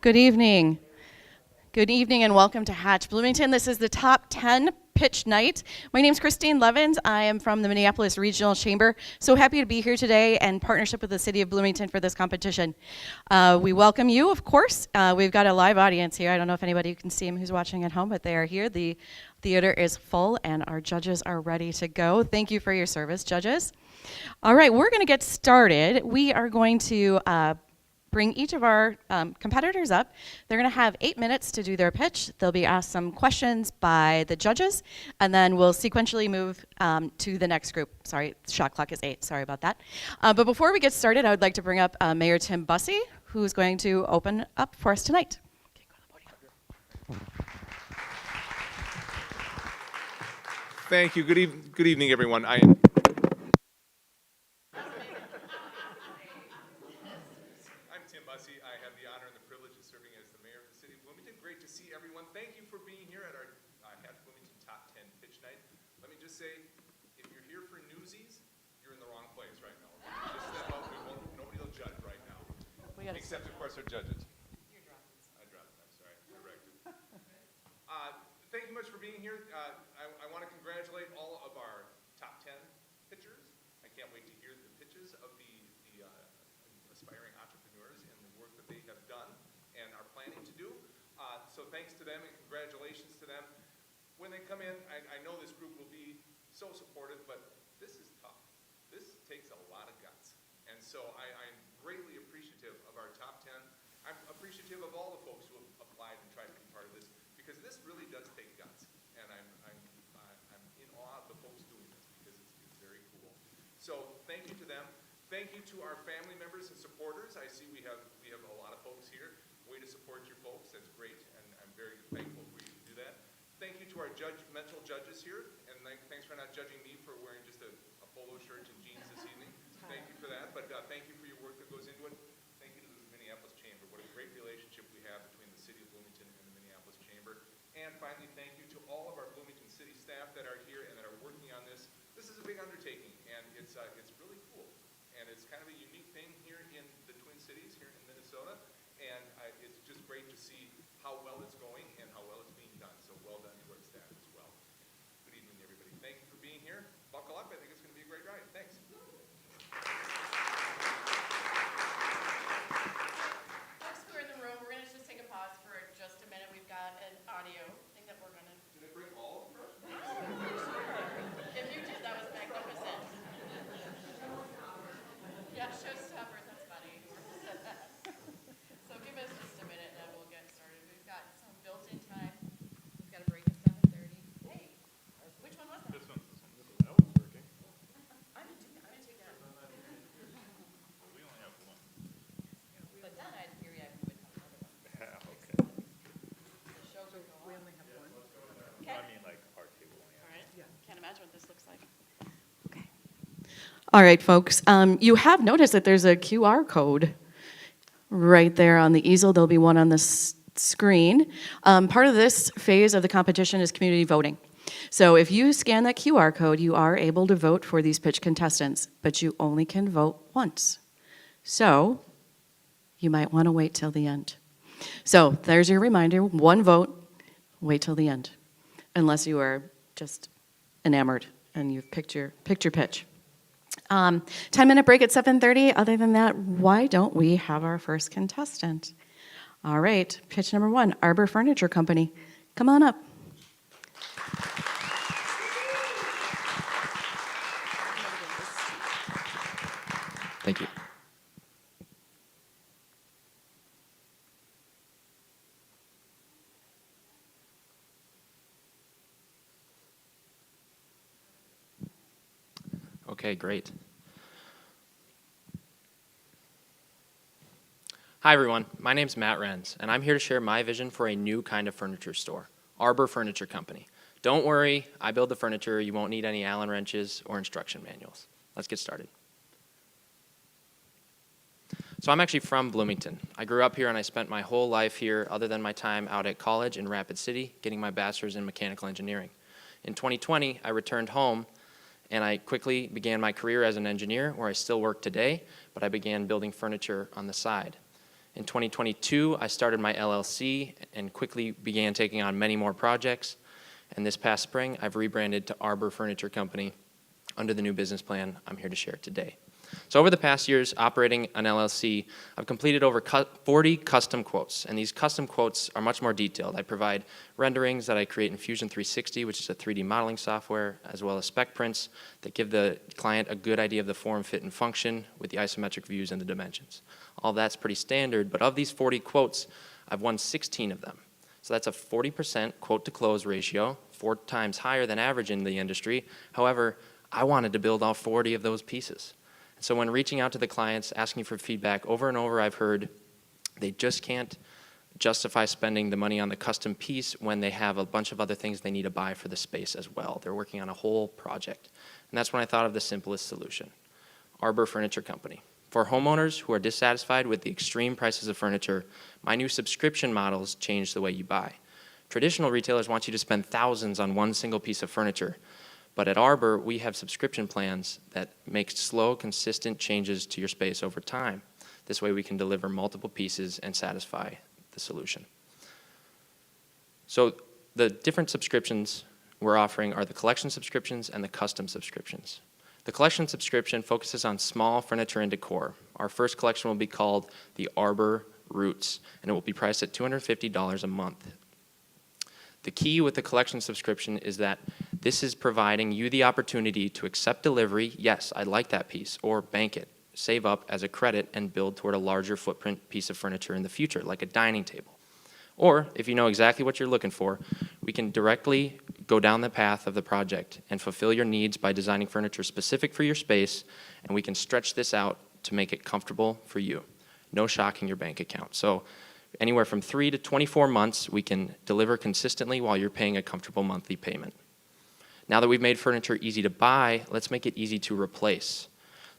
Good evening. Good evening and welcome to Hatch Bloomington. This is the top 10 pitch night. My name is Christine Levins. I am from the Minneapolis Regional Chamber. So happy to be here today in partnership with the City of Bloomington for this competition. We welcome you, of course. We've got a live audience here. I don't know if anybody can see them who's watching at home, but they are here. The theater is full and our judges are ready to go. Thank you for your service, judges. All right, we're going to get started. We are going to bring each of our competitors up. They're going to have 8 minutes to do their pitch. They'll be asked some questions by the judges, and then we'll sequentially move to the next group. Sorry, the shot clock is 8. Sorry about that. But before we get started, I would like to bring up Mayor Tim Bussey, who's going to open up for us tonight. Okay, go to the podium. Thank you. Good evening, everyone. Thank you for being here at our Hatch Bloomington Top 10 Pitch Night. Let me just say, if you're here for newsies, you're in the wrong place right now. Just step up. Nobody will judge right now. Except, of course, our judges. You dropped it. I dropped it. I'm sorry. Corrected. Thank you much for being here. I want to congratulate all of our top 10 pitchers. I can't wait to hear the pitches of the aspiring entrepreneurs and the work that they have done and are planning to do. So thanks to them and congratulations to them. When they come in, I know this group will be so supportive, but this is tough. This takes a lot of guts. And so I'm greatly appreciative of our top 10. I'm appreciative of all the folks who have applied and tried to be part of this, because this really does take guts. And I'm in awe of the folks doing this, because it's very cool. So thank you to them. Thank you to our family members and supporters. I see we have a lot of folks here. Way to support your folks. That's great, and I'm very thankful for you to do that. Thank you to our judgmental judges here, and thanks for not judging me for wearing just a polo shirt and jeans this evening. Thank you for that, but thank you for your work that goes into it. Thank you to the Minneapolis Chamber. What a great relationship we have between the City of Bloomington and the Minneapolis Chamber. And finally, thank you to all of our Bloomington City staff that are here and that are working on this. This is a big undertaking, and it's really cool. And it's kind of a unique thing here in the Twin Cities, here in Minnesota. And it's just great to see how well it's going and how well it's being done. So well done to our staff as well. Good evening, everybody. Thank you for being here. Buckle up. I think it's going to be a great ride. Thanks. Folks who are in the room, we're going to just take a pause for just a minute. We've got an audio thing that we're going to... Did I bring all of them? If you did, that was magnificent. Yeah, showstoppers. That's funny. So give us just a minute and then we'll get started. We've got some built-in time. We've got a break at 7:30. Hey, which one was that? This one. That one's working. I'm going to do that. I'm going to take that. We only have one. But then I'd hear you. We would have another one. Yeah, okay. The show could go on. We only have one. Okay. I mean, like, our table only All has. right. Yeah. Can't imagine what this looks like. All right, folks. You have noticed that there's a QR code right there on the easel. There'll be one on the screen. Part of this phase of the competition is community voting. So if you scan that QR code, you are able to vote for these pitch contestants, but you only can vote once. So you might want to wait till the end. So there's your reminder, one vote, wait till the end, unless you are just enamored and you've picked your pitch. 10-minute break at 7:30. Other than that, why don't we have our first contestant? All right, pitch number 1, Arbor Furniture Company. Come on up. Thank you. Okay, great. Hi everyone, my name's Matt Renz, and I'm here to share my vision for a new kind of furniture store, Arbor Furniture Company. Don't worry, I build the furniture, you won't need any Allen wrenches or instruction manuals. Let's get started. So I'm actually from Bloomington. I grew up here and I spent my whole life here other than my time out at college in Rapid City getting my bachelor's in mechanical engineering. In 2020, I returned home and I quickly began my career as an engineer where I still work today, but I began building furniture on the side. In 2022, I started my LLC and quickly began taking on many more projects. And this past spring, I've rebranded to Arbor Furniture Company under the new business plan I'm here to share today. So over the past years operating an LLC, I've completed over 40 custom quotes, and these custom quotes are much more detailed. I provide renderings that I create in Fusion 360, which is a 3D modeling software, as well as spec prints that give the client a good idea of the form, fit, and function with the isometric views and the dimensions. All that's pretty standard, but of these 40 quotes, I've won 16 of them. So that's a 40% quote-to-close ratio, 4 times higher than average in the industry. However, I wanted to build all 40 of those pieces. So when reaching out to the clients, asking for feedback, over and over I've heard they just can't justify spending the money on the custom piece when they have a bunch of other things they need to buy for the space as well. They're working on a whole project. And that's when I thought of the simplest solution, Arbor Furniture Company. For homeowners who are dissatisfied with the extreme prices of furniture, my new subscription models change the way you buy. Traditional retailers want you to spend thousands on one single piece of furniture. But at Arbor, we have subscription plans that make slow, consistent changes to your space over time. This way we can deliver multiple pieces and satisfy the solution. So the different subscriptions we're offering are the collection subscriptions and the custom subscriptions. The collection subscription focuses on small furniture and decor. Our first collection will be called the Arbor Roots, and it will be priced at $250 a month. The key with the collection subscription is that this is providing you the opportunity to accept delivery, yes, I like that piece, or bank it, save up as a credit, and build toward a larger footprint piece of furniture in the future, like a dining table. Or, if you know exactly what you're looking for, we can directly go down the path of the project and fulfill your needs by designing furniture specific for your space, and we can stretch this out to make it comfortable for you. No shock in your bank account. So, anywhere from 3 to 24 months, we can deliver consistently while you're paying a comfortable monthly payment. Now that we've made furniture easy to buy, let's make it easy to replace.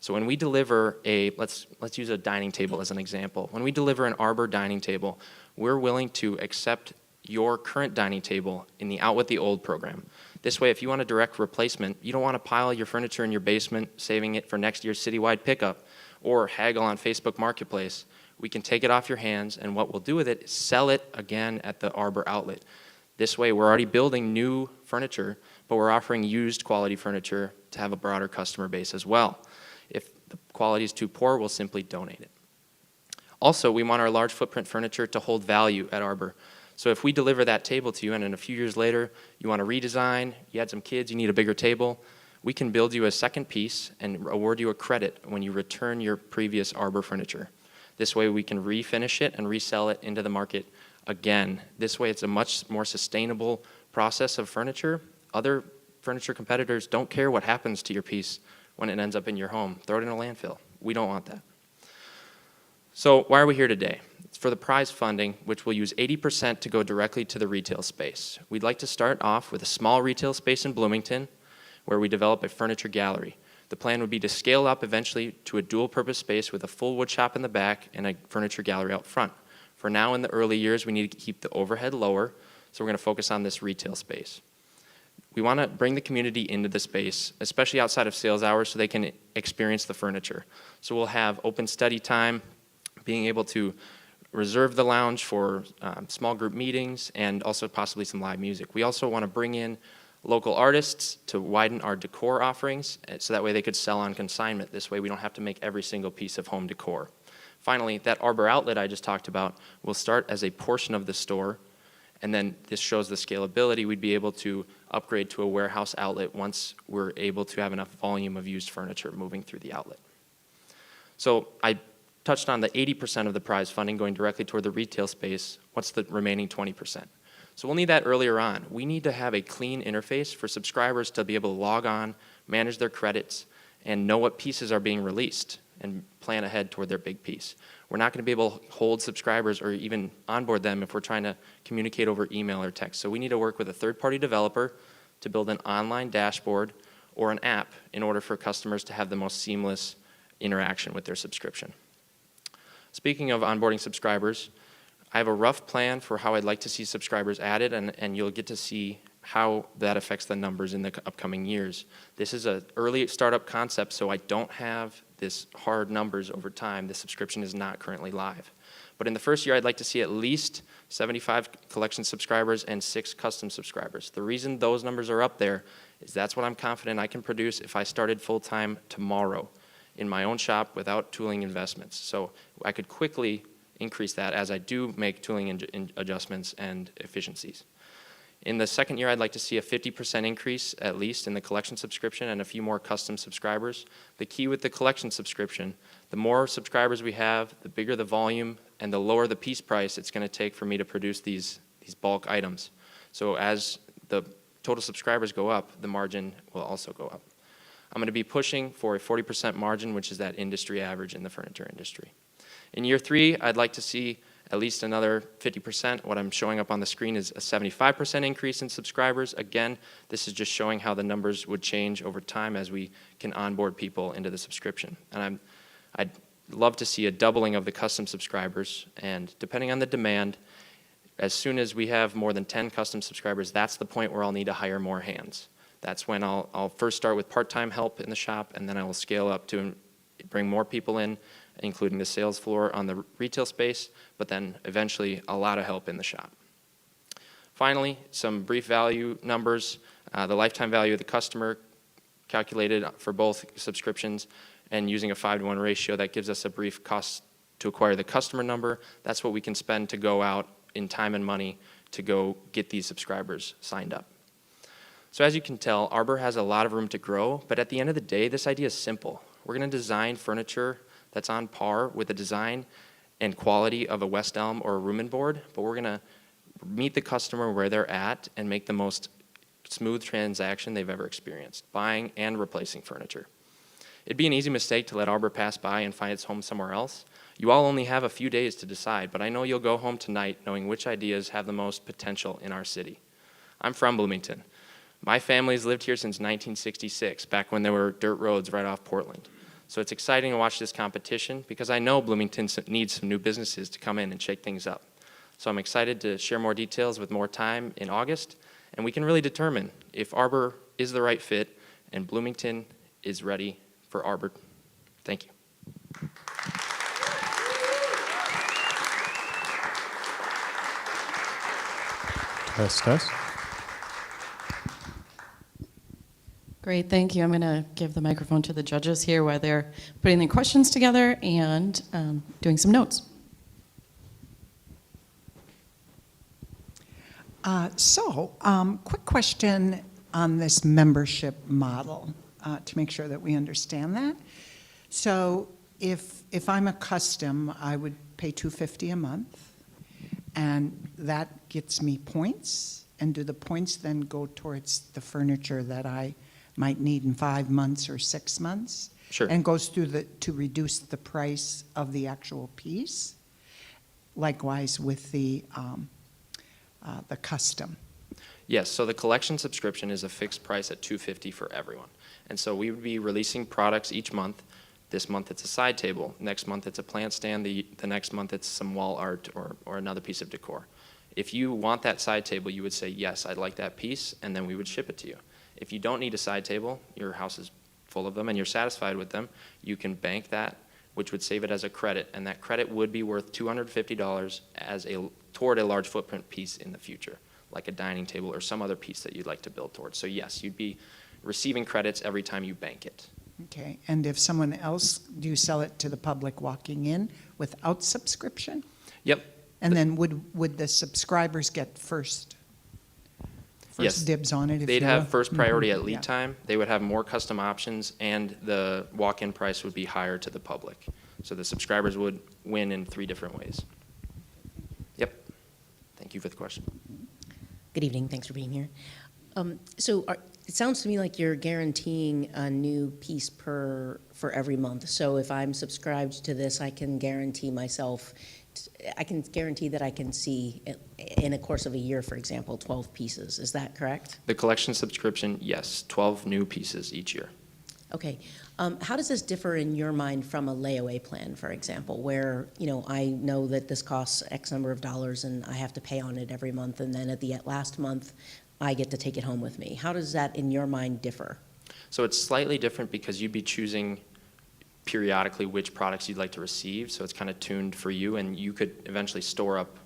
So when we deliver let's use a dining table as an example. When we deliver an Arbor dining table, we're willing to accept your current dining table in the Out With the Old program. This way, if you want a direct replacement, you don't want to pile your furniture in your basement, saving it for next year's citywide pickup, or haggle on Facebook Marketplace. We can take it off your hands, and what we'll do with it is sell it again at the Arbor outlet. This way, we're already building new furniture, but we're offering used quality furniture to have a broader customer base as well. If the quality is too poor, we'll simply donate it. Also, we want our large footprint furniture to hold value at Arbor. So if we deliver that table to you, and then a few years later, you want to redesign, you had some kids, you need a bigger table, we can build you a second piece and award you a credit when you return your previous Arbor furniture. This way we can refinish it and resell it into the market again. This way it's a much more sustainable process of furniture. Other furniture competitors don't care what happens to your piece when it ends up in your home. Throw it in a landfill. We don't want that. So why are we here today? It's for the prize funding, which will use 80% to go directly to the retail space. We'd like to start off with a small retail space in Bloomington where we develop a furniture gallery. The plan would be to scale up eventually to a dual-purpose space with a full wood shop in the back and a furniture gallery out front. For now, in the early years, we need to keep the overhead lower, so we're going to focus on this retail space. We want to bring the community into the space, especially outside of sales hours, so they can experience the furniture. So we'll have open study time, being able to reserve the lounge for small group meetings, and also possibly some live music. We also want to bring in local artists to widen our decor offerings, so that way they could sell on consignment. This way we don't have to make every single piece of home decor. Finally, that Arbor outlet I just talked about will start as a portion of the store, and then this shows the scalability. We'd be able to upgrade to a warehouse outlet once we're able to have enough volume of used furniture moving through the outlet. So I touched on the 80% of the prize funding going directly toward the retail space. What's the remaining 20%? So we'll need that earlier on. We need to have a clean interface for subscribers to be able to log on, manage their credits, and know what pieces are being released and plan ahead toward their big piece. We're not going to be able to hold subscribers or even onboard them if we're trying to communicate over email or text. So we need to work with a third-party developer to build an online dashboard or an app in order for customers to have the most seamless interaction with their subscription. Speaking of onboarding subscribers, I have a rough plan for how I'd like to see subscribers added, and you'll get to see how that affects the numbers in the upcoming years. This is an early startup concept, so I don't have this hard numbers over time. The subscription is not currently live. But in the first year, I'd like to see at least 75 collection subscribers and 6 custom subscribers. The reason those numbers are up there is that's what I'm confident I can produce if I started full-time tomorrow in my own shop without tooling investments. So I could quickly increase that as I do make tooling adjustments and efficiencies. In the second year, I'd like to see a 50% increase at least in the collection subscription and a few more custom subscribers. The key with the collection subscription, the more subscribers we have, the bigger the volume and the lower the piece price it's going to take for me to produce these bulk items. So as the total subscribers go up, the margin will also go up. I'm going to be pushing for a 40% margin, which is that industry average in the furniture industry. In year 3, I'd like to see at least another 50%. What I'm showing up on the screen is a 75% increase in subscribers. Again, this is just showing how the numbers would change over time as we can onboard people into the subscription. And I'd love to see a doubling of the custom subscribers, and depending on the demand, as soon as we have more than 10 custom subscribers, that's the point where I'll need to hire more hands. That's when I'll first start with part-time help in the shop, and then I will scale up to bring more people in, including the sales floor on the retail space, but then eventually a lot of help in the shop. Finally, some brief value numbers. The lifetime value of the customer calculated for both subscriptions, and using a 5-to-1 ratio, that gives us a brief cost to acquire the customer number. That's what we can spend to go out in time and money to go get these subscribers signed up. So as you can tell, Arbor has a lot of room to grow, but at the end of the day, this idea is simple. We're going to design furniture that's on par with the design and quality of a West Elm or a Rumen board, but we're going to meet the customer where they're at and make the most smooth transaction they've ever experienced, buying and replacing furniture. It'd be an easy mistake to let Arbor pass by and find its home somewhere else. You all only have a few days to decide, but I know you'll go home tonight knowing which ideas have the most potential in our city. I'm from Bloomington. My family's lived here since 1966, back when there were dirt roads right off Portland. So it's exciting to watch this competition because I know Bloomington needs some new businesses to come in and shake things up. So I'm excited to share more details with more time in August, and we can really determine if Arbor is the right fit and Bloomington is ready for Arbor. Thank you. Test. Great, thank you. I'm going to give the microphone to the judges here while they're putting the questions together and doing some notes. Quick question on this membership model to make sure that we understand that. So if I'm a custom, I would pay $250 a month, and that gets me points. And do the points then go towards the furniture that I might need in 5 months or 6 months? Sure. And goes through to reduce the price of the actual piece? Likewise with the custom. Yes, so the collection subscription is a fixed price at $250 for everyone. And so we would be releasing products each month. This month it's a side table. Next month it's a plant stand. The next month it's some wall art or another piece of decor. If you want that side table, you would say, yes, I'd like that piece, and then we would ship it to you. If you don't need a side table, your house is full of them and you're satisfied with them, you can bank that, which would save it as a credit, and that credit would be worth $250 toward a large footprint piece in the future, like a dining table or some other piece that you'd like to build towards. So yes, you'd be receiving credits every time you bank it. Okay, and if someone else, do you sell it to the public walking in without subscription? Yep. And then would the subscribers get first Yes. dibs on it? If They'd you have will? first priority at lead Yeah. time. They would have more custom options, and the walk-in price would be higher to the public. So the subscribers would win in 3 different ways. Yep. Thank you for the question. Good evening. Thanks for being here. It sounds to me like you're guaranteeing a new piece for every month. So if I'm subscribed to this, I can guarantee that I can see in a course of a year, for example, 12 pieces. Is that correct? The collection subscription, yes, 12 new pieces each year. Okay. How does this differ in your mind from a layaway plan, for example, where, I know that this costs X number of dollars and I have to pay on it every month, and then at the last month, I get to take it home with me. How does that, in your mind, differ? So it's slightly different because you'd be choosing periodically which products you'd like to receive, so it's kind of tuned for you, and you could eventually store up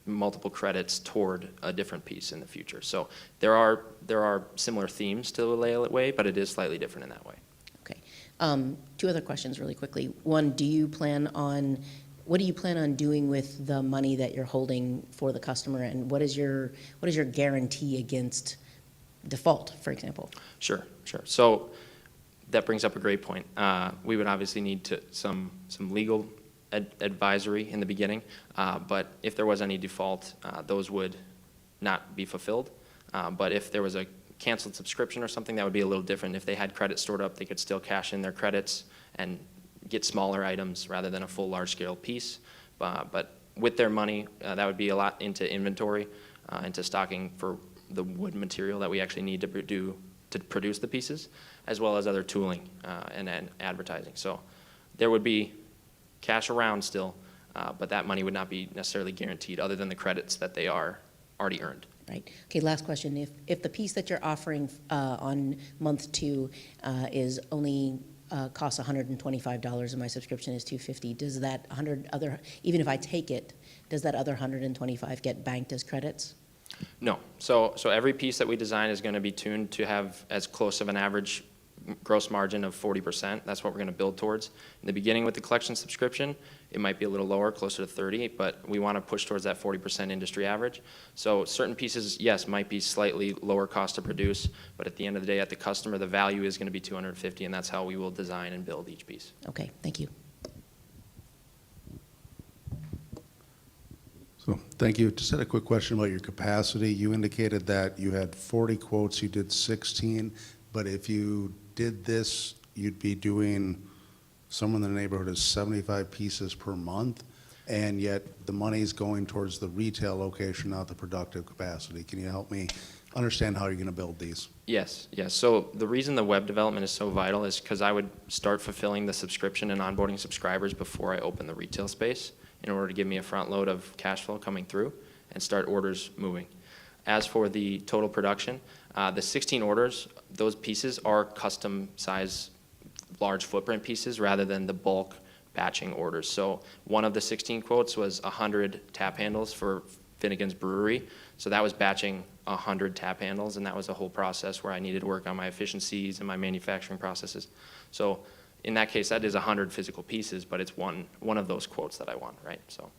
multiple credits toward a different piece in the future. So there are similar themes to the layaway, but it is slightly different in that way. Okay. Two other questions really quickly. One, what do you plan on doing with the money that you're holding for the customer, and what is your guarantee against default, for example? Sure. So that brings up a great point. We would obviously need some legal advisory in the beginning, but if there was any default, those would not be fulfilled. But if there was a canceled subscription or something, that would be a little different. If they had credit stored up, they could still cash in their credits and get smaller items rather than a full large-scale piece. But with their money, that would be a lot into inventory, into stocking for the wood material that we actually need to produce the pieces, as well as other tooling and advertising. So there would be cash around still, but that money would not be necessarily guaranteed other than the credits that they are already earned. Right. Okay, last question. If the piece that you're offering on month 2 is only costs $125 and my subscription is $250, does that even if I take it, does that other $125 get banked as credits? No. So every piece that we design is going to be tuned to have as close of an average gross margin of 40%. That's what we're going to build towards. In the beginning with the collection subscription, it might be a little lower, closer to 30, but we want to push towards that 40% industry average. So certain pieces, yes, might be slightly lower cost to produce, but at the end of the day, at the customer, the value is going to be $250, and that's how we will design and build each piece. Okay, thank you. So, thank you. Just had a quick question about your capacity. You indicated that you had 40 quotes, you did 16, but if you did this, you'd be doing somewhere in the neighborhood of 75 pieces per month, and yet the money's going towards the retail location, not the productive capacity. Can you help me understand how you're going to build these? Yes. So the reason the web development is so vital is because I would start fulfilling the subscription and onboarding subscribers before I open the retail space in order to give me a front load of cash flow coming through and start orders moving. As for the total production, the 16 orders, those pieces are custom size, large footprint pieces rather than the bulk batching orders. So one of the 16 quotes was 100 tap handles for Finnegan's Brewery. So that was batching 100 tap handles, and that was a whole process where I needed to work on my efficiencies and my manufacturing processes. So in that case, that is 100 physical pieces, but it's one of those quotes that I want, right? So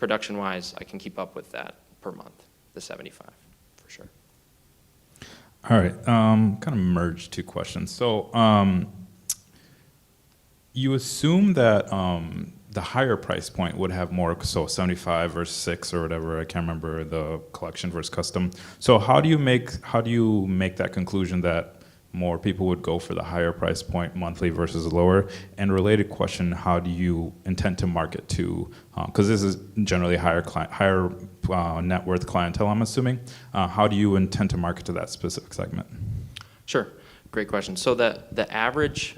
production-wise, I can keep up with that per month, the 75, for sure. All right, kind of merge two questions. So you assume that the higher price point would have more, so 75 versus 6 or whatever, I can't remember, the collection versus custom. So how do you make that conclusion that more people would go for the higher price point monthly versus lower? And related question, how do you intend to market to, because this is generally higher net worth clientele, I'm assuming. How do you intend to market to that specific segment? Sure, Great question. So the average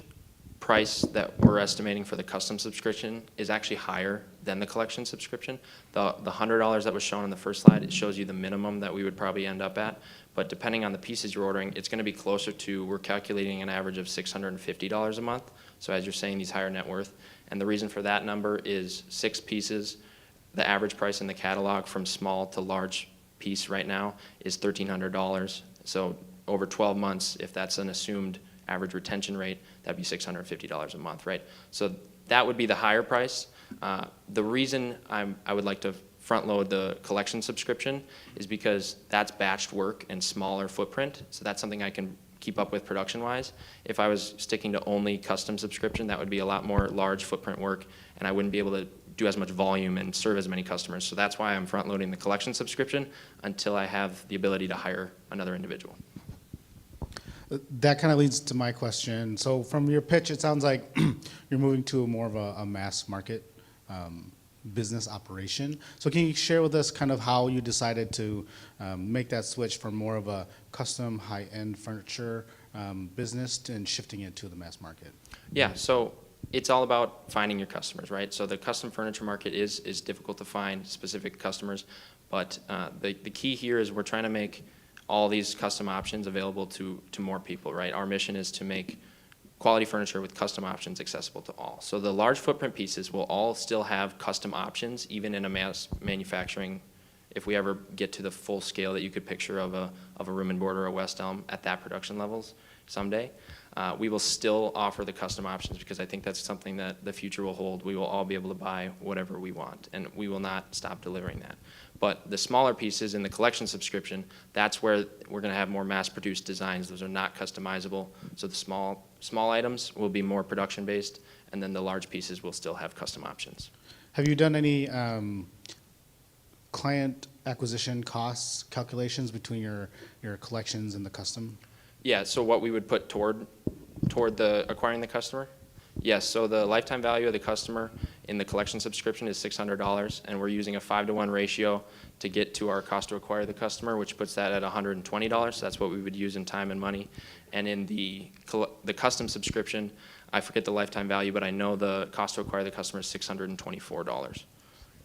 price that we're estimating for the custom subscription is actually higher than the collection subscription. The $100 that was shown on the first slide, it shows you the minimum that we would probably end up at. But depending on the pieces you're ordering, it's going to be closer to, we're calculating an average of $650 a month. So as you're saying, these higher net worth. And the reason for that number is 6 pieces. The average price in the catalog from small to large piece right now is $1,300. So over 12 months, if that's an assumed average retention rate, that'd be $650 a month, right? So that would be the higher price. The reason I would like to front load the collection subscription is because that's batched work and smaller footprint. So that's something I can keep up with production-wise. If I was sticking to only custom subscription, that would be a lot more large footprint work, and I wouldn't be able to do as much volume and serve as many customers. So that's why I'm front loading the collection subscription until I have the ability to hire another individual. That kind of leads to my question. So from your pitch, it sounds like you're moving to more of a mass market business operation. So can you share with us kind of how you decided to make that switch from more of a custom high-end furniture business and shifting it to the mass market? Yeah, so it's all about finding your customers, right? So the custom furniture market is difficult to find specific customers, but the key here is we're trying to make all these custom options available to more people, right? Our mission is to make quality furniture with custom options accessible to all. So the large footprint pieces will all still have custom options, even in a mass manufacturing, if we ever get to the full scale that you could picture of a room and board or a West Elm at that production levels someday. We will still offer the custom options because I think that's something that the future will hold. We will all be able to buy whatever we want, and we will not stop delivering that. But the smaller pieces in the collection subscription, that's where we're going to have more mass-produced designs. Those are not customizable. So the small items will be more production-based, and then the large pieces will still have custom options. Have you done any client acquisition costs calculations between your collections and the custom? Yeah, so what we would put toward the acquiring the customer? Yes, so the lifetime value of the customer in the collection subscription is $600, and we're using a 5-to-1 ratio to get to our cost to acquire the customer, which puts that at $120. So that's what we would use in time and money. And in the custom subscription, I forget the lifetime value, but I know the cost to acquire the customer is $624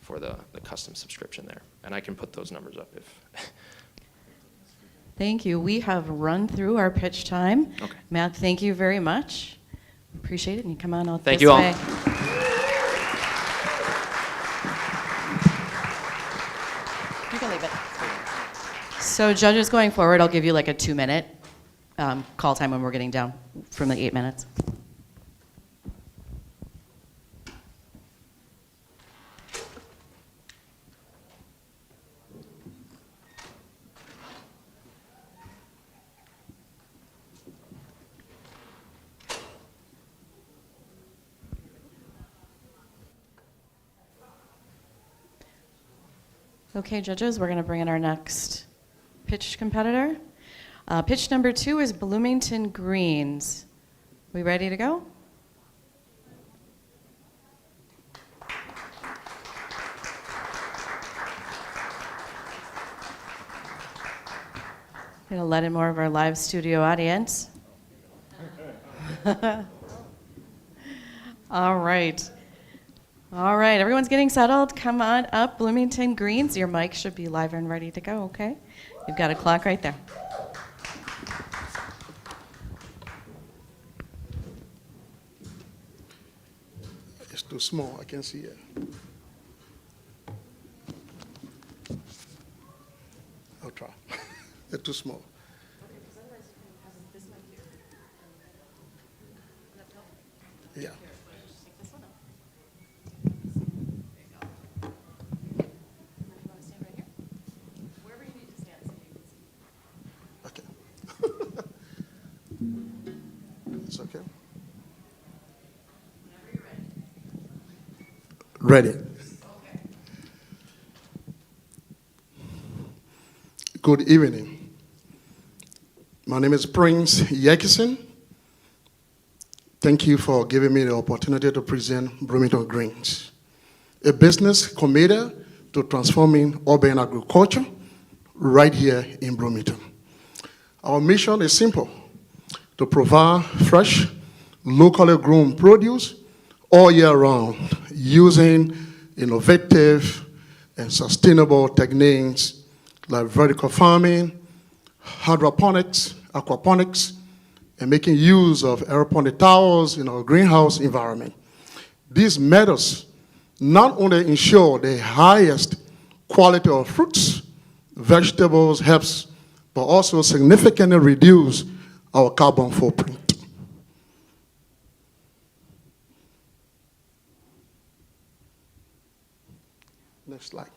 for the custom subscription there. And I can put those numbers up if... Thank you. We have run through our pitch time. Okay. Matt, thank you very much. Appreciate it. And you come on out Thank this you all. way. You can leave it. So judges going forward, I'll give you like a 2-minute call time when we're getting down from the 8 minutes. Okay, judges, we're going to bring in our next pitch competitor. Pitch number 2 is Bloomington Greens. We ready to go? Going to let in more of our live studio audience. All right. All right, everyone's getting settled. Come on up, Bloomington Greens. Your mic should be live and ready to go, okay? You've got a clock right there. It's too small, I can't see it. I'll try. They're too small. Yeah. Okay. It's okay. Ready. Good evening. My name is Prince Yekison. Thank you for giving me the opportunity to present Bloomington Greens, a business committed to transforming urban agriculture right here in Bloomington. Our mission is simple: to provide fresh, locally grown produce all year round using innovative and sustainable techniques like vertical farming, hydroponics, aquaponics, and making use of aeroponic towers in our greenhouse environment. These methods not only ensure the highest quality of fruits, vegetables, herbs, but also significantly reduce our carbon footprint. Next slide.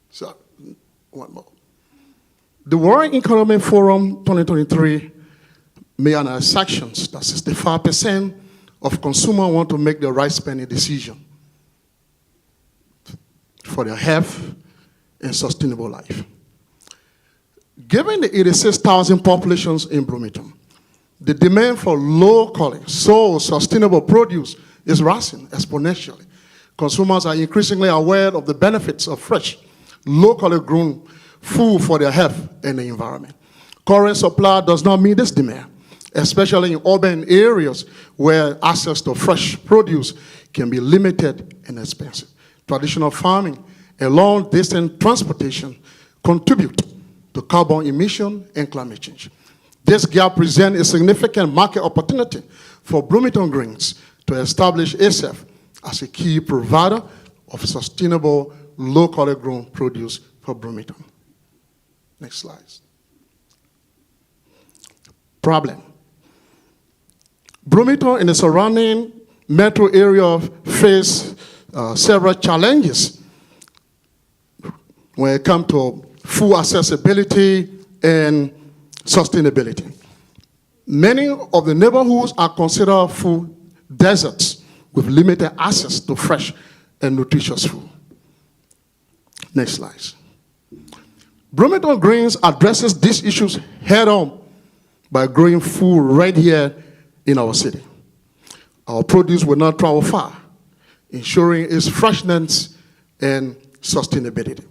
So, one more. The World Economic Forum 2023 made an assertion that 65% of consumers want to make the right spending decision for their health and sustainable life. Given the 86,000 populations in Bloomington, the demand for locally sourced sustainable produce is rising exponentially. Consumers are increasingly aware of the benefits of fresh, locally grown food for their health and the environment. Current supply does not meet this demand, especially in urban areas where access to fresh produce can be limited and expensive. Traditional farming and long-distance transportation contribute to carbon emission and climate change. This gap presents a significant market opportunity for Bloomington Greens to establish itself as a key provider of sustainable, locally grown produce for Bloomington. Next slide. Problem. Bloomington and the surrounding metro area face several challenges when it comes to food accessibility and sustainability. Many of the neighborhoods are considered food deserts with limited access to fresh and nutritious food. Next slide. Bloomington Greens addresses these issues head-on by growing food right here in our city. Our produce will not travel far, ensuring its freshness and sustainability.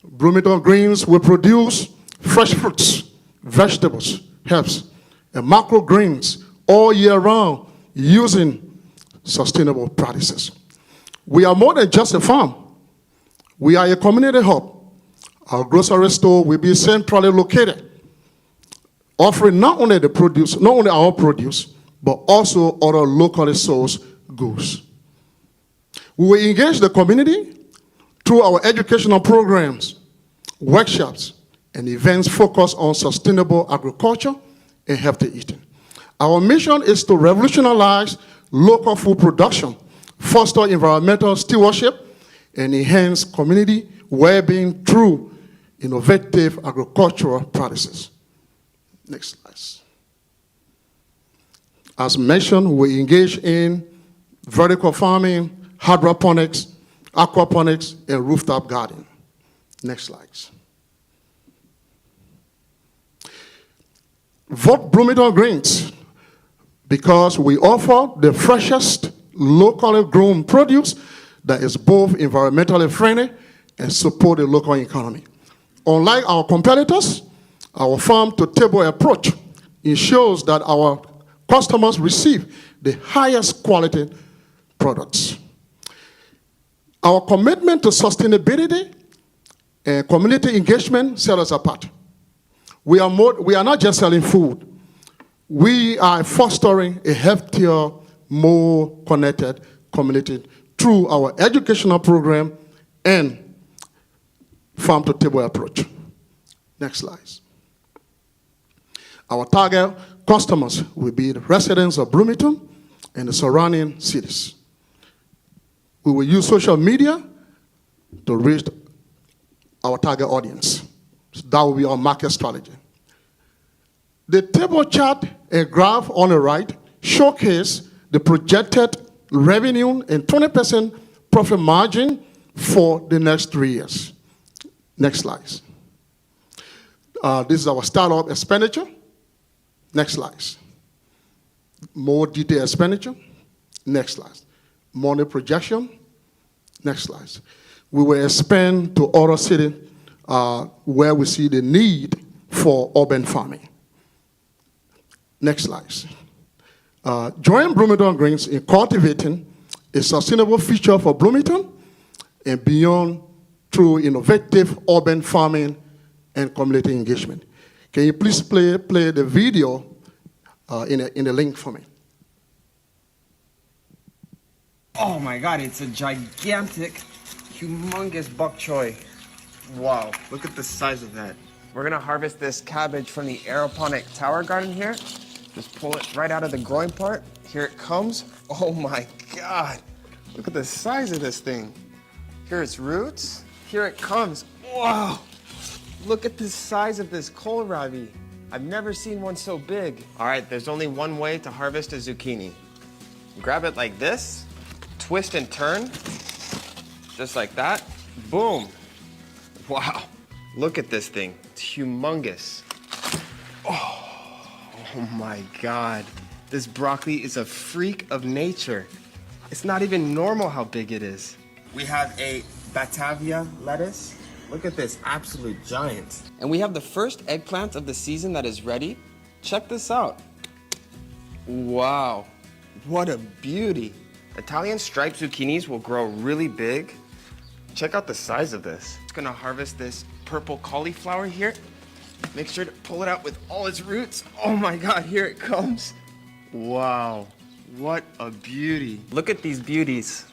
Bloomington Greens will produce fresh fruits, vegetables, herbs, and microgreens all year round using sustainable practices. We are more than just a farm. We are a community hub. Our grocery store will be centrally located, offering not only our produce, but also other locally sourced goods. We will engage the community through our educational programs, workshops, and events focused on sustainable agriculture and healthy eating. Our mission is to revolutionize local food production, foster environmental stewardship, and enhance community well-being through innovative agricultural practices. Next slide. As mentioned, we engage in vertical farming, hydroponics, aquaponics, and rooftop gardening. Next slide. Vote Bloomington Greens because we offer the freshest, locally grown produce that is both environmentally friendly and support the local economy. Unlike our competitors, our farm-to-table approach ensures that our customers receive the highest quality products. Our commitment to sustainability and community engagement set us apart. We are not just selling food. We are fostering a healthier, more connected community through our educational program and farm-to-table approach. Next slide. Our target customers will be the residents of Bloomington and the surrounding cities. We will use social media to reach our target audience. So that will be our market strategy. The table chart and graph on the right showcase the projected revenue and 20% profit margin for the next 3 years. Next slide. This is our startup expenditure. Next slide. More detailed expenditure. Next slide. Money projection. Next slide. We will expand to other cities where we see the need for urban farming. Next slide. Join Bloomington Greens in cultivating a sustainable future for Bloomington and beyond through innovative urban farming and community engagement. Can you please play the video in the link for me? Oh my God, it's a gigantic, humongous bok choy. Wow, look at the size of that. We're gonna harvest this cabbage from the aeroponic tower garden here. Just pull it right out of the growing part. Here it comes. Oh my God, look at the size of this thing. Here its roots. Here it comes. Wow, look at the size of this kohlrabi. I've never seen one so big. All right, there's only one way to harvest a zucchini. Grab it like this, twist and turn, just like that. Boom. Wow, look at this thing. It's humongous. Oh my God. This broccoli is a freak of nature. It's not even normal how big it is. We have a Batavia lettuce. Look at this, absolute giant. And we have the first eggplant of the season that is ready. Check this out. Wow, what a beauty. Italian striped zucchinis will grow really big. Check out the size of this. It's gonna harvest this purple cauliflower here. Make sure to pull it out with all its roots. Oh my God, here it comes. Wow, what a beauty. Look at these beauties.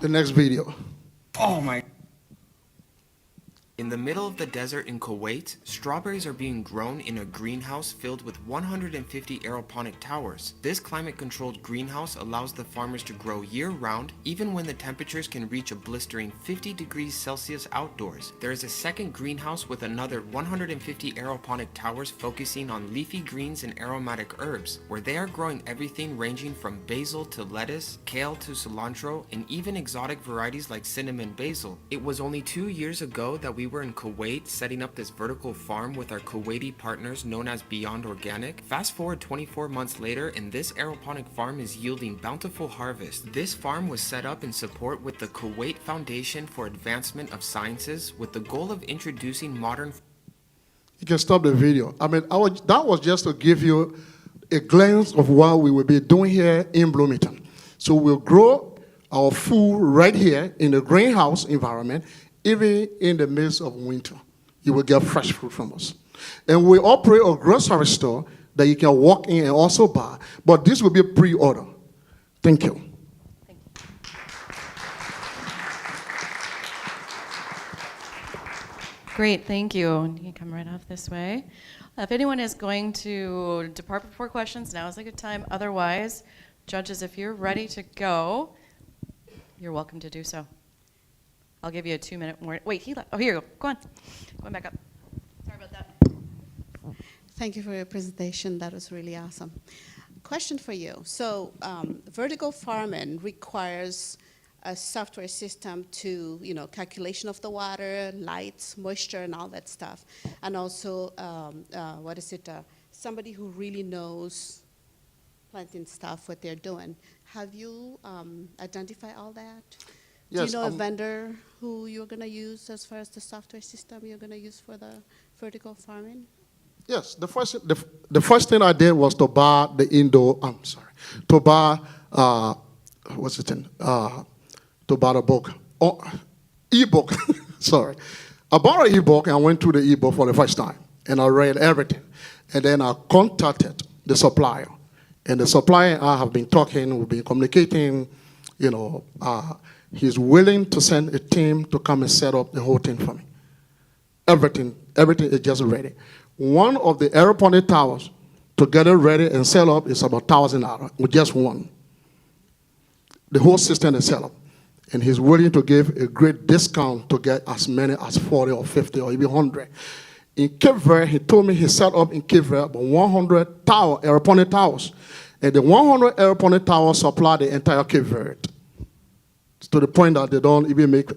The next video. Oh my. In the middle of the desert in Kuwait, strawberries are being grown in a greenhouse filled with 150 aeroponic towers. This climate-controlled greenhouse allows the farmers to grow year-round, even when the temperatures can reach a blistering 50 degrees Celsius outdoors. There is a second greenhouse with another 150 aeroponic towers focusing on leafy greens and aromatic herbs, where they are growing everything ranging from basil to lettuce, kale to cilantro, and even exotic varieties like cinnamon basil. It was only 2 years ago that we were in Kuwait setting up this vertical farm with our Kuwaiti partners known as Beyond Organic. Fast forward 24 months later and this aeroponic farm is yielding bountiful harvest. This farm was set up in support with the Kuwait Foundation for Advancement of Sciences with the goal of introducing modern. You can stop the video. That was just to give you a glance of what we will be doing here in Bloomington. So we'll grow our food right here in the greenhouse environment. Even in the midst of winter, you will get fresh fruit from us. And we operate a grocery store that you can walk in and also buy. But this will be a pre-order. Thank you. Thank you. Great, thank you. You can come right off this way. If anyone is going to depart before questions, now is a good time. Otherwise, judges, if you're ready to go, you're welcome to do so. I'll give you a 2-minute warning. Wait, he left. Oh, here you go. Go on. Going back up. Sorry about that. Thank you for your presentation. That was really awesome. Question for you. So vertical farming requires a software system to, calculation of the water, lights, moisture, and all that stuff. And also, somebody who really knows planting stuff, what they're doing. Have you identified all that? Yes, Do you know a vendor who you're going to use as far as the software system you're going to use for the vertical farming? Yes, the first thing I did was to buy to buy the book, ebook. Sorry, I bought an ebook and I went through the ebook for the first time and I read everything, and then I contacted the supplier, and the supplier and I have been talking, we've been communicating, He's willing to send a team to come and set up the whole thing for me. Everything is just ready. One of the aeroponic towers to get it ready and set up is about $1,000 with just one. The whole system is set up. And he's willing to give a great discount to get as many as 40 or 50 or even 100. In Cape Verde, he told me he set up in Cape Verde about 100 aeroponic towers. And the 100 aeroponic towers supply the entire Cape Verde, to the point that they don't even make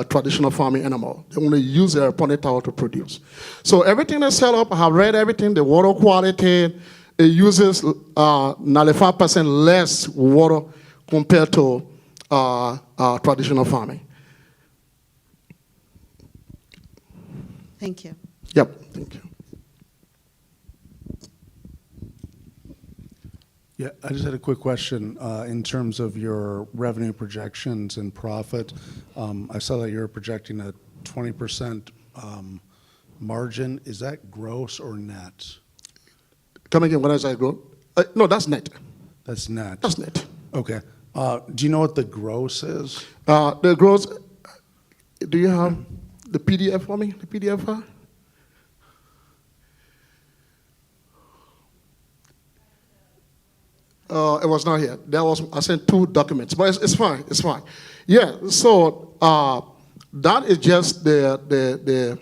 traditional farming anymore. They only use their aeroponic tower to produce. So everything is set up. I have read everything, the water quality. It uses 95% less water compared to traditional farming. Thank you. Yep, thank you. Yeah, I just had a quick question in terms of your revenue projections and profit. I saw that you're projecting a 20% margin. Is that gross or net? Come again, when I say gross? No, that's net. That's net. That's net. Okay. Do you know what the gross is? The gross, do you have the PDF for me? The PDF file? It was not here. I sent 2 documents, but it's fine. It's fine. Yeah. So that is just the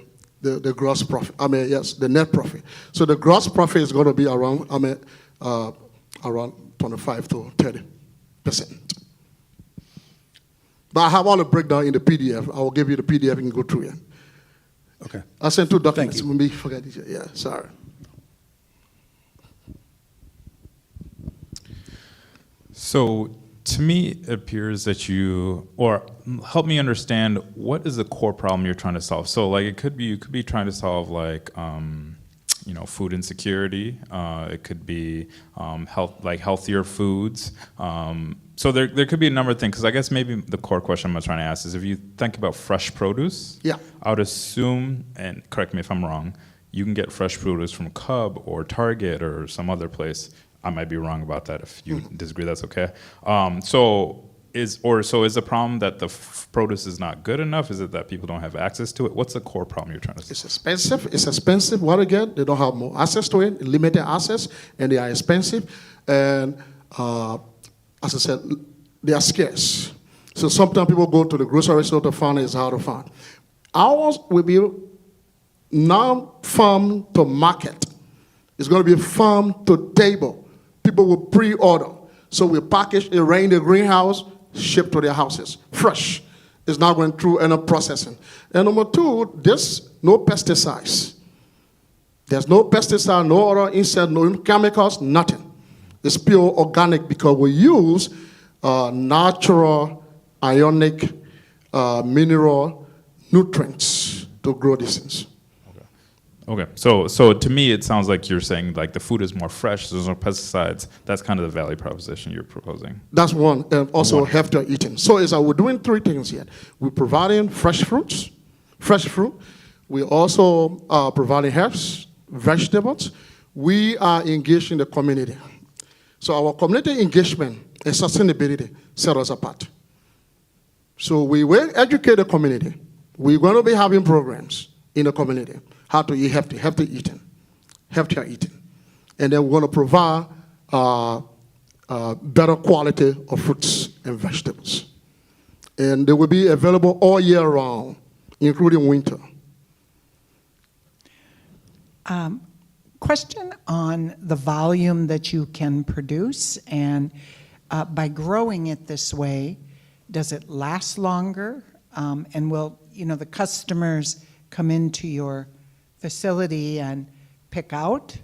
gross profit. Yes, the net profit. So the gross profit is going to be around around 25 to 30%. But I have all the breakdown in the PDF. I will give you the PDF. You can go through it. Okay. I sent 2 documents. Thank you. Maybe forget it. Yeah. Sorry. So to me, it appears that help me understand, what is the core problem you're trying to solve? So like you could be trying to solve like food insecurity. It could be healthier foods. So there could be a number of things. Because I guess maybe the core question I'm trying to ask is, if you think about fresh produce, Yeah. I would assume, and correct me if I'm wrong, you can get fresh produce from Cub or Target or some other place. I might be wrong about that. If you disagree, that's okay. So is the problem that the produce is not good enough? Is it that people don't have access to it? What's the core problem you're trying to solve? It's expensive. What again? They don't have more access to it, limited access, and they are expensive. And as I said, they are scarce. So sometimes people go to the grocery store to find it. It's hard to find. Ours will be non-farm to market. It's going to be farm to table. People will pre-order. So we package it right in the greenhouse, shipped to their houses, fresh. It's not going through any processing. And number two, there's no pesticides. There's no pesticide, no other insect, no chemicals, nothing. It's pure organic because we use natural, ionic, mineral nutrients to grow these things. Okay, so to me, it sounds like you're saying like the food is more fresh, there's no pesticides. That's kind of the value proposition you're proposing. That's one, and also healthier eating. So we're doing three things here. We're providing fresh fruit. We're also providing herbs, vegetables. We are engaged in the community. So our community engagement and sustainability set us apart. So we will educate the community. We're going to be having programs in the community. How to eat healthier eating. And then we're going to provide better quality of fruits and vegetables. And they will be available all year round, including winter. Question on the volume that you can produce, and by growing it this way, does it last longer? And will the customers come into your facility and pick out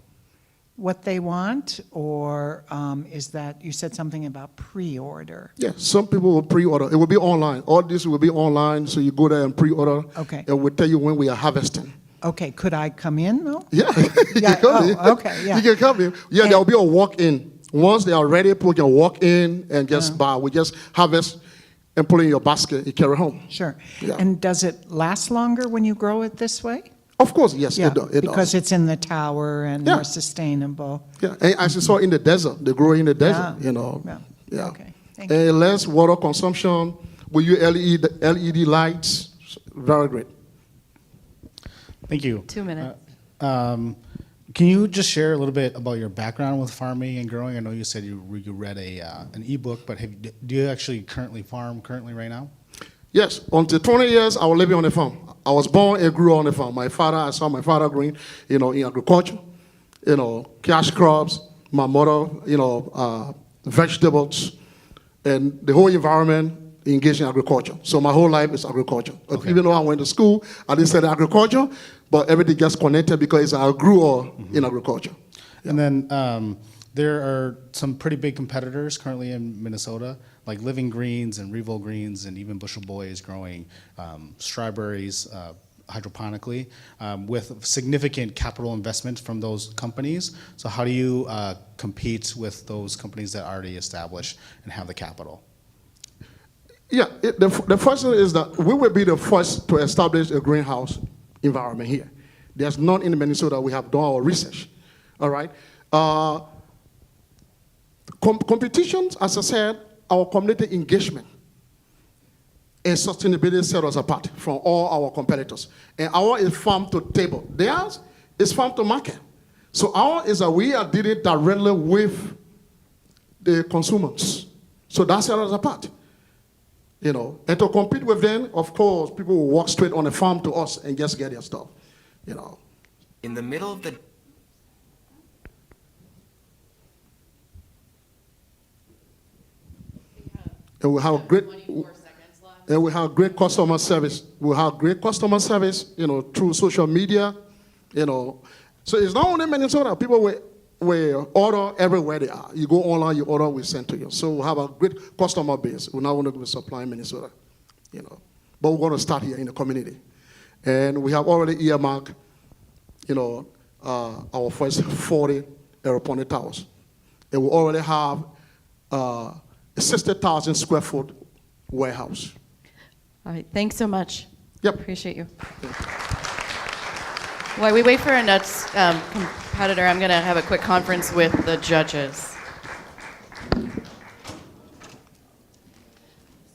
what they want, or is that, you said something about pre-order? Yeah, some people will pre-order. It will be online. All this will be online, so you go there and pre-order. Okay. And we'll tell you when we are harvesting. Okay, could I come in though? Yeah, you Yeah, can come in. okay, yeah. You can come in. Yeah, there will be a walk-in. Once they are ready, people can walk in and just buy. We just harvest and put it in your basket and carry home. Sure. Yeah. And does it last longer when you grow it this way? Of course, yes, Yeah, it does. because it's in the tower and Yeah. more sustainable. Yeah, and as you saw in the desert, they grow in the desert, Yeah. Yeah. Okay, thank you. And less water consumption. We use LED lights. Very great. Thank you. 2 minutes. Can you just share a little bit about your background with farming and growing? I know you said you read an ebook, but do you actually farm right now? Yes, until 20 years, I was living on a farm. I was born and grew on a farm. I saw my father growing, in agriculture, cash crops, my mother, vegetables, and the whole environment engaged in agriculture. So my whole life is agriculture. Okay. Even though I went to school, I didn't study agriculture, but everything gets connected because I grew up in agriculture. And then there are some pretty big competitors currently in Minnesota, like Living Greens and Revo Greens, and even Bushel Boy is growing strawberries hydroponically with significant capital investment from those companies. So how do you compete with those companies that are already established and have the capital? Yeah, the first thing is that we will be the first to establish a greenhouse environment here. There's none in Minnesota. We have done our research. All right. Competitions, as I said, our community engagement and sustainability set us apart from all our competitors. And our is farm to table. Theirs is farm to market. So our is that we are dealing directly with the consumers. So that set us apart. And to compete with them, of course, people will walk straight on the farm to us and just get their stuff. In the middle of the And we have great, 24 seconds left. and we have great customer service. We have great customer service, through social media, So it's not only Minnesota. People will order everywhere they are. You go online, you order, we send to you. So we have a great customer base. We're not only going to supply in Minnesota, But we're going to start here in the community. And we have already earmarked, our first 40 aeroponic towers. And we already have a 60,000 square foot warehouse. All right, thanks so much. Yep. Appreciate you. While we wait for our next competitor, I'm going to have a quick conference with the judges.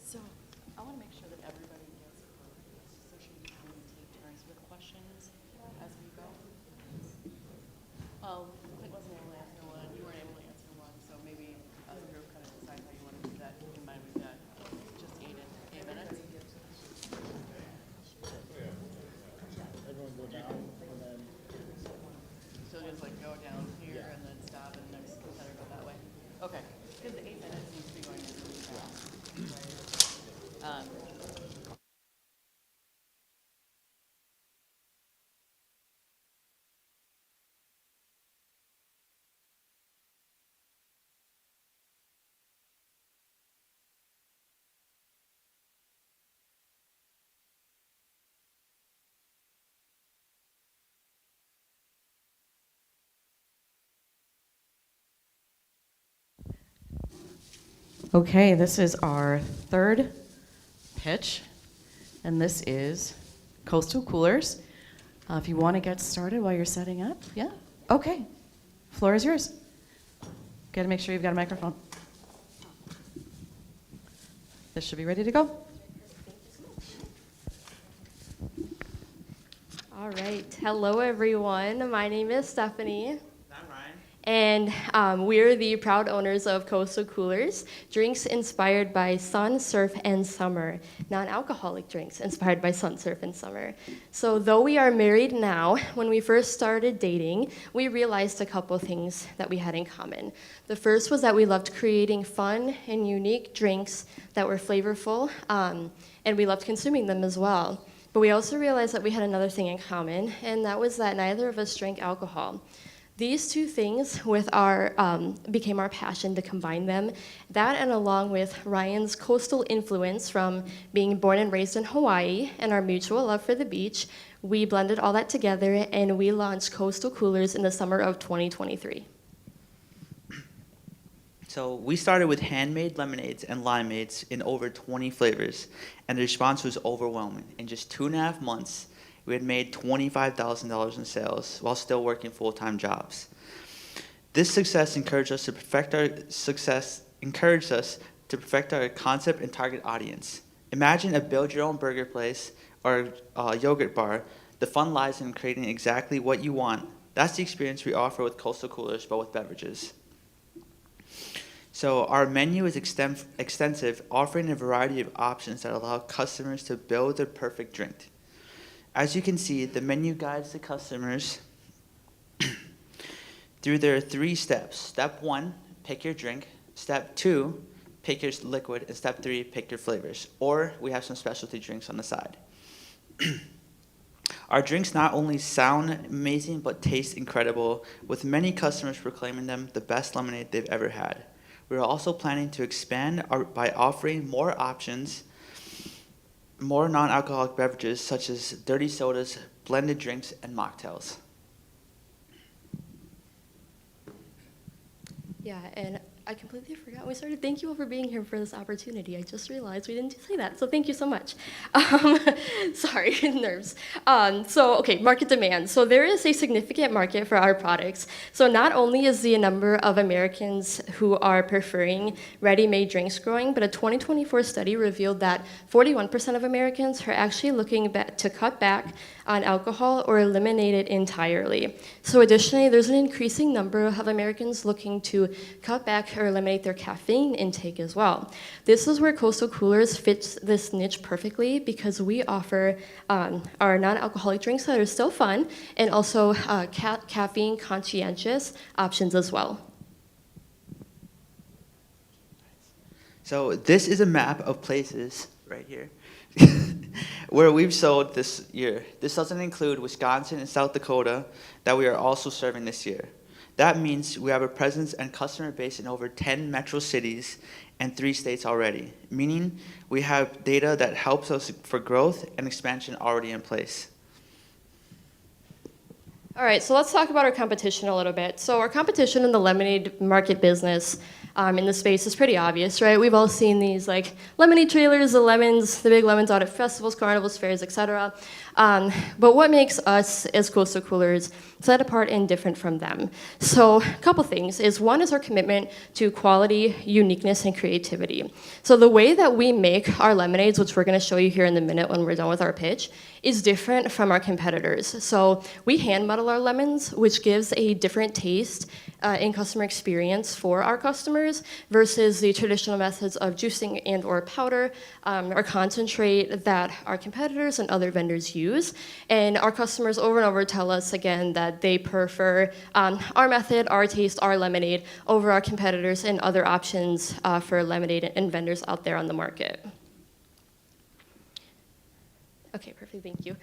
So I want to make sure that everybody gets heard. So should we kind of take turns with questions as we go? Clint wasn't able to answer one. You weren't able to answer one. So maybe as a group kind of decide how you want to do that. Keep in mind we've got just 8 minutes. So just like go down here and then stop and next competitor go that way. Okay, because the 8 minutes needs to be going really fast. Okay, this is our third pitch, and this is Coastal Coolers. If you want to get started while you're setting up, yeah? Okay, floor is yours. Got to make sure you've got a microphone. This should be ready to go. All right, hello everyone. My name is Stephanie. I'm Ryan. And we're the proud owners of Coastal Coolers, drinks inspired by sun, surf, and summer. Non-alcoholic drinks inspired by sun, surf, and summer. So though we are married now, when we first started dating, we realized a couple things that we had in common. The first was that we loved creating fun and unique drinks that were flavorful, and we loved consuming them as well. But we also realized that we had another thing in common, and that was that neither of us drank alcohol. These two things became our passion to combine them. That, and along with Ryan's coastal influence from being born and raised in Hawaii and our mutual love for the beach, we blended all that together and we launched Coastal Coolers in the summer of 2023. So we started with handmade lemonades and limeades in over 20 flavors, and the response was overwhelming. In just 2.5 months, we had made $25,000 in sales while still working full-time jobs. This success encouraged us to perfect our concept and target audience. Imagine a build-your-own burger place or a yogurt bar. The fun lies in creating exactly what you want. That's the experience we offer with Coastal Coolers, but with beverages. So our menu is extensive, offering a variety of options that allow customers to build their perfect drink. As you can see, the menu guides the customers through their 3 steps. Step 1, pick your drink. Step 2, pick your liquid. And step 3, pick your flavors. Or we have some specialty drinks on the side. Our drinks not only sound amazing, but taste incredible, with many customers proclaiming them the best lemonade they've ever had. We are also planning to expand by offering more options, more non-alcoholic beverages such as dirty sodas, blended drinks, and mocktails. Yeah, and I completely forgot we started. Thank you all for being here for this opportunity. I just realized we didn't say that, so thank you so much. Sorry, nerves. Okay, market demand. So there is a significant market for our products. So not only is the number of Americans who are preferring ready-made drinks growing, but a 2024 study revealed that 41% of Americans are actually looking to cut back on alcohol or eliminate it entirely. So additionally, there's an increasing number of Americans looking to cut back or eliminate their caffeine intake as well. This is where Coastal Coolers fits this niche perfectly because we offer our non-alcoholic drinks that are still fun and also caffeine conscientious options as well. So this is a map of places right here where we've sold this year. This doesn't include Wisconsin and South Dakota that we are also serving this year. That means we have a presence and customer base in over 10 metro cities and 3 states already, meaning we have data that helps us for growth and expansion already in place. All right, so let's talk about our competition a little bit. So our competition in the lemonade market business in the space is pretty obvious, right? We've all seen these like lemonade trailers, the big lemons out at festivals, carnivals, fairs, etc. But what makes us as Coastal Coolers set apart and different from them? So a couple things is one is our commitment to quality, uniqueness, and creativity. So the way that we make our lemonades, which we're going to show you here in a minute when we're done with our pitch, is different from our competitors. So we hand muddle our lemons, which gives a different taste and customer experience for our customers versus the traditional methods of juicing and or powder or concentrate that our competitors and other vendors use. And our customers over and over tell us again that they prefer our method, our taste, our lemonade over our competitors and other options for lemonade and vendors out there on the market. Okay, perfect, thank you.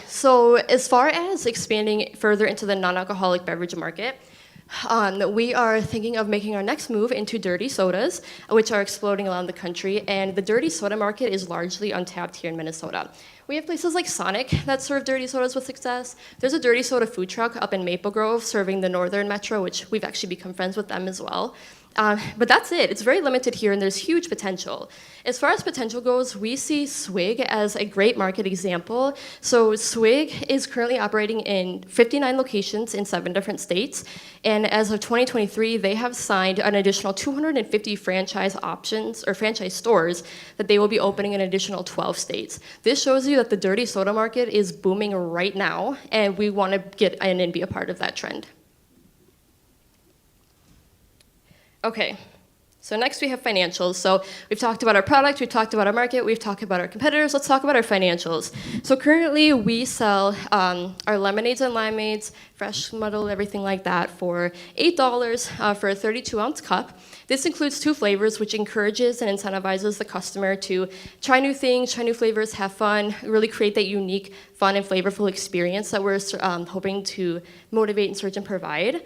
So as far as expanding further into the non-alcoholic beverage market, we are thinking of making our next move into dirty sodas, which are exploding around the country, and the dirty soda market is largely untapped here in Minnesota. We have places like Sonic that serve dirty sodas with success. There's a dirty soda food truck up in Maple Grove serving the northern metro, which we've actually become friends with them as well. But that's it. It's very limited here, and there's huge potential. As far as potential goes, we see Swig as a great market example. So Swig is currently operating in 59 locations in 7 different states, and as of 2023, they have signed an additional 250 franchise options or franchise stores that they will be opening in an additional 12 states. This shows you that the dirty soda market is booming right now, and we want to get in and be a part of that trend. Okay, so next we have financials. So we've talked about our product, we've talked about our market, we've talked about our competitors. Let's talk about our financials. So currently we sell our lemonades and limeades, fresh muddled, everything like that, for $8 for a 32-ounce cup. This includes 2 flavors, which encourages and incentivizes the customer to try new things, try new flavors, have fun, really create that unique, fun, and flavorful experience that we're hoping to motivate and search and provide.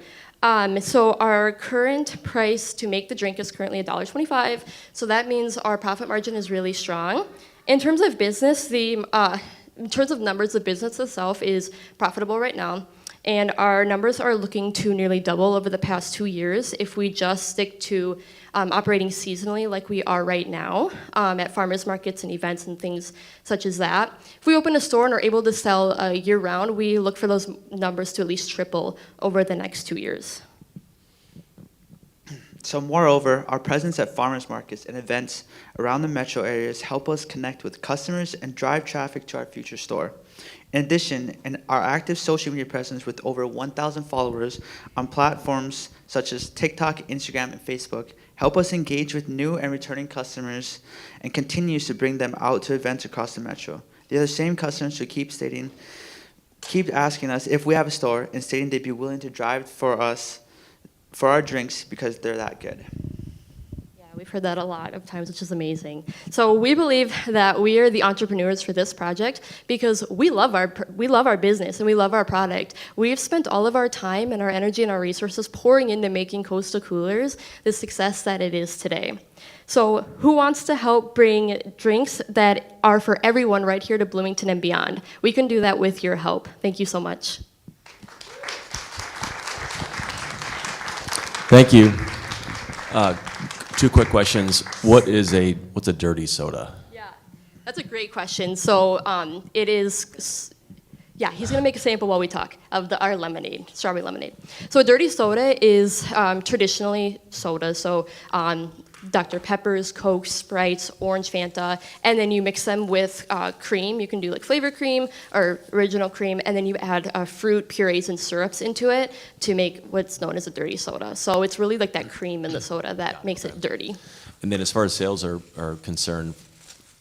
So our current price to make the drink is currently $1.25, so that means our profit margin is really strong. In terms of business, in terms of numbers, the business itself is profitable right now, and our numbers are looking to nearly double over the past 2 years if we just stick to operating seasonally like we are right now at farmers markets and events and things such as that. If we open a store and are able to sell year-round, we look for those numbers to at least triple over the next 2 years. So moreover, our presence at farmers markets and events around the metro areas help us connect with customers and drive traffic to our future store. In addition, our active social media presence with over 1,000 followers on platforms such as TikTok, Instagram, and Facebook help us engage with new and returning customers and continues to bring them out to events across the metro. They are the same customers who keep asking us if we have a store and stating they'd be willing to drive for us for our drinks because they're that good. We've heard that a lot of times, which is amazing. So we believe that we are the entrepreneurs for this project because we love our business and we love our product. We've spent all of our time and our energy and our resources pouring into making Coastal Coolers the success that it is today. So who wants to help bring drinks that are for everyone right here to Bloomington and beyond? We can do that with your help. Thank you so much. Thank you. 2 quick questions. What's a dirty soda? Yeah, that's a great question. So it is, he's gonna make a sample while we talk of our lemonade, strawberry lemonade. So a dirty soda is traditionally soda. So Dr. Peppers, Coke, Sprites, Orange Fanta, and then you mix them with cream. You can do like flavor cream or original cream, and then you add fruit purees and syrups into it to make what's known as a dirty soda. So it's really like that cream in the soda that makes it dirty. And then as far as sales are concerned,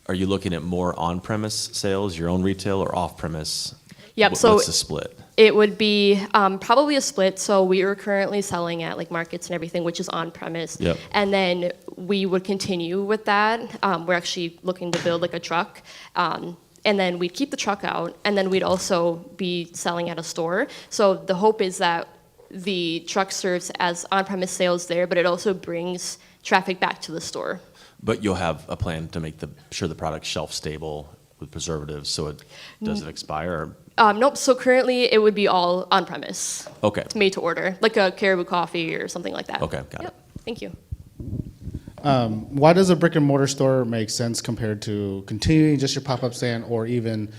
are you looking at more on-premise sales, your own retail, or off-premise? Yep. So what's the split? It would be probably a split. So we are currently selling at like markets and everything, which is on premise. Yep. And then we would continue with that. We're actually looking to build like a truck. And then we'd keep the truck out, and then we'd also be selling at a store. So the hope is that the truck serves as on-premise sales there, but it also brings traffic back to the store. But you'll have a plan to make sure the product's shelf stable with preservatives so it doesn't expire? Nope, so currently it would be all on premise. Okay. It's made to order, like a Caribou Coffee or something like that. Okay, got it. Thank you. Why does a brick and mortar store make sense compared to continuing just your pop-up stand or even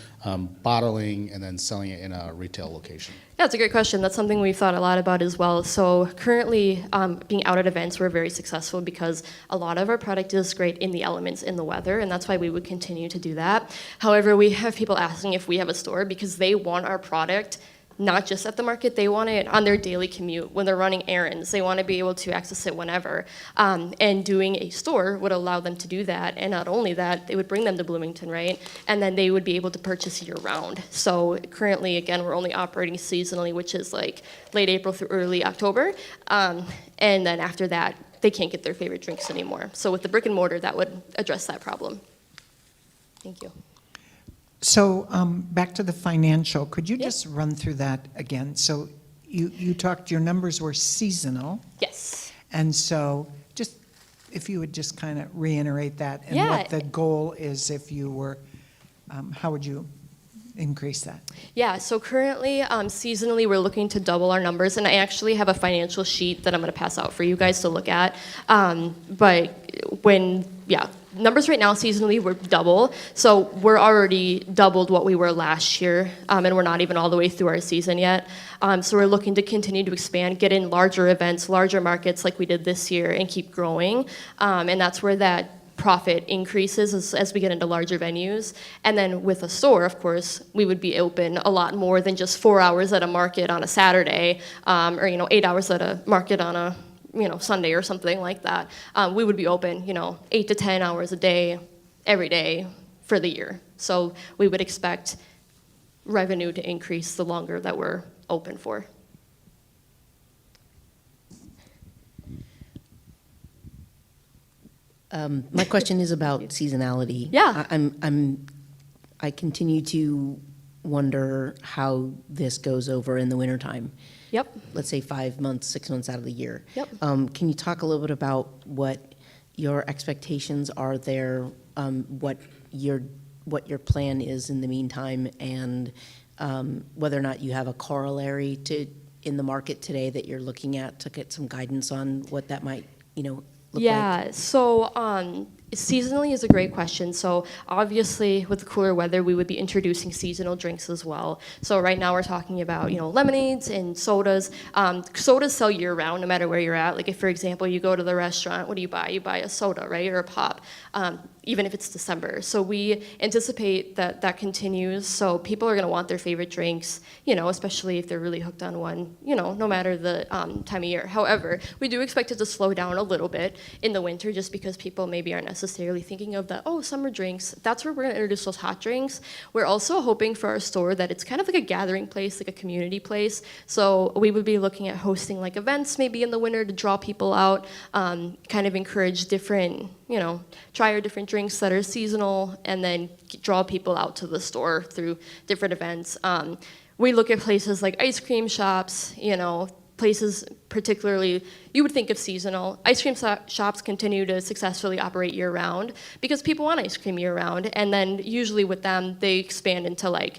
bottling and then selling it in a retail location? Yeah, it's a great question. That's something we've thought a lot about as well. So currently, being out at events, we're very successful because a lot of our product is great in the elements, in the weather, and that's why we would continue to do that. However, we have people asking if we have a store because they want our product not just at the market, they want it on their daily commute, when they're running errands. They want to be able to access it whenever. And doing a store would allow them to do that. And not only that, it would bring them to Bloomington, right? And then they would be able to purchase year round. So currently, again, we're only operating seasonally, which is like late April through early October. And then after that, they can't get their favorite drinks anymore. So with the brick and mortar, that would address that problem. Thank you. So back to the financial, could you just run through that again? So you talked, your numbers were seasonal. Yes. And so just, if you would just kind of reiterate that and Yeah. what the goal is if you were, how would you increase that? Yeah, so currently, seasonally, we're looking to double our numbers, and I actually have a financial sheet that I'm going to pass out for you guys to look at. Numbers right now, seasonally, we're double, so we're already doubled what we were last year, and we're not even all the way through our season yet. So we're looking to continue to expand, get in larger events, larger markets like we did this year, and keep growing, and that's where that profit increases as we get into larger venues. And then with a store, of course, we would be open a lot more than just 4 hours at a market on a Saturday, or 8 hours at a market on a Sunday or something like that. We would be open 8 to 10 hours a day, every day for the year. So we would expect revenue to increase the longer that we're open for. My question is about seasonality. Yeah. I continue to wonder how this goes over in the wintertime. Yep. Let's say 5 months, 6 months out of the year. Yep. Can you talk a little bit about what your expectations are there, what your plan is in the meantime, and whether or not you have a corollary in the market today that you're looking at to get some guidance on what that might, look like? So seasonally is a great question. So obviously with the cooler weather, we would be introducing seasonal drinks as well. So right now we're talking about, lemonades and sodas. Sodas sell year round, no matter where you're at. Like if, for example, you go to the restaurant, what do you buy? You buy a soda, right? Or a pop. Even if it's December. So we anticipate that continues. So people are gonna want their favorite drinks, especially if they're really hooked on one, no matter the time of year. However, we do expect it to slow down a little bit in the winter just because people maybe aren't necessarily thinking of summer drinks. That's where we're gonna introduce those hot drinks. We're also hoping for our store that it's kind of like a gathering place, like a community place. So we would be looking at hosting like events maybe in the winter to draw people out, kind of encourage different, try our different drinks that are seasonal, and then draw people out to the store through different events. We look at places like ice cream shops, places particularly, you would think of seasonal. Ice cream shops continue to successfully operate year round because people want ice cream year round, and then usually with them, they expand into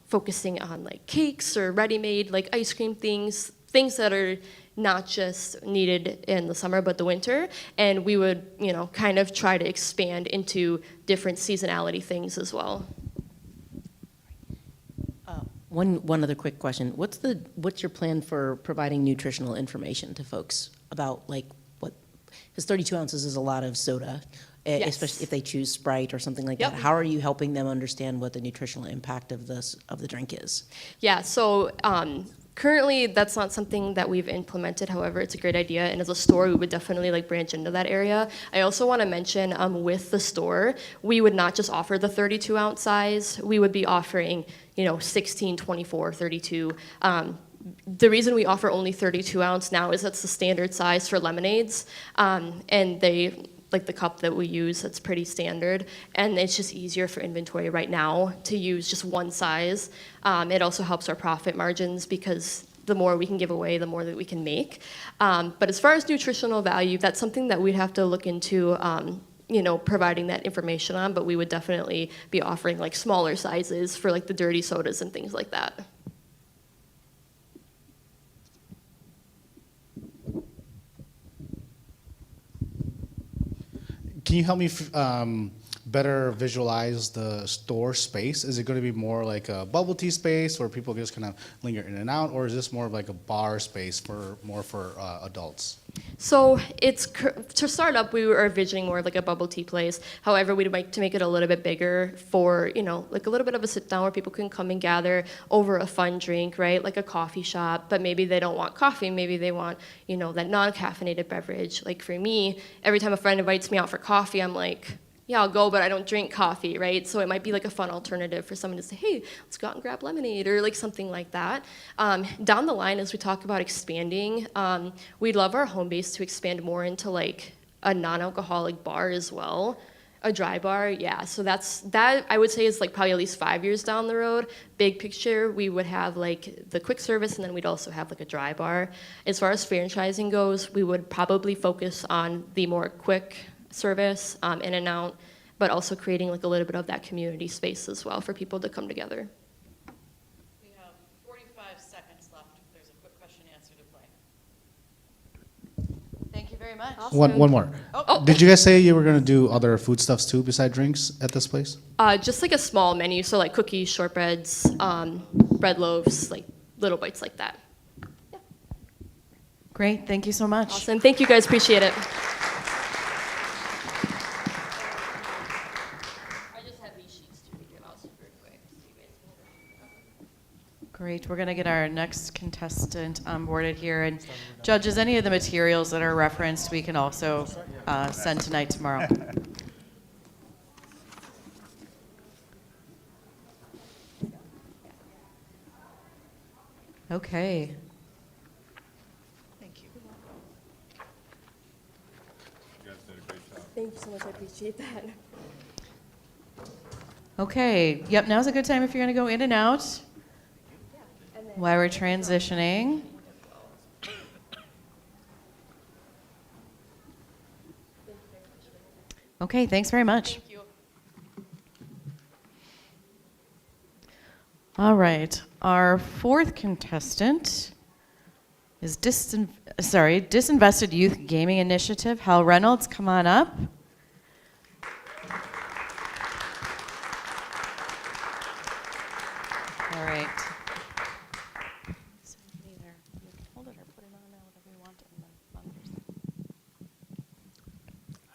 focusing on cakes or ready-made ice cream things that are not just needed in the summer, but the winter. And we would, kind of try to expand into different seasonality things as well. One other quick question. What's your plan for providing nutritional information to folks about because 32 ounces is a lot of soda, Yes. especially if they choose Sprite or something like Yep. that. How are you helping them understand what the nutritional impact of the drink is? Yeah, so currently that's not something that we've implemented. However, it's a great idea, and as a store, we would definitely branch into that area. I also want to mention with the store, we would not just offer the 32 ounce size. We would be offering 16, 24, 32. The reason we offer only 32 ounce now is that's the standard size for lemonades, and they the cup that we use, that's pretty standard, and it's just easier for inventory right now to use just one size. It also helps our profit margins because the more we can give away, the more that we can make. But as far as nutritional value, that's something that we'd have to look into providing that information on, but we would definitely be offering like smaller sizes for like the dirty sodas and things like that. Can you help me better visualize the store space? Is it going to be more like a bubble tea space where people just kind of linger in and out, or is this more of like a bar space more for adults? So to start up, we were envisioning more of like a bubble tea place. However, we'd like to make it a little bit bigger for, like a little bit of a sit down where people can come and gather over a fun drink, right? Like a coffee shop, but maybe they don't want coffee. Maybe they want, that non-caffeinated beverage. Like for me, every time a friend invites me out for coffee, I'm like, yeah, I'll go, but I don't drink coffee, right? So it might be like a fun alternative for someone to say, hey, let's go out and grab lemonade or like something like that. Down the line, as we talk about expanding, we'd love our home base to expand more into like a non-alcoholic bar as well, a dry bar, yeah. So that I would say is like probably at least 5 years down the road. Big picture, we would have like the quick service, and then we'd also have like a dry bar. As far as franchising goes, we would probably focus on the more quick service, in and out, but also creating like a little bit of that community space as well for people to come together. We have 45 seconds left. There's a quick question and answer to play. Thank you very much. One more. Oh. Did you guys say you were going to do other foodstuffs too beside drinks at this place? Just like a small menu, so like cookies, shortbreads, bread loaves, like little bites like that. Yeah. Great, thank you so much. Awesome, thank you guys, appreciate it. Great, we're going to get our next contestant onboarded here. And judges, any of the materials that are referenced, we can also send tonight, tomorrow. Okay. Thank you. You guys did a great job. Thank you so much, I appreciate that. Okay, yep, now's a good time if you're going to go in and out. While we're transitioning. Okay, thanks very much. Thank you. All right, our fourth contestant is Disinvested Youth Gaming Initiative. Hal Reynolds, come on up. All right.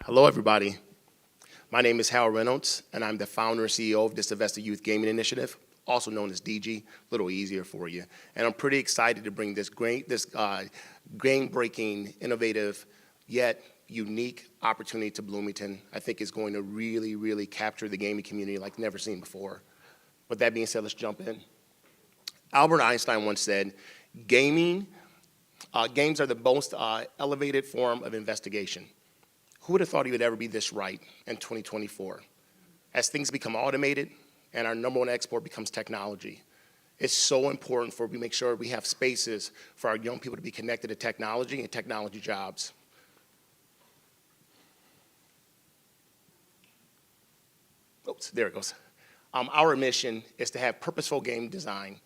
Hello, everybody. My name is Hal Reynolds, and I'm the founder and CEO of Disinvested Youth Gaming Initiative, also known as DG, a little easier for you. And I'm pretty excited to bring this game-breaking, innovative, yet unique opportunity to Bloomington. I think it's going to really, really capture the gaming community like never seen before. With that being said, let's jump in. Albert Einstein once said, games are the most elevated form of investigation. Who would have thought he would ever be this right in 2024? As things become automated and our number one export becomes technology, it's so important we make sure we have spaces for our young people to be connected to technology and technology jobs. Oops, there it goes. Our mission is to have purposeful game design.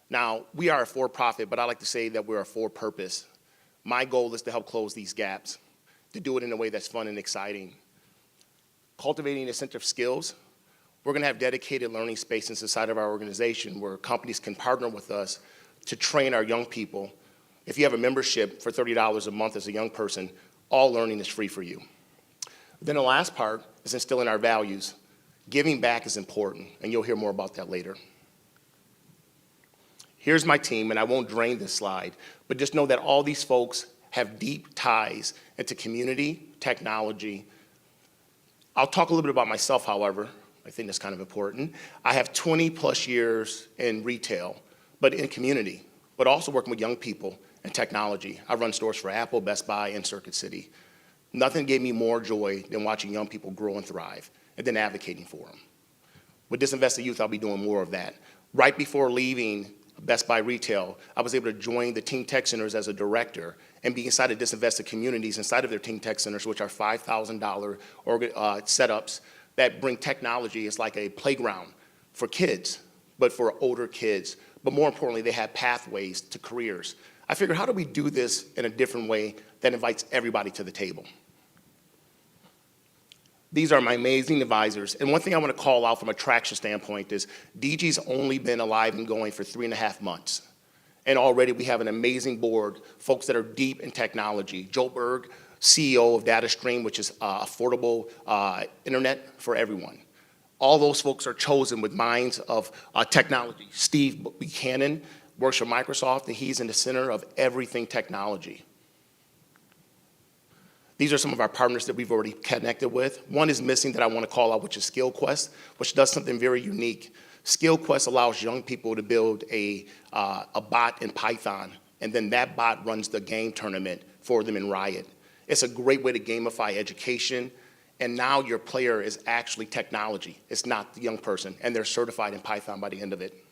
Now, we are a for-profit, but I like to say that we're a for-purpose. My goal is to help close these gaps, to do it in a way that's fun and exciting. Cultivating a center of skills, we're going to have dedicated learning spaces inside of our organization where companies can partner with us to train our young people. If you have a membership for $30 a month as a young person, all learning is free for you. Then the last part is instilling our values. Giving back is important, and you'll hear more about that later. Here's my team, and I won't drain this slide, but just know that all these folks have deep ties into community, technology. I'll talk a little bit about myself, however. I think that's kind of important. I have 20 plus years in retail, but in community, but also working with young people and technology. I run stores for Apple, Best Buy, and Circuit City. Nothing gave me more joy than watching young people grow and thrive and then advocating for them. With Disinvested Youth, I'll be doing more of that. Right before leaving Best Buy Retail, I was able to join the Teen Tech Centers as a director and be inside of Disinvested communities inside of their Teen Tech Centers, which are $5,000 setups that bring technology. It's like a playground for kids, but for older kids. But more importantly, they have pathways to careers. I figured, how do we do this in a different way that invites everybody to the table? These are my amazing advisors. And one thing I want to call out from a traction standpoint is DG's only been alive and going for 3.5 months. And already we have an amazing board, folks that are deep in technology. Joe Berg, CEO of DataStream, which is affordable internet for everyone. All those folks are chosen with minds of technology. Steve Buchanan works for Microsoft, and he's in the center of everything technology. These are some of our partners that we've already connected with. One is missing that I want to call out, which is SkillQuest, which does something very unique. SkillQuest allows young people to build a bot in Python, and then that bot runs the game tournament for them in Riot. It's a great way to gamify education, and now your player is actually technology. It's not the young person, and they're certified in Python by the end of it.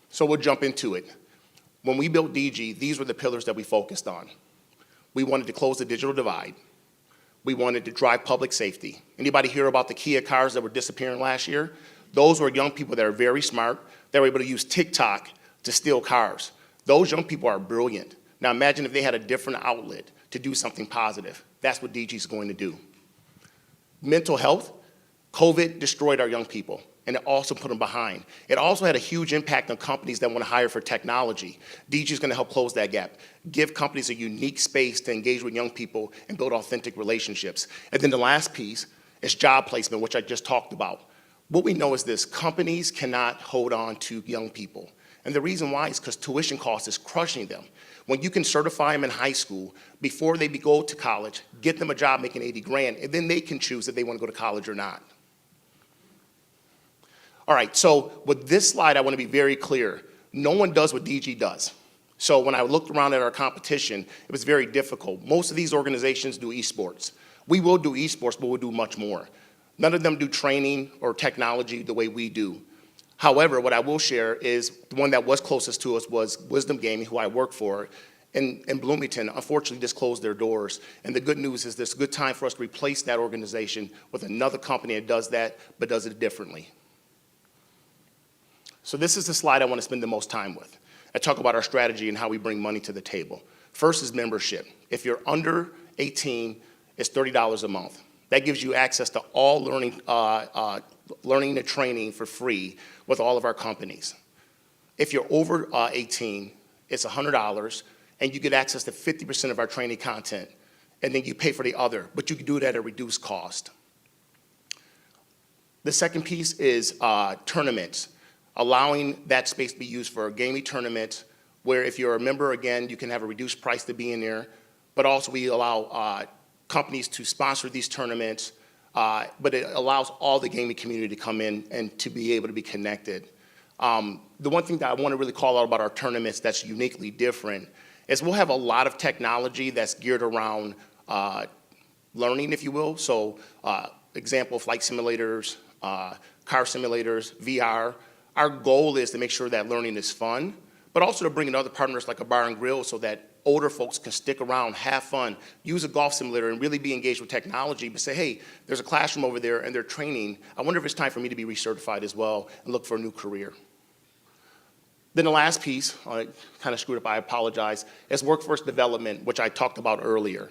So we'll jump into it. When we built DG, these were the pillars that we focused on. We wanted to close the digital divide. We wanted to drive public safety. Anybody hear about the Kia cars that were disappearing last year? Those were young people that are very smart. They were able to use TikTok to steal cars. Those young people are brilliant. Now imagine if they had a different outlet to do something positive. That's what DG is going to do. Mental health, COVID destroyed our young people, and it also put them behind. It also had a huge impact on companies that want to hire for technology. DG is going to help close that gap, give companies a unique space to engage with young people and build authentic relationships. And then the last piece is job placement, which I just talked about. What we know is this: companies cannot hold on to young people. And the reason why is because tuition cost is crushing them. When you can certify them in high school before they go to college, get them a job making 80 grand, and then they can choose if they want to go to college or not. All right, so with this slide, I want to be very clear. No one does what DG does. So when I looked around at our competition, it was very difficult. Most of these organizations do esports. We will do esports, but we'll do much more. None of them do training or technology the way we do. However, what I will share is the one that was closest to us was Wisdom Gaming, who I work for, in Bloomington. Unfortunately, just closed their doors. And the good news is there's a good time for us to replace that organization with another company that does that, but does it differently. So this is the slide I want to spend the most time with. I talk about our strategy and how we bring money to the table. First is membership. If you're under 18, it's $30 a month. That gives you access to all learning and training for free with all of our companies. If you're over 18, it's $100, and you get access to 50% of our training content, and then you pay for the other, but you can do it at a reduced cost. The second piece is tournaments, allowing that space to be used for a gaming tournament, where if you're a member, again, you can have a reduced price to be in there, but also we allow companies to sponsor these tournaments, but it allows all the gaming community to come in and to be able to be connected. The one thing that I want to really call out about our tournaments that's uniquely different is we'll have a lot of technology that's geared around learning, if you will. So example, flight simulators, car simulators, VR. Our goal is to make sure that learning is fun, but also to bring in other partners like a bar and grill so that older folks can stick around, have fun, use a golf simulator, and really be engaged with technology, but say, hey, there's a classroom over there and they're training. I wonder if it's time for me to be recertified as well and look for a new career. Then the last piece, I kind of screwed up, I apologize, is workforce development, which I talked about earlier.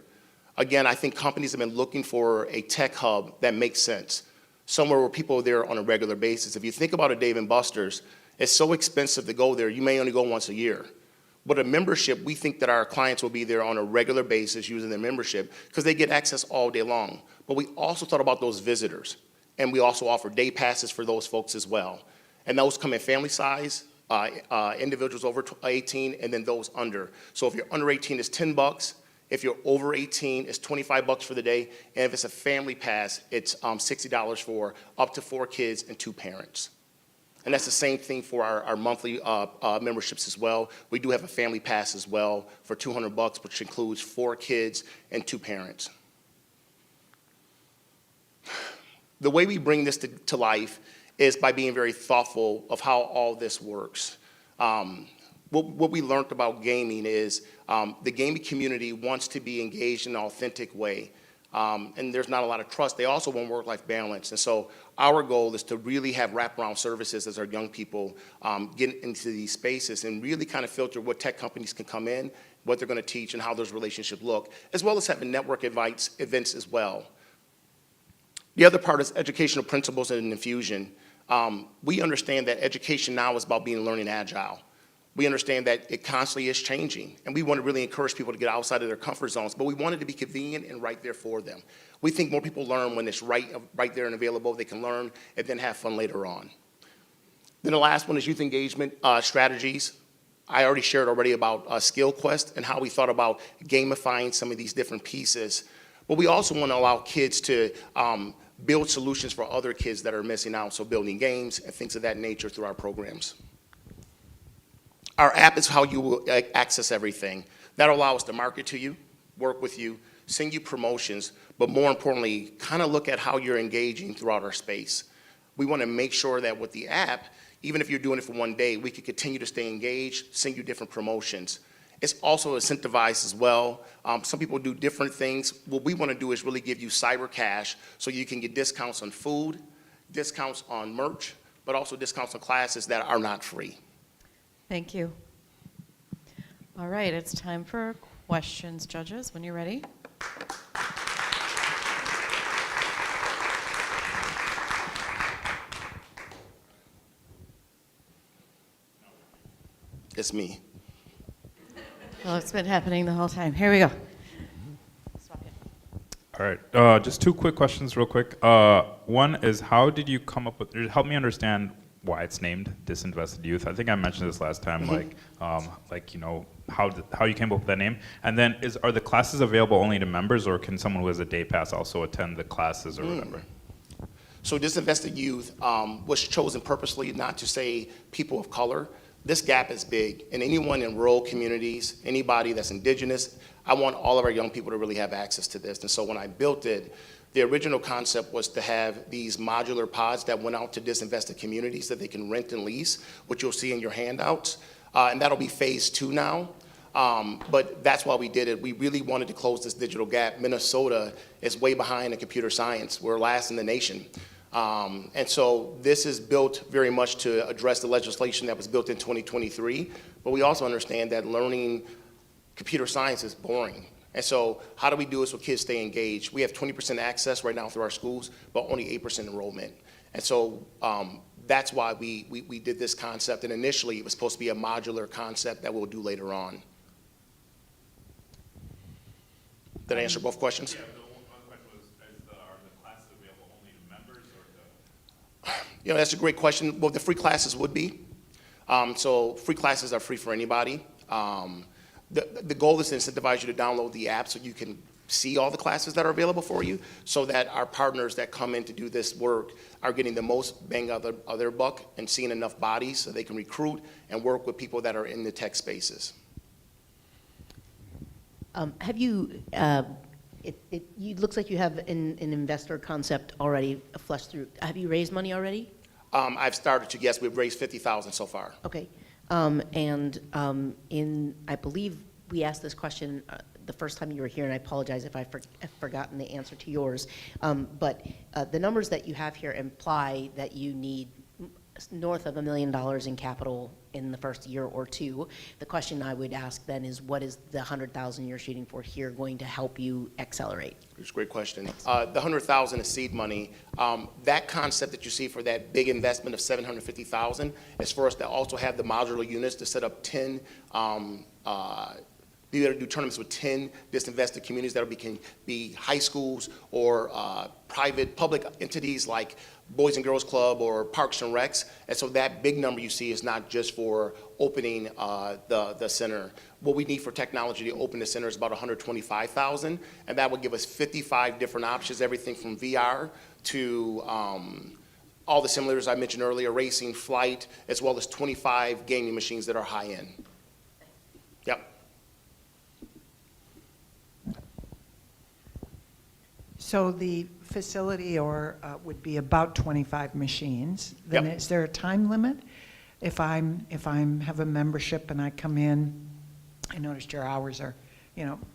Again, I think companies have been looking for a tech hub that makes sense, somewhere where people are there on a regular basis. If you think about a Dave & Buster's, it's so expensive to go there, you may only go once a year. But a membership, we think that our clients will be there on a regular basis using their membership because they get access all day long. But we also thought about those visitors, and we also offer day passes for those folks as well. And those come in family size, individuals over 18, and then those under. So if you're under 18, it's $10. If you're over 18, it's $25 for the day. And if it's a family pass, it's $60 for up to 4 kids and 2 parents. And that's the same thing for our monthly memberships as well. We do have a family pass as well for $200, which includes 4 kids and 2 parents. The way we bring this to life is by being very thoughtful of how all this works. What we learned about gaming is the gaming community wants to be engaged in an authentic way. And there's not a lot of trust. They also want work-life balance. And so our goal is to really have wraparound services as our young people get into these spaces and really kind of filter what tech companies can come in, what they're going to teach, and how those relationships look, as well as having network events as well. The other part is educational principles and infusion. We understand that education now is about being learning agile. We understand that it constantly is changing, and we want to really encourage people to get outside of their comfort zones, but we want it to be convenient and right there for them. We think more people learn when it's right there and available. They can learn and then have fun later on. Then the last one is youth engagement strategies. I already shared about Skill Quest and how we thought about gamifying some of these different pieces, but we also want to allow kids to build solutions for other kids that are missing out, so building games and things of that nature through our programs. Our app is how you will access everything. That'll allow us to market to you, work with you, send you promotions, but more importantly, kind of look at how you're engaging throughout our space. We want to make sure that with the app, even if you're doing it for one day, we can continue to stay engaged, send you different promotions. It's also incentivized as well. Some people do different things. What we want to do is really give you cyber cash so you can get discounts on food, discounts on merch, but also discounts on classes that are not free. Thank you. All right, it's time for questions, judges, when you're ready. It's me. Well, it's been happening the whole time. Here we go. All right, just two quick questions real quick. One is, how did you come up with, help me understand why it's named Disinvested Youth. I think I mentioned this last time, how you came up with that name. And then are the classes available only to members, or can someone who has a day pass also attend the classes or whatever? So Disinvested Youth was chosen purposely not to say people of color. This gap is big, and anyone in rural communities, anybody that's indigenous, I want all of our young people to really have access to this. And so when I built it, the original concept was to have these modular pods that went out to disinvested communities that they can rent and lease, which you'll see in your handouts. And that'll be phase 2 now. But that's why we did it. We really wanted to close this digital gap. Minnesota is way behind in computer science. We're last in the nation. And so this is built very much to address the legislation that was built in 2023. But we also understand that learning computer science is boring. And so how do we do it so kids stay engaged? We have 20% access right now through our schools, but only 8% enrollment. And so that's why we did this concept. And initially, it was supposed to be a modular concept that we'll do later on. Did I answer both questions? Yeah, the one question was, are the classes available only to members or to? You know, that's a great question. Well, the free classes would be. So free classes are free for anybody. The goal is to incentivize you to download the app so you can see all the classes that are available for you, so that our partners that come in to do this work are getting the most bang of their buck and seeing enough bodies so they can recruit and work with people that are in the tech spaces. Have you, it looks like you have an investor concept already fleshed through. Have you raised money already? I've started to, yes, we've raised $50,000 so far. Okay. I believe we asked this question the first time you were here, and I apologize if I've forgotten the answer to yours. But the numbers that you have here imply that you need north of $1 million in capital in the first year or two. The question I would ask then is, what is the $100,000 you're shooting for here going to help you accelerate? It's a great question. The $100,000 is seed money. That concept that you see for that big investment of $750,000 is for us to also have the modular units to set up 10. Be able to do tournaments with 10 disinvested communities that can be high schools or public entities like Boys and Girls Club or Parks and Recs. And so that big number you see is not just for opening the center. What we need for technology to open the center is about $125,000, and that would give us 55 different options, everything from VR to all the simulators I mentioned earlier, racing, flight, as well as 25 gaming machines that are high-end. Yep. So the facility would be about 25 machines. Then Yep. is there a time limit? If I'm have a membership and I come in, I noticed your hours are,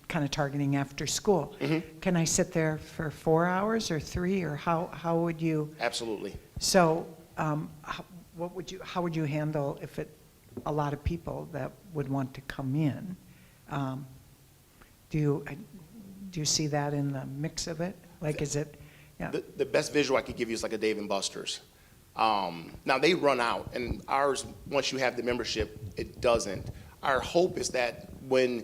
kind of targeting after school. Can I sit there for 4 hours or 3, or how would you? Absolutely. So, how would you handle if a lot of people that would want to come in? Do you see that in the mix of it? Like, is it? Yeah. The best visual I could give you is like a Dave & Buster's. Now they run out, and ours, once you have the membership, it doesn't. Our hope is that when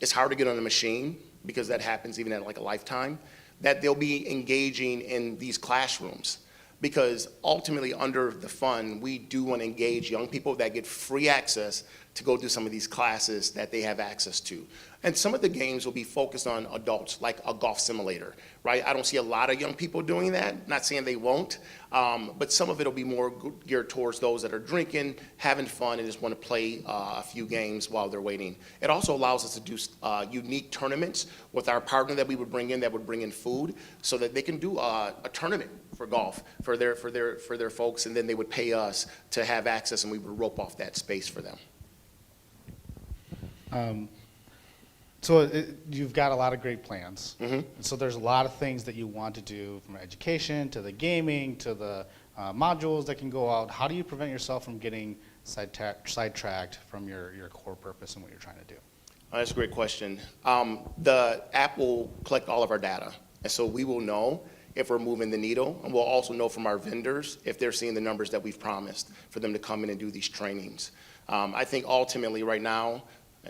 it's hard to get on a machine, because that happens even at like a Lifetime, that they'll be engaging in these classrooms. Because ultimately, under the fund, we do want to engage young people that get free access to go do some of these classes that they have access to. And some of the games will be focused on adults, like a golf simulator, right? I don't see a lot of young people doing that, not saying they won't, but some of it will be more geared towards those that are drinking, having fun, and just want to play a few games while they're waiting. It also allows us to do unique tournaments with our partner that we would bring in, that would bring in food, so that they can do a tournament for golf for their folks, and then they would pay us to have access, and we would rope off that space for them. So you've got a lot of great plans. So there's a lot of things that you want to do, from education to the gaming to the modules that can go out. How do you prevent yourself from getting sidetracked from your core purpose and what you're trying to do? That's a great question. The app will collect all of our data, and so we will know if we're moving the needle, and we'll also know from our vendors if they're seeing the numbers that we've promised for them to come in and do these trainings. I think ultimately right now,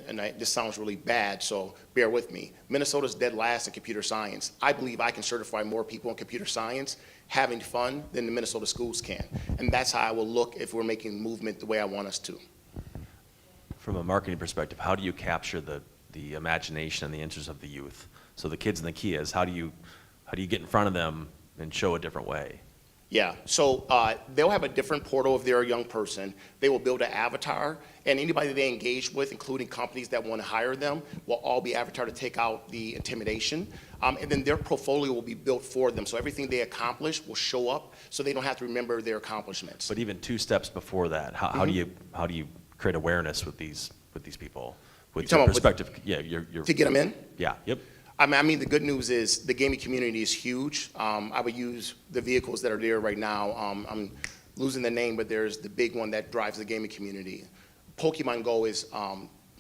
and this sounds really bad, so bear with me, Minnesota's dead last in computer science. I believe I can certify more people in computer science having fun than the Minnesota schools can. And that's how I will look if we're making movement the way I want us to. From a marketing perspective, how do you capture the imagination and the interest of the youth? So the kids in the Kias, how do you get in front of them and show a different way? Yeah, so they'll have a different portal if they're a young person. They will build an avatar, and anybody that they engage with, including companies that want to hire them, will all be avatar to take out the intimidation. And then their portfolio will be built for them, so everything they accomplish will show up, so they don't have to remember their accomplishments. But even 2 steps before that, how do you create awareness with these people? With your perspective, your to get them in? Yeah, yep. I mean, the good news is the gaming community is huge. I would use the vehicles that are there right now. I'm losing the name, but there's the big one that drives the gaming community. Pokemon Go is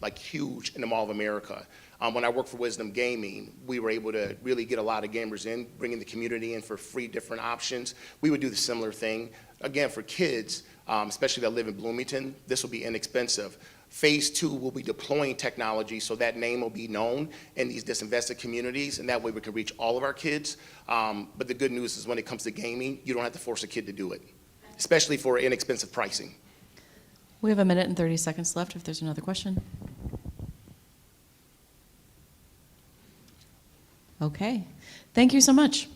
like huge in the Mall of America. When I worked for Wisdom Gaming, we were able to really get a lot of gamers in, bringing the community in for free different options. We would do the similar thing. Again, for kids, especially that live in Bloomington, this will be inexpensive. Phase 2 will be deploying technology so that name will be known in these disinvested communities, and that way we can reach all of our kids. But the good news is when it comes to gaming, you don't have to force a kid to do it, especially for inexpensive pricing. We have 1 minute and 30 seconds left if there's another question. Okay. Thank you so much.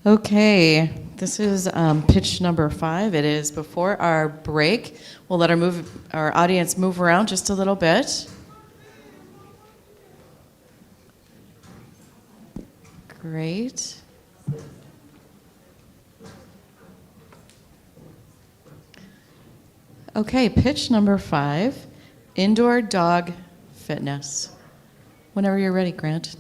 Okay, this is pitch number 5. It is before our break. We'll let our audience move around just a little bit. Great. Okay, pitch number 5, indoor dog fitness. Whenever you're ready, Grant.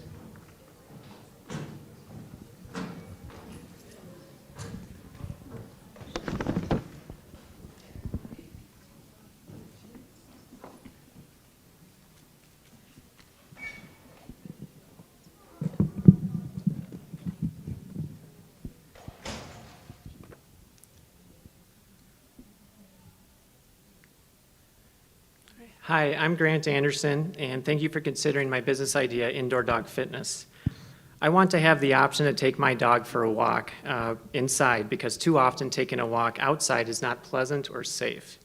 Hi, I'm Grant Anderson, and thank you for considering my business idea, Indoor Dog Fitness. I want to have the option to take my dog for a walk inside, because too often taking a walk outside is not pleasant or safe.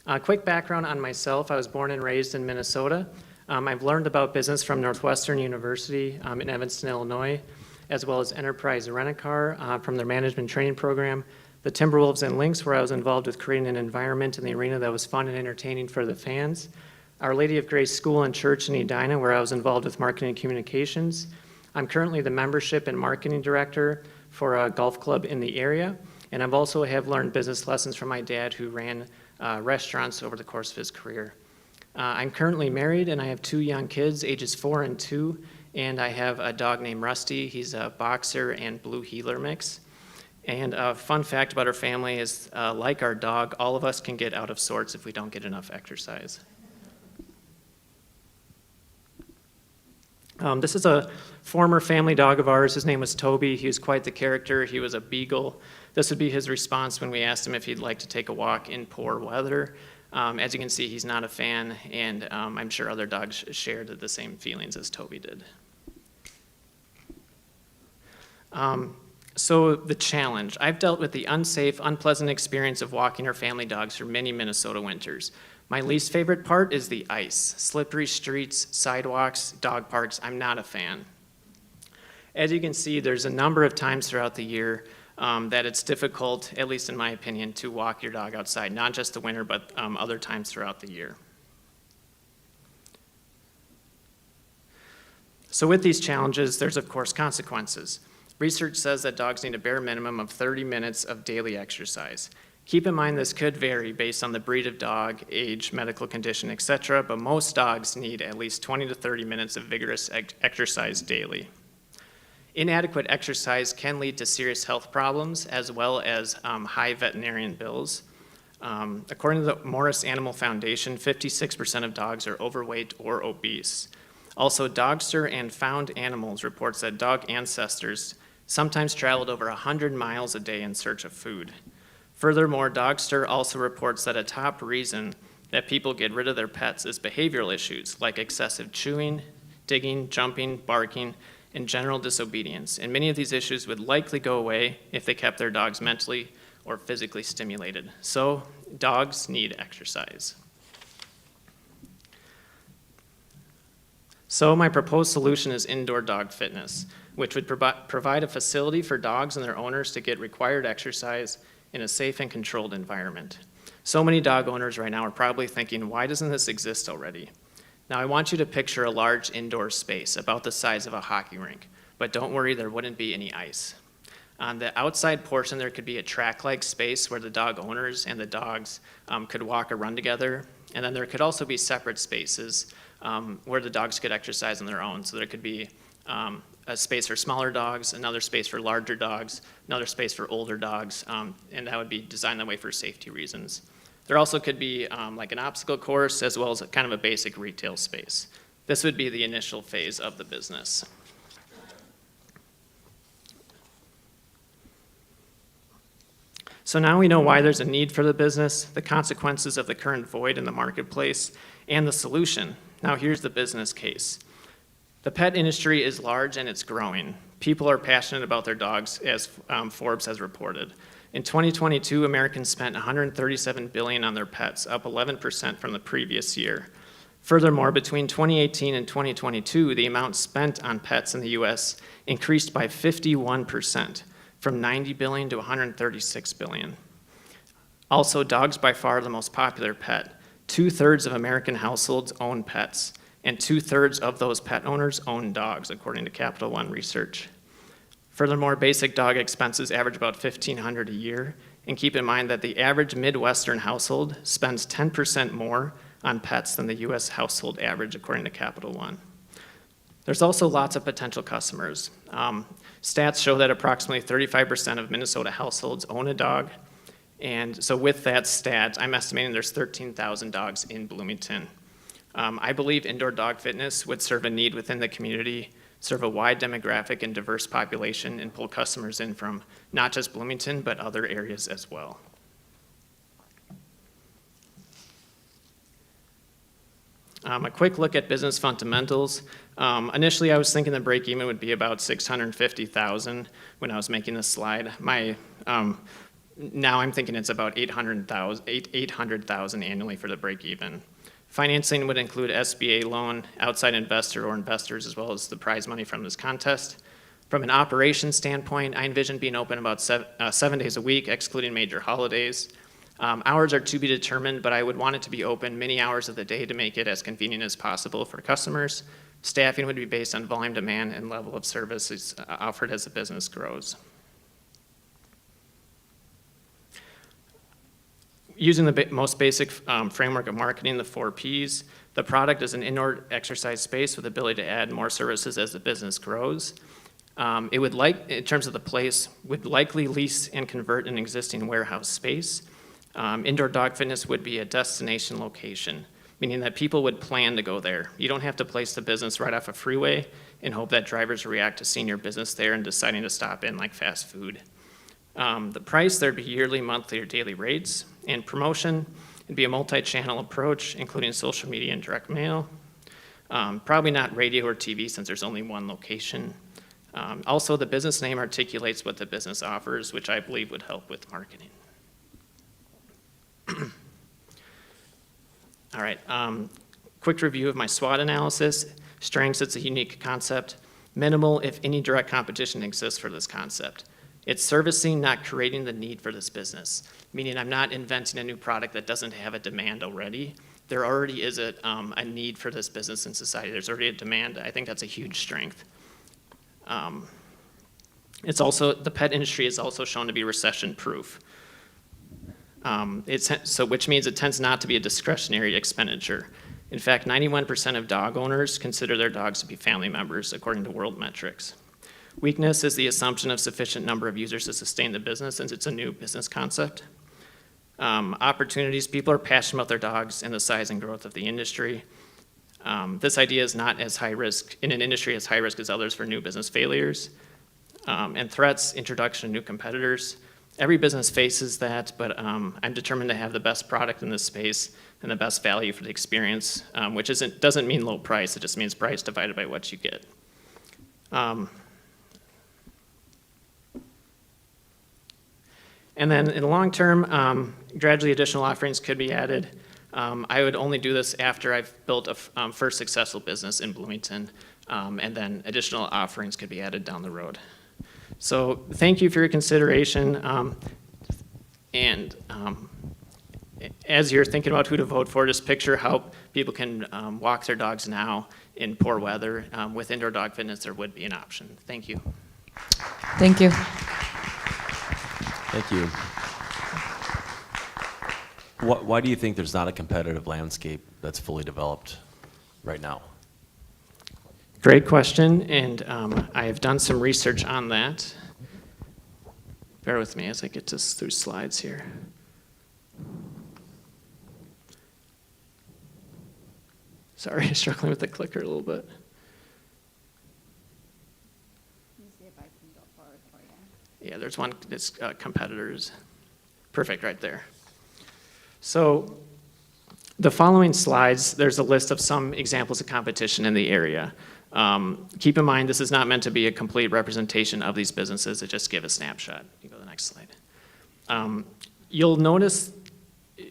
A quick background on myself: I was born and raised in Minnesota. I've learned about business from Northwestern University in Evanston, Illinois, as well as Enterprise Rent-A-Car from their management training program, the the Timberwolves and Lynx, where I was involved with creating an environment in the arena that was fun and entertaining for the fans. Our Lady of Grace School and Church in Edina, where I was involved with marketing and communications. I'm currently the membership and marketing director for a golf club in the area, and I've also have learned business lessons from my dad, who ran restaurants over the course of his career. I'm currently married, and I have 2 young kids, ages 4 and 2, and I have a dog named Rusty. He's a boxer and blue heeler mix. And a fun fact about our family is, like our dog, all of us can get out of sorts if we don't get enough exercise. This is a former family dog of ours. His name was Toby. He was quite the character. He was a beagle. This would be his response when we asked him if he'd like to take a walk in poor weather. As you can see, he's not a fan, and I'm sure other dogs shared the same feelings as Toby did. So the challenge. I've dealt with the unsafe, unpleasant experience of walking our family dogs for many Minnesota winters. My least favorite part is the ice. Slippery streets, sidewalks, dog parks, I'm not a fan. As you can see, there's a number of times throughout the year that it's difficult, at least in my opinion, to walk your dog outside, not just the winter, but other times throughout the year. So with these challenges, there's of course consequences. Research says that dogs need a bare minimum of 30 minutes of daily exercise. Keep in mind this could vary based on the breed of dog, age, medical condition, etc., but most dogs need at least 20 to 30 minutes of vigorous exercise daily. Inadequate exercise can lead to serious health problems as well as high veterinarian bills. According to the Morris Animal Foundation, 56% of dogs are overweight or obese. Also, Dogster and Found Animals reports that dog ancestors sometimes traveled over 100 miles a day in search of food. Furthermore, Dogster also reports that a top reason that people get rid of their pets is behavioral issues like excessive chewing, digging, jumping, barking, and general disobedience. And many of these issues would likely go away if they kept their dogs mentally or physically stimulated. So, dogs need exercise. So my proposed solution is indoor dog fitness, which would provide a facility for dogs and their owners to get required exercise in a safe and controlled environment. So many dog owners right now are probably thinking, why doesn't this exist already? Now I want you to picture a large indoor space about the size of a hockey rink, but don't worry, there wouldn't be any ice. On the outside portion, there could be a track-like space where the dog owners and the dogs could walk or run together, and then there could also be separate spaces where the dogs could exercise on their own. So there could be a space for smaller dogs, another space for larger dogs, another space for older dogs, and that would be designed that way for safety reasons. There also could be like an obstacle course as well as kind of a basic retail space. This would be the initial phase of the business. So now we know why there's a need for the business, the consequences of the current void in the marketplace, and the solution. Now here's the business case. The pet industry is large and it's growing. People are passionate about their dogs, as Forbes has reported. In 2022, Americans spent $137 billion on their pets, up 11% from the previous year. Furthermore, between 2018 and 2022, the amount spent on pets in the U.S. increased by 51%, from $90 billion to $136 billion. Also, dogs by far are the most popular pet. 2/3 of American households own pets, and 2/3 of those pet owners own dogs, according to Capital One research. Furthermore, basic dog expenses average about $1,500 a year, and keep in mind that the average Midwestern household spends 10% more on pets than the U.S. household average, according to Capital One. There's also lots of potential customers. Stats show that approximately 35% of Minnesota households own a dog, and so with that stat, I'm estimating there's 13,000 dogs in Bloomington. I believe indoor dog fitness would serve a need within the community, serve a wide demographic and diverse population, and pull customers in from not just Bloomington, but other areas as well. A quick look at business fundamentals. Initially, I was thinking the break even would be about $650,000 when I was making this slide. Now I'm thinking it's about $800,000 annually for the break even. Financing would include SBA loan, outside investor or investors, as well as the prize money from this contest. From an operation standpoint, I envision being open about 7 days a week, excluding major holidays. Hours are to be determined, but I would want it to be open many hours of the day to make it as convenient as possible for customers. Staffing would be based on volume demand and level of services offered as the business grows. Using the most basic framework of marketing, the 4 Ps, the product is an indoor exercise space with the ability to add more services as the business grows. It would in terms of the place, would likely lease and convert an existing warehouse space. Indoor dog fitness would be a destination location, meaning that people would plan to go there. You don't have to place the business right off a freeway and hope that drivers react to seeing your business there and deciding to stop in like fast food. The price, there'd be yearly, monthly, or daily rates. And promotion, it'd be a multi-channel approach, including social media and direct mail. Probably not radio or TV since there's only one location. Also, the business name articulates what the business offers, which I believe would help with marketing. All right, quick review of my SWOT analysis. Strengths, it's a unique concept. Minimal, if any direct competition exists for this concept. It's servicing, not creating the need for this business, meaning I'm not inventing a new product that doesn't have a demand already. There already is a need for this business in society. There's already a demand. I think that's a huge strength. It's also, the pet industry is also shown to be recession-proof. Which means it tends not to be a discretionary expenditure. In fact, 91% of dog owners consider their dogs to be family members, according to World Metrics. Weakness is the assumption of sufficient number of users to sustain the business, since it's a new business concept. Opportunities, people are passionate about their dogs and the size and growth of the industry. This idea is not as high risk, in an industry as high risk as others for new business failures. And threats, introduction of new competitors. Every business faces that, but I'm determined to have the best product in this space and the best value for the experience, which doesn't mean low price, it just means price divided by what you get. And then in the long term, gradually additional offerings could be added. I would only do this after I've built a first successful business in Bloomington, and then additional offerings could be added down the road. So thank you for your consideration. As you're thinking about who to vote for, just picture how people can walk their dogs now in poor weather. With indoor dog fitness, there would be an option. Thank you. Thank you. Thank you. Why do you think there's not a competitive landscape that's fully developed right now? Great question, and I have done some research on that. Bear with me as I get through slides here. Sorry, struggling with the clicker a little bit. Yeah, there's one that's competitors. Perfect, right there. So the following slides, there's a list of some examples of competition in the area. Keep in mind, this is not meant to be a complete representation of these businesses. It just gives a snapshot. You go to the next slide. You'll notice,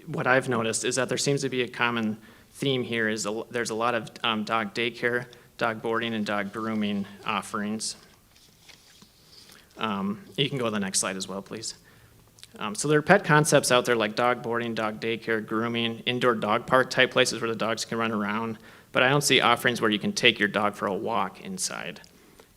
what I've noticed is that there seems to be a common theme here. There's a lot of dog daycare, dog boarding, and dog grooming offerings. You can go to the next slide as well, please. So there are pet concepts out there like dog boarding, dog daycare, grooming, indoor dog park type places where the dogs can run around, but I don't see offerings where you can take your dog for a walk inside.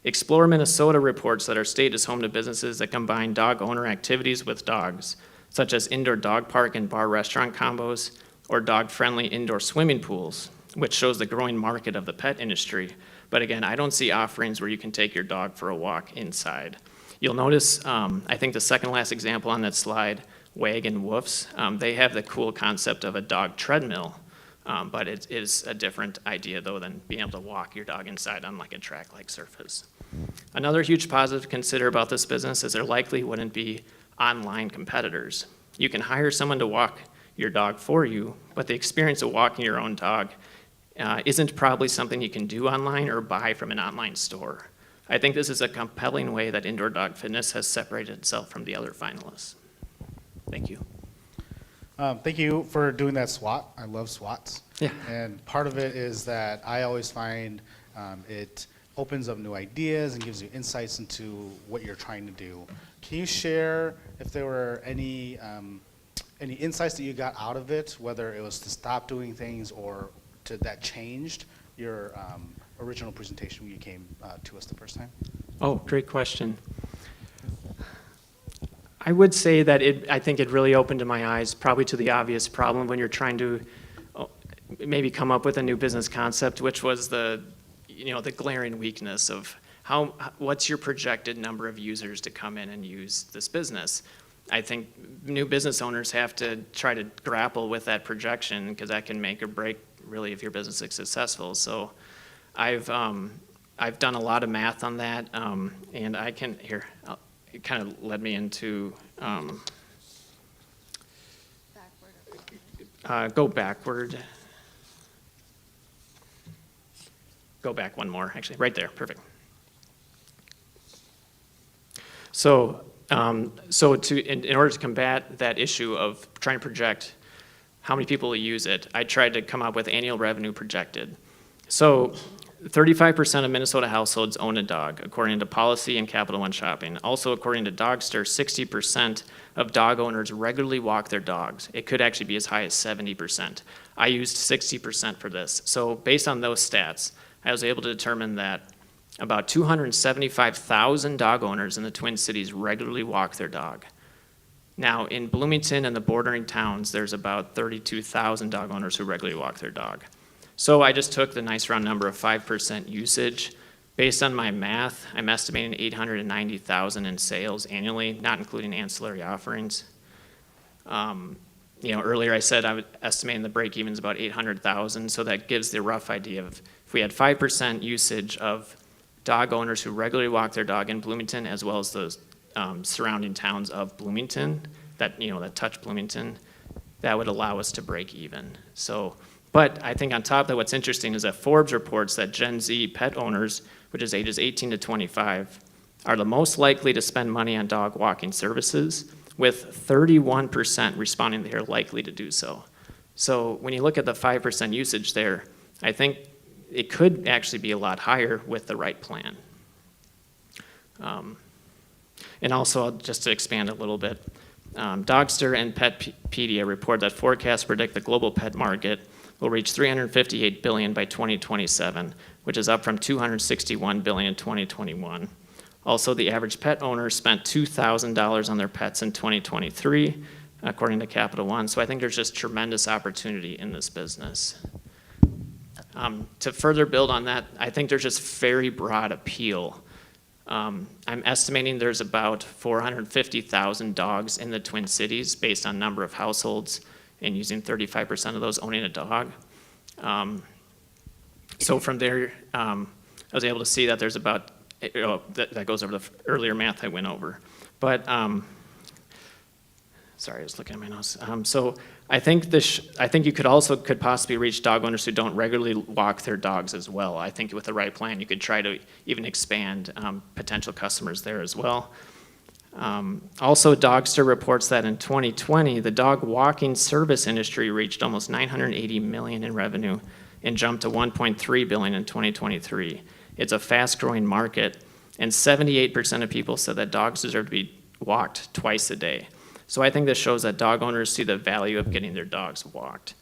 Explore Minnesota reports that our state is home to businesses that combine dog owner activities with dogs, such as indoor dog park and bar restaurant combos, or dog-friendly indoor swimming pools, which shows the growing market of the pet industry. But again, I don't see offerings where you can take your dog for a walk inside. You'll notice, I think the second last example on that slide, Wag and Woofs, they have the cool concept of a dog treadmill, but it is a different idea though than being able to walk your dog inside on like a track-like surface. Another huge positive to consider about this business is there likely wouldn't be online competitors. You can hire someone to walk your dog for you, but the experience of walking your own dog isn't probably something you can do online or buy from an online store. I think this is a compelling way that indoor dog fitness has separated itself from the other finalists. Thank you. Thank you for doing that SWOT. I love SWOTs. Yeah. And part of it is that I always find it opens up new ideas and gives you insights into what you're trying to do. Can you share if there were any insights that you got out of it, whether it was to stop doing things or that changed your original presentation when you came to us the first time? Oh, great question. I would say that I think it really opened my eyes probably to the obvious problem when you're trying to maybe come up with a new business concept, which was the glaring weakness of what's your projected number of users to come in and use this business. I think new business owners have to try to grapple with that projection because that can make or break really if your business is successful. So I've done a lot of math on that, and I can it kind of led me into go backward. Go back one more, actually, right there, perfect. So, in order to combat that issue of trying to project how many people will use it, I tried to come up with annual revenue projected. So 35% of Minnesota households own a dog, according to Policy and Capital One Shopping. Also, according to Dogster, 60% of dog owners regularly walk their dogs. It could actually be as high as 70%. I used 60% for this. So based on those stats, I was able to determine that about 275,000 dog owners in the Twin Cities regularly walk their dog. Now, in Bloomington and the bordering towns, there's about 32,000 dog owners who regularly walk their dog. So I just took the nice round number of 5% usage. Based on my math, I'm estimating 890,000 in sales annually, not including ancillary offerings. Earlier I said I was estimating the break-even is about 800,000, so that gives the rough idea of if we had 5% usage of dog owners who regularly walk their dog in Bloomington, as well as those surrounding towns of Bloomington that touch Bloomington, that would allow us to break even. So, but I think on top of that, what's interesting is that Forbes reports that Gen Z pet owners, which is ages 18 to 25, are the most likely to spend money on dog walking services, with 31% responding they're likely to do so. So when you look at the 5% usage there, I think it could actually be a lot higher with the right plan. And also, just to expand a little bit, Dogster and Petpedia report that forecasts predict the global pet market will reach $358 billion by 2027, which is up from $261 billion in 2021. Also, the average pet owner spent $2,000 on their pets in 2023, according to Capital One. So I think there's just tremendous opportunity in this business. To further build on that, I think there's just very broad appeal. I'm estimating there's about 450,000 dogs in the Twin Cities based on number of households and using 35% of those owning a dog. So from there, I was able to see that there's about, that goes over the earlier math I went over. But, sorry, I was looking at my notes. So I think you could possibly reach dog owners who don't regularly walk their dogs as well. I think with the right plan, you could try to even expand potential customers there as well. Also, Dogster reports that in 2020, the dog walking service industry reached almost $980 million in revenue and jumped to $1.3 billion in 2023. It's a fast-growing market, and 78% of people said that dogs deserve to be walked twice a day. So I think this shows that dog owners see the value of getting their dogs walked.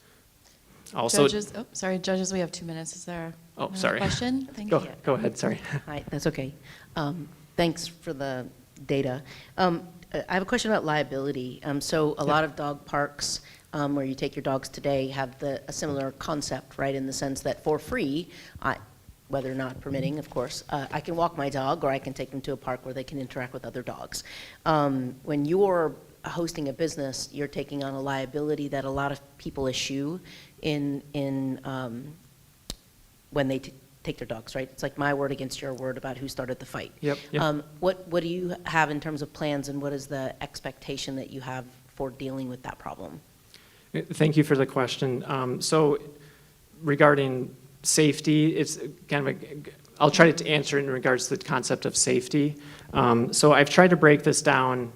Also, judges, we have 2 minutes. Is there another sorry. question? Thank you. Go ahead, sorry. Hi, that's okay. Thanks for the data. I have a question about liability. So a lot of dog parks where you take your dogs today have a similar concept, right, in the sense that for free, whether or not permitting, of course, I can walk my dog or I can take them to a park where they can interact with other dogs. When you're hosting a business, you're taking on a liability that a lot of people eschew in when they take their dogs, right? It's like my word against your word about who started the fight. Yep. What do you have in terms of plans, and what is the expectation that you have for dealing with that problem? Thank you for the question. So regarding safety, it's kind of I'll try to answer in regards to the concept of safety. So I've tried to break this down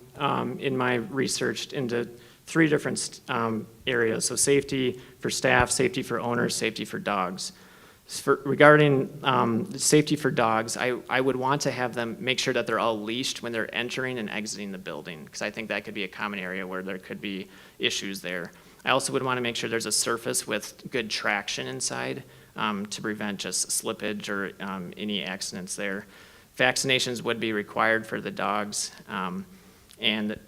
in my research into 3 different areas. So safety for staff, safety for owners, safety for dogs. Regarding the safety for dogs, I would want to have them make sure that they're all leashed when they're entering and exiting the building, because I think that could be a common area where there could be issues there. I also would want to make sure there's a surface with good traction inside to prevent just slippage or any accidents there. Vaccinations would be required for the dogs, and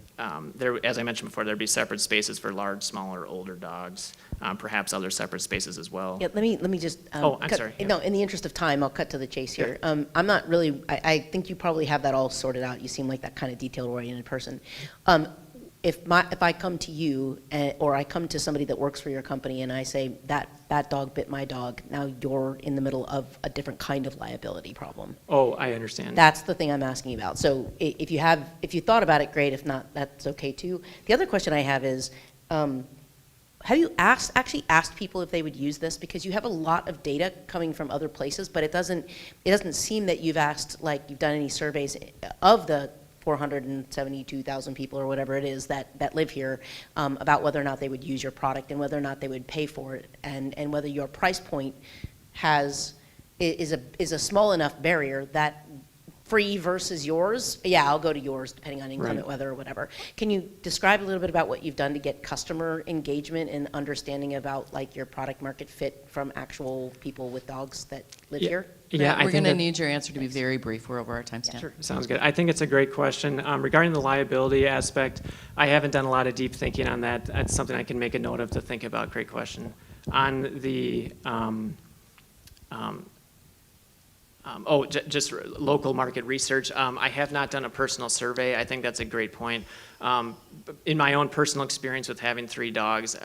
there, as I mentioned before, there'd be separate spaces for large, smaller, older dogs, perhaps other separate spaces as well. Yeah, let me just. Oh, I'm sorry. No, in the interest of time, I'll cut to the chase here. I'm not really. I think you probably have that all sorted out. You seem like that kind of detail-oriented person. If I come to you or I come to somebody that works for your company and I say that dog bit my dog, now you're in the middle of a different kind of liability problem. Oh, I understand. That's the thing I'm asking about. So if you thought about it, great. If not, that's okay too. The other question I have is, have you actually asked people if they would use this? Because you have a lot of data coming from other places, but it doesn't seem that you've asked, like you've done any surveys of the 472,000 people or whatever it is that live here about whether or not they would use your product and whether or not they would pay for it, and whether your price point is a small enough barrier that free versus yours, yeah, I'll go to yours depending on income, Right. weather or whatever. Can you describe a little bit about what you've done to get customer engagement and understanding about like your product market fit from actual people with dogs that live here? Yeah, We're going to need your answer to be very brief. We're over our time stamp. Sure, sounds good. I think it's a great question. Regarding the liability aspect, I haven't done a lot of deep thinking on that. That's something I can make a note of to think about. Great question. On the just local market research. I have not done a personal survey. I think that's a great point. In my own personal experience with having 3 dogs,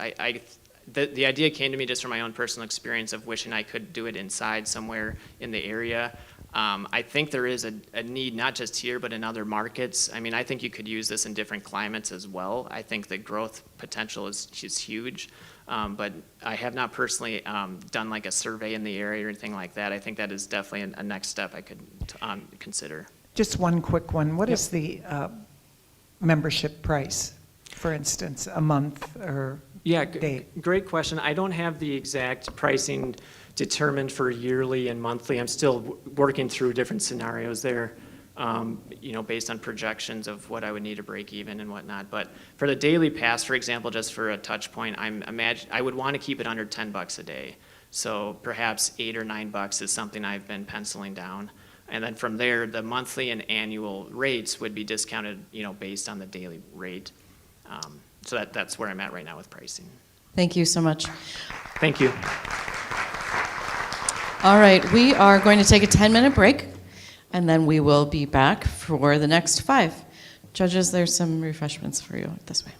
the idea came to me just from my own personal experience of wishing I could do it inside somewhere in the area. I think there is a need, not just here, but in other markets. I mean, I think you could use this in different climates as well. I think the growth potential is huge. But I have not personally done like a survey in the area or anything like that. I think that is definitely a next step I could consider. Just one quick one. What is the membership price, for instance, a month or day? Great question. I don't have the exact pricing determined for yearly and monthly. I'm still working through different scenarios there. Based on projections of what I would need to break even and whatnot. But for the daily pass, for example, just for a touch point, I would want to keep it under $10 a day. So perhaps $8 or $9 is something I've been penciling down. And then from there, the monthly and annual rates would be discounted, based on the daily rate. So that's where I'm at right now with pricing. Thank you so much. Thank you. All right, we are going to take a 10-minute break, and then we will be back for the next 5. Judges, there's some refreshments for you this way.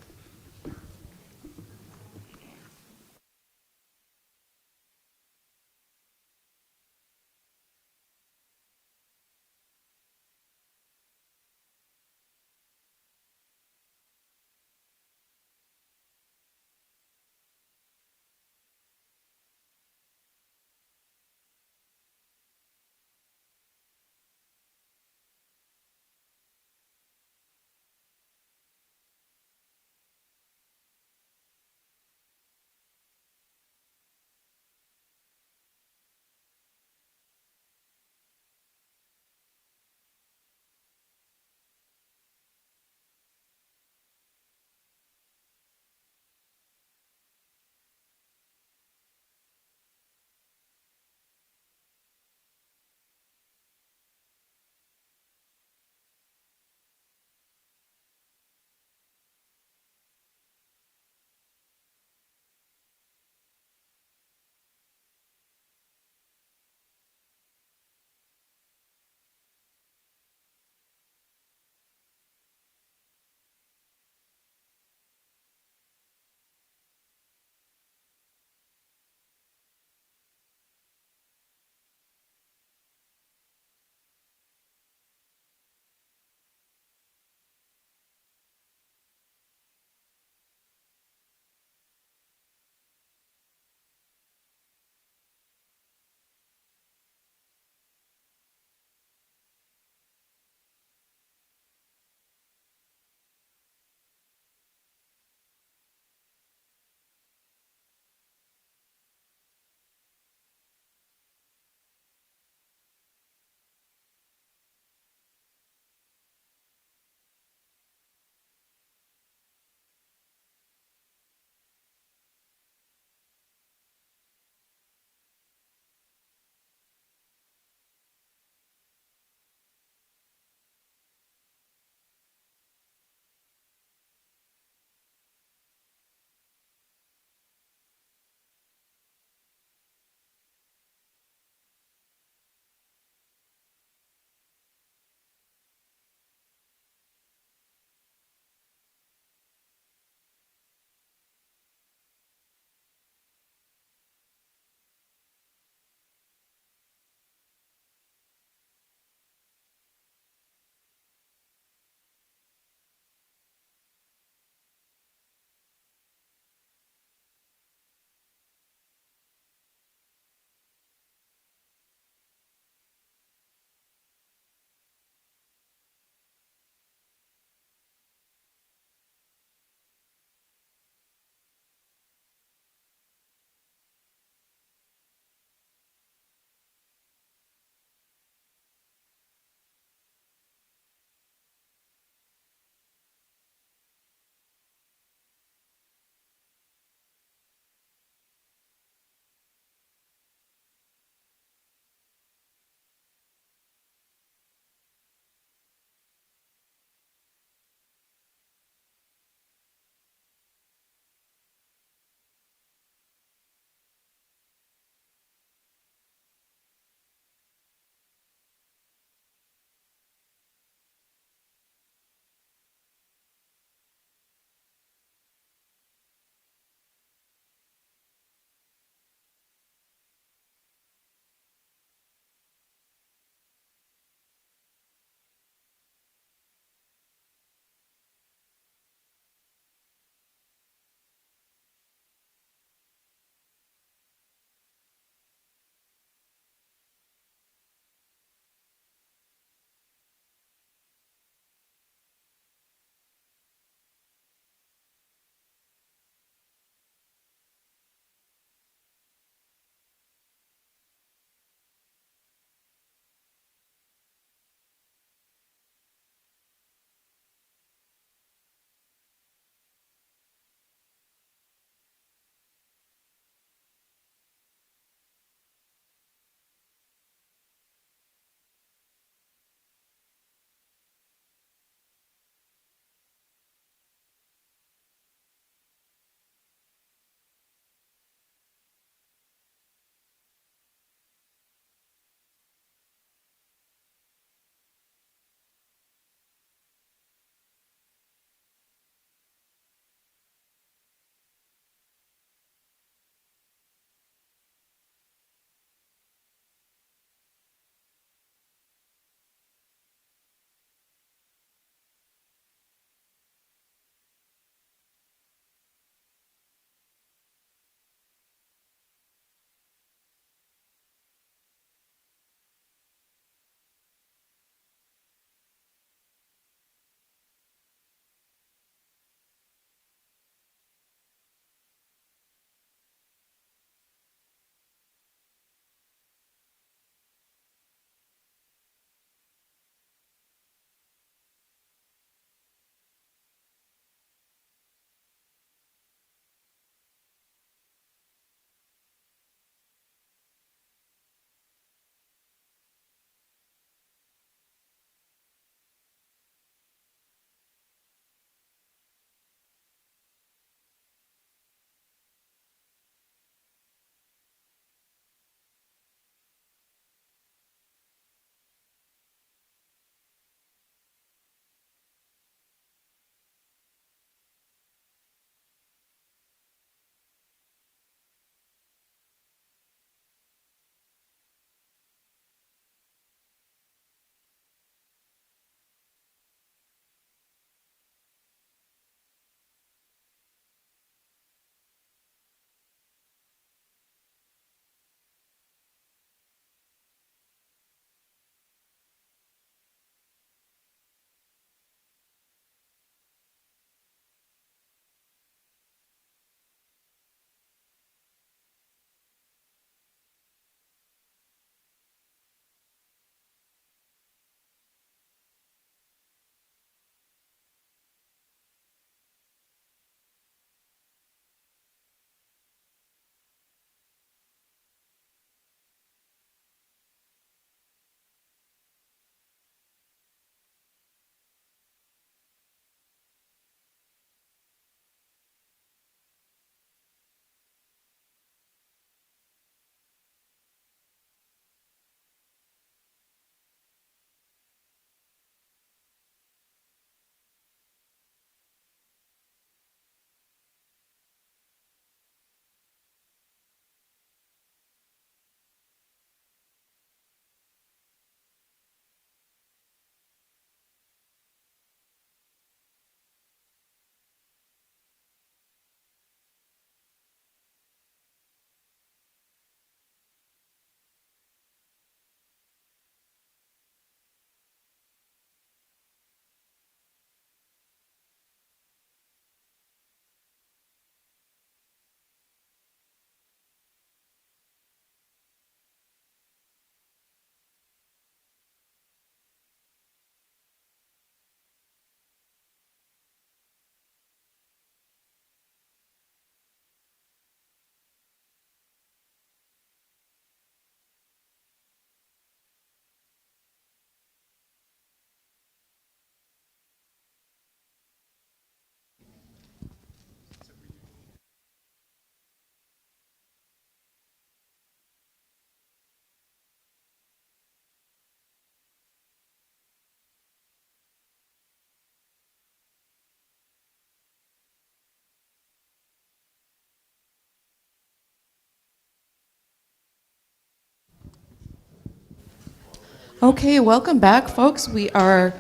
Okay, welcome back, folks. We are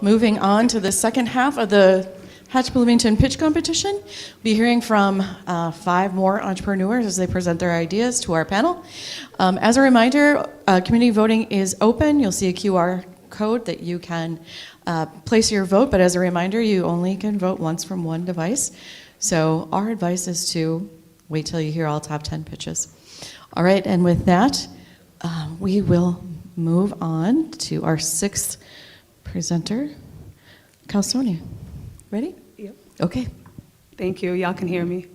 moving on to the second half of the Hatch Bloomington pitch competition. We'll be hearing from 5 more entrepreneurs as they present their ideas to our panel. As a reminder, community voting is open. You'll see a QR code that you can place your vote, but as a reminder, you only can vote once from one device. So our advice is to wait till you hear all top 10 pitches. All right, and with that, we will move on to our 6th presenter, Calzone. Ready? Yep. Okay. Thank you. Y'all can hear me?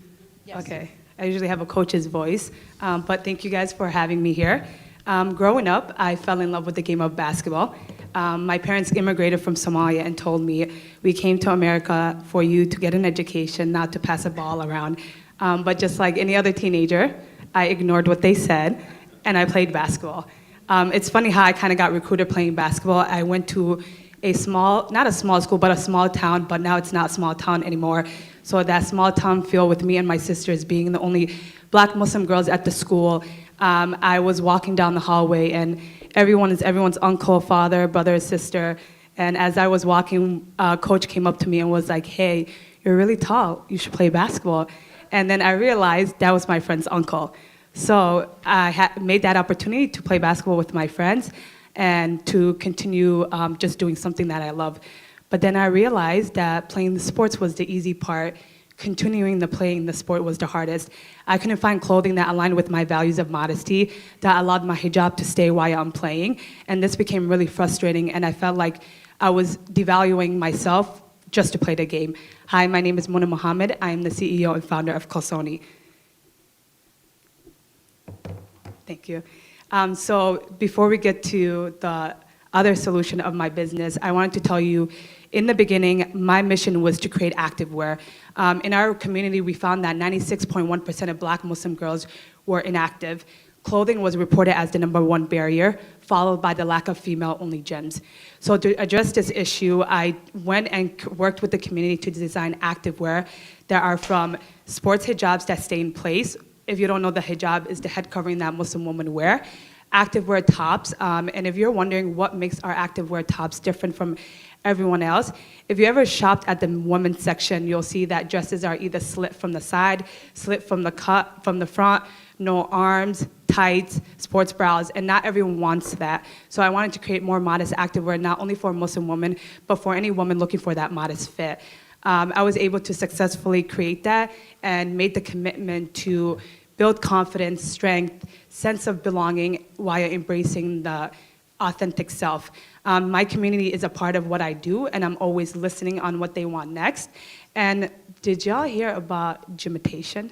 Yes. Okay. I usually have a coach's voice, but thank you guys for having me here. Growing up, I fell in love with the game of basketball. My parents immigrated from Somalia and told me, we came to America for you to get an education, not to pass a ball around. But just like any other teenager, I ignored what they said, and I played basketball. It's funny how I kind of got recruited playing basketball. I went to a small, not a small school, but a small town, but now it's not a small town anymore. So that small town feel with me and my sisters being the only Black Muslim girls at the school, I was walking down the hallway and everyone is everyone's uncle, father, brother, sister. And as I was walking, coach came up to me and was like, hey, you're really tall, you should play basketball. And then I realized that was my friend's uncle. So I made that opportunity to play basketball with my friends and to continue just doing something that I love. But then I realized that playing the sports was the easy part. Continuing playing the sport was the hardest. I couldn't find clothing that aligned with my values of modesty, that allowed my hijab to stay while I'm playing. And this became really frustrating, and I felt like I was devaluing myself just to play the game. Hi, my name is Nuna Muhammad. I am the CEO and founder of Calzone. Thank you. So before we get to the other solution of my business, I wanted to tell you, in the beginning, my mission was to create activewear. In our community, we found that 96.1% of Black Muslim girls were inactive. Clothing was reported as the #1 barrier, followed by the lack of female-only gyms. So to address this issue, I went and worked with the community to design activewear that are from sports hijabs that stay in place. If you don't know, the hijab is the head covering that Muslim women wear. Activewear tops, and if you're wondering what makes our activewear tops different from everyone else, if you ever shopped at the women's section, you'll see that dresses are either slit from the side, slit from the cut, from the front, no arms, tights, sports bras, and not everyone wants that. So I wanted to create more modest activewear, not only for Muslim women, but for any woman looking for that modest fit. I was able to successfully create that and made the commitment to build confidence, strength, sense of belonging while embracing the authentic self. My community is a part of what I do, and I'm always listening on what they want next. And did y'all hear about gymitation?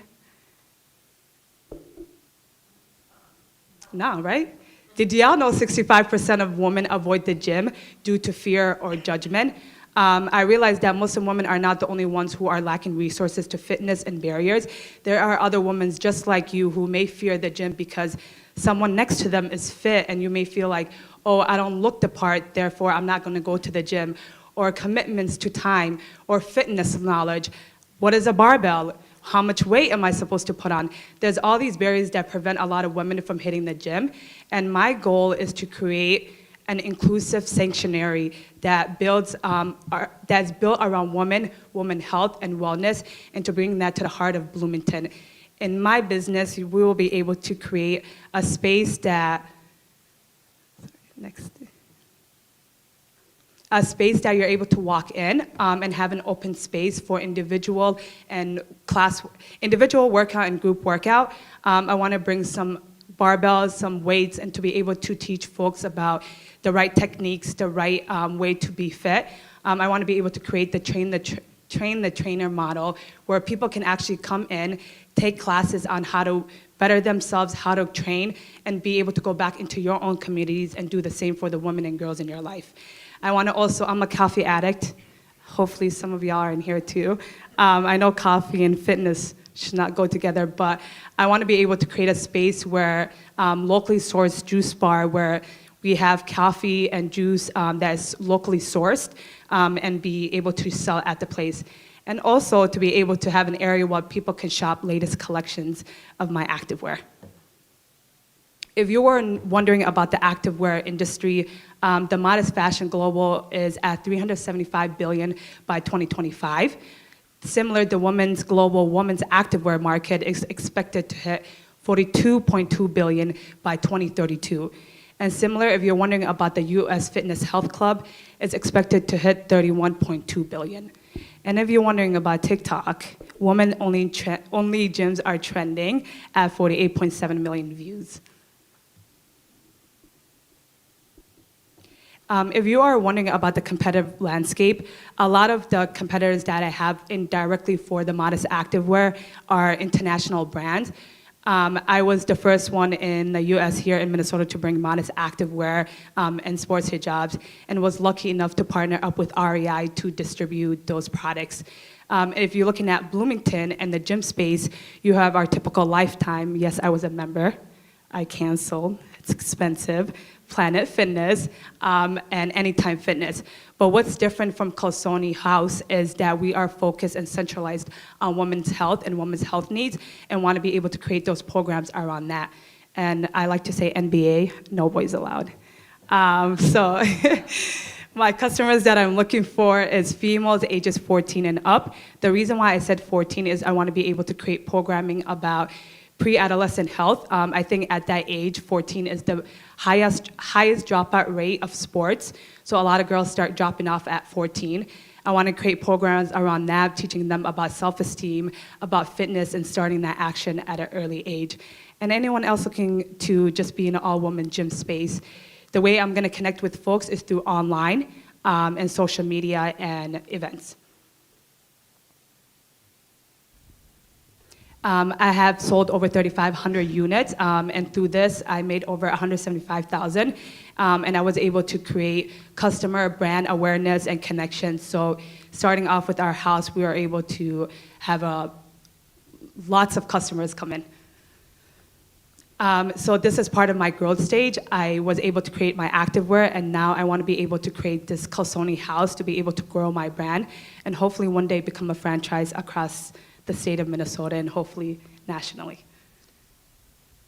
No, right? Did y'all know 65% of women avoid the gym due to fear or judgment? I realized that Muslim women are not the only ones who are lacking resources to fitness and barriers. There are other women just like you who may fear the gym because someone next to them is fit, and you may feel like, oh, I don't look the part, therefore I'm not gonna go to the gym. Or commitments to time, or fitness knowledge. What is a barbell? How much weight am I supposed to put on? There's all these barriers that prevent a lot of women from hitting the gym. And my goal is to create an inclusive sanctuary that that's built around women health and wellness, and to bring that to the heart of Bloomington. In my business, we will be able to create a space that, a space that you're able to walk in and have an open space for individual workout and group workout. I want to bring some barbells, some weights, and to be able to teach folks about the right techniques, the right way to be fit. I want to be able to create the train the trainer model where people can actually come in, take classes on how to better themselves, how to train, and be able to go back into your own communities and do the same for the women and girls in your life. I want to also, I'm a coffee addict. Hopefully some of y'all are in here too. I know coffee and fitness should not go together, but I want to be able to create a space where locally sourced juice bar where we have coffee and juice that is locally sourced and be able to sell at the place. And also to be able to have an area where people can shop latest collections of my activewear. if you were wondering about the activewear industry, the modest fashion global is at $375 billion by 2025. Similar, the women's global women's activewear market is expected to hit $42.2 billion by 2032. And similar, if you're wondering about the U.S. Fitness Health Club, it's expected to hit $31.2 billion. And if you're wondering about TikTok, women-only gyms are trending at 48.7 million views. If you are wondering about the competitive landscape, a lot of the competitors that I have indirectly for the modest activewear are international brands. I was the first one in the US here in Minnesota to bring modest activewear and sports hijabs, and was lucky enough to partner up with REI to distribute those products. If you're looking at Bloomington and the gym space, you have our typical Lifetime. Yes, I was a member. I canceled. It's expensive. Planet Fitness, and Anytime Fitness. But what's different from Colsoni House is that we are focused and centralized on women's health and women's health needs, and want to be able to create those programs around that. And I like to say NBA, no boys allowed. So my customers that I'm looking for is females ages 14 and up. The reason why I said 14 is I want to be able to create programming about pre-adolescent health. I think at that age, 14 is the highest dropout rate of sports. So a lot of girls start dropping off at 14. I want to create programs around that, teaching them about self-esteem, about fitness, and starting that action at an early age. And anyone else looking to just be in an all-woman gym space, the way I'm going to connect with folks is through online and social media and events. I have sold over 3,500 units, and through this, I made over $175,000, and I was able to create customer brand awareness and connections. So starting off with our house, we were able to have lots of customers come in. So this is part of my growth stage. I was able to create my activewear, and now I want to be able to create this Colsoni house to be able to grow my brand, and hopefully one day become a franchise across the state of Minnesota and hopefully nationally.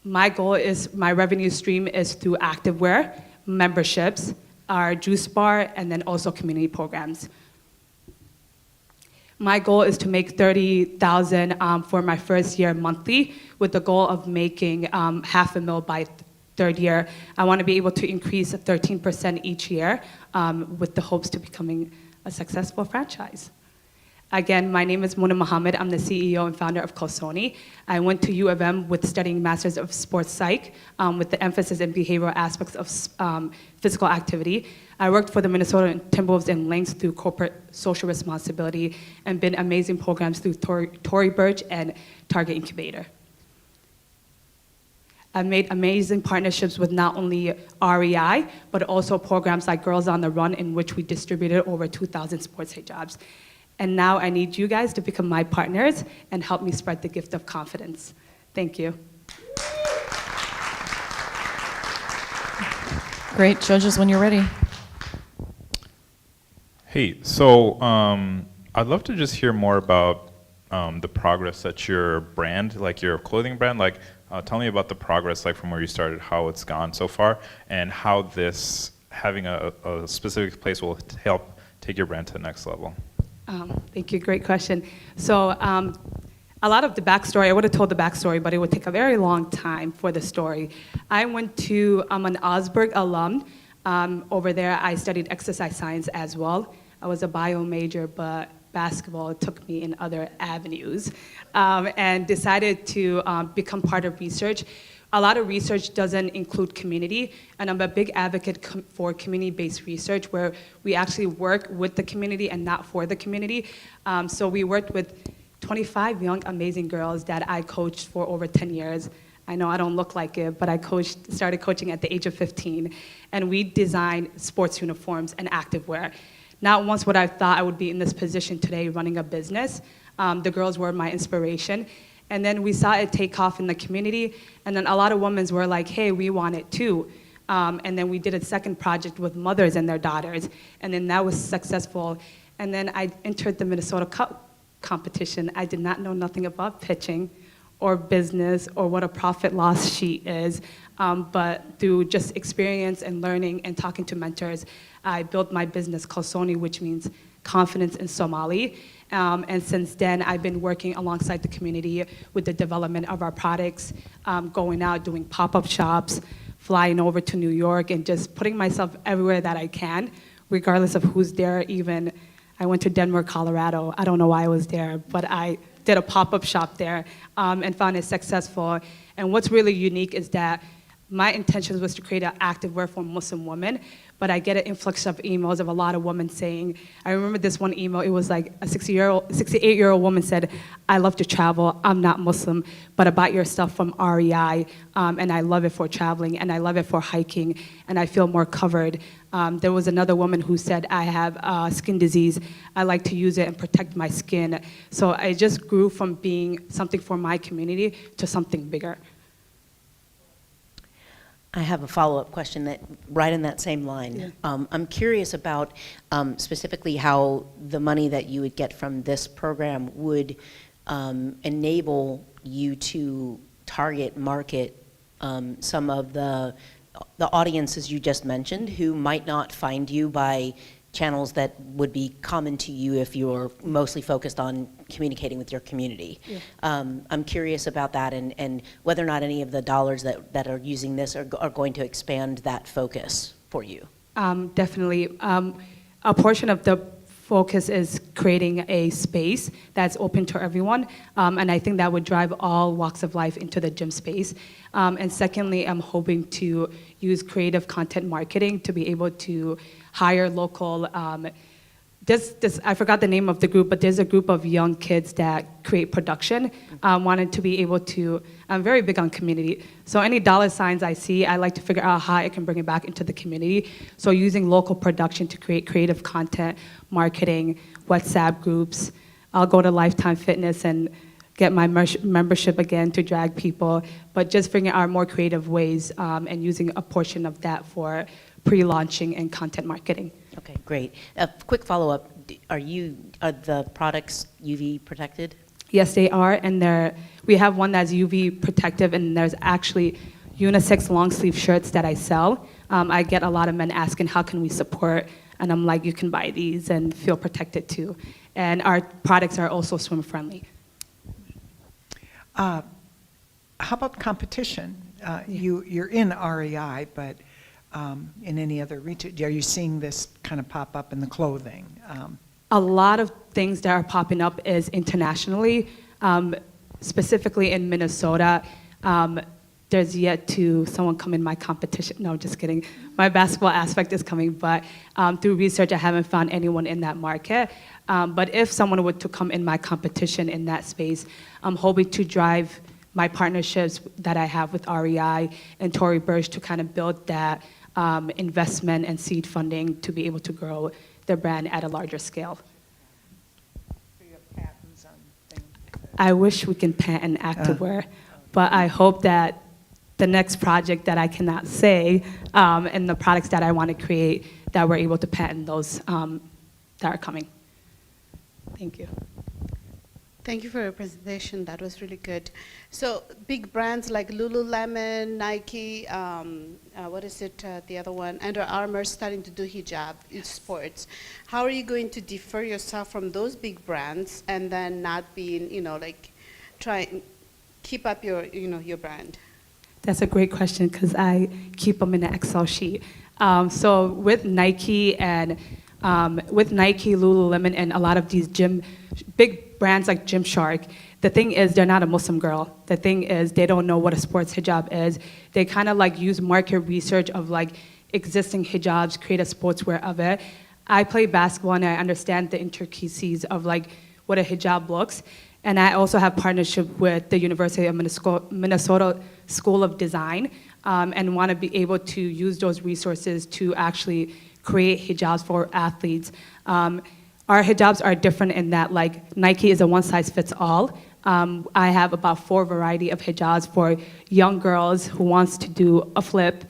My goal is, my revenue stream is through activewear, memberships, our juice bar, and then also community programs. My goal is to make $30,000 for my first year monthly, with the goal of making $500,000 by third year. I want to be able to increase 13% each year with the hopes to becoming a successful franchise. Again, my name is Muna Muhammad. I'm the CEO and founder of Colsoni. I went to U of M with studying Masters of Sports Psych with the emphasis in behavioral aspects of physical activity. I worked for the Minnesota Timberwolves and Lynx through corporate social responsibility, and been amazing programs through Tory Burch and Target Incubator. I've made amazing partnerships with not only REI, but also programs like Girls on the Run, in which we distributed over 2,000 sports hijabs. And now I need you guys to become my partners and help me spread the gift of confidence. Thank you. Great, judges, when you're ready. Hey, so I'd love to just hear more about the progress that your brand, like your clothing brand, like tell me about the progress, like from where you started, how it's gone so far, and how this, having a specific place will help take your brand to the next level. Thank you, great question. So a lot of the backstory, I would have told the backstory, but it would take a very long time for the story. I'm an Osberg alum. Over there, I studied exercise science as well. I was a bio major, but basketball took me in other avenues, and decided to become part of research. A lot of research doesn't include community, and I'm a big advocate for community-based research, where we actually work with the community and not for the community. So we worked with 25 young, amazing girls that I coached for over 10 years. I know I don't look like it, but I started coaching at the age of 15, and we designed sports uniforms and activewear. Not once would I thought I would be in this position today running a business. The girls were my inspiration. And then we saw it take off in the community, and then a lot of women were like, hey, we want it too. And then we did a second project with mothers and their daughters, and then that was successful. And then I entered the Minnesota Cup competition. I did not know nothing about pitching or business or what a profit loss sheet is, but through just experience and learning and talking to mentors, I built my business called Sony, which means confidence in Somali. And since then, I've been working alongside the community with the development of our products, going out, doing pop-up shops, flying over to New York, and just putting myself everywhere that I can, regardless of who's there. Even I went to Denver, Colorado. I don't know why I was there, but I did a pop-up shop there and found it successful. And what's really unique is that my intention was to create an activewear for Muslim women, but I get an influx of emails of a lot of women saying, I remember this one email, it was like a 68-year-old woman said, I love to travel, I'm not Muslim, but I bought your stuff from REI, and I love it for traveling, and I love it for hiking, and I feel more covered. There was another woman who said, I have skin disease, I like to use it and protect my skin. So I just grew from being something for my community to something bigger. I have a follow-up question that right in that same line. Yeah. I'm curious about specifically how the money that you would get from this program would enable you to target, market some of the audiences you just mentioned who might not find you by channels that would be common to you if you're mostly focused on communicating with your community. Yeah. I'm curious about that and whether or not any of the dollars that are using this are going to expand that focus for you. Definitely. A portion of the focus is creating a space that's open to everyone, and I think that would drive all walks of life into the gym space. And secondly, I'm hoping to use creative content marketing to be able to hire local, I forgot the name of the group, but there's a group of young kids that create production, wanted to be able to, I'm very big on community, so any dollar signs I see, I like to figure out how I can bring it back into the community. So using local production to create creative content, marketing, WhatsApp groups. I'll go to Lifetime Fitness and get my membership again to drag people, but just figuring out more creative ways and using a portion of that for pre-launching and content marketing. Okay, great. A quick follow-up, are the products UV protected? Yes, they are, and we have one that's UV protective, and there's actually unisex long sleeve shirts that I sell. I get a lot of men asking, how can we support? And I'm like, you can buy these and feel protected too. And our products are also swim friendly. How about competition? You're in REI, but in any other retail, are you seeing this kind of pop up in the clothing? A lot of things that are popping up is internationally, specifically in Minnesota. There's yet to someone come in my competition. No, just kidding. My basketball aspect is coming, but through research, I haven't found anyone in that market. But if someone were to come in my competition in that space, I'm hoping to drive my partnerships that I have with REI and Tory Burch to kind of build that investment and seed funding to be able to grow their brand at a larger scale. I wish we can patent activewear, but I hope that the next project that I cannot say and the products that I want to create, that we're able to patent those that are coming. Thank you. Thank you for your presentation. That was really good. So big brands like Lululemon, Nike, the other one, Under Armour, starting to do hijab in sports. How are you going to differ yourself from those big brands and then not being, try and keep up your brand? That's a great question because I keep them in an Excel sheet. So with Nike and Lululemon, and a lot of these big brands like Gymshark, the thing is they're not a Muslim girl. The thing is they don't know what a sports hijab is. They kind of use market research of existing hijabs, create a sportswear of it. I play basketball and I understand the intricacies of what a hijab looks. And I also have partnership with the University of Minnesota School of Design and want to be able to use those resources to actually create hijabs for athletes. Our hijabs are different in that Nike is a one-size-fits-all. I have about 4 varieties of hijabs for young girls who wants to do a flip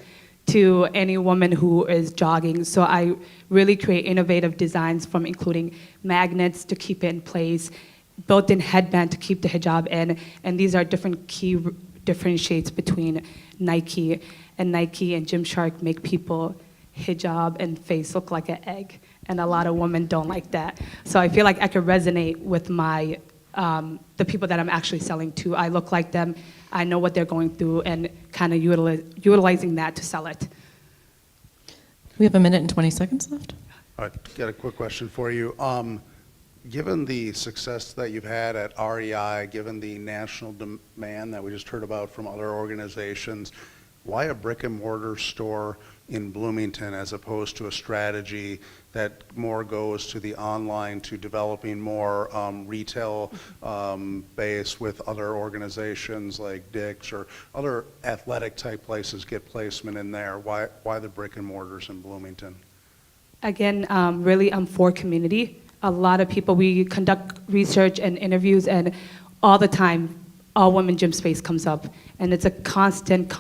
to any woman who is jogging. So I really create innovative designs from including magnets to keep it in place, built-in headband to keep the hijab in, and these are different key differentiates between Nike, and Nike and Gymshark make people hijab and face look like an egg, and a lot of women don't like that. So I feel like I could resonate with my the people that I'm actually selling to. I look like them, I know what they're going through, and kind of utilizing that to sell it. We have 1 minute and 20 seconds left. I got a quick question for you. Given the success that you've had at REI, given the national demand that we just heard about from other organizations, why a brick and mortar store in Bloomington as opposed to a strategy that more goes to the online, to developing more retail base with other organizations like Dick's or other athletic type places get placement in there? Why the brick and mortars in Bloomington? Again, really, I'm for community. A lot of people, we conduct research and interviews, and all the time, all women gym space comes up. And it's a constant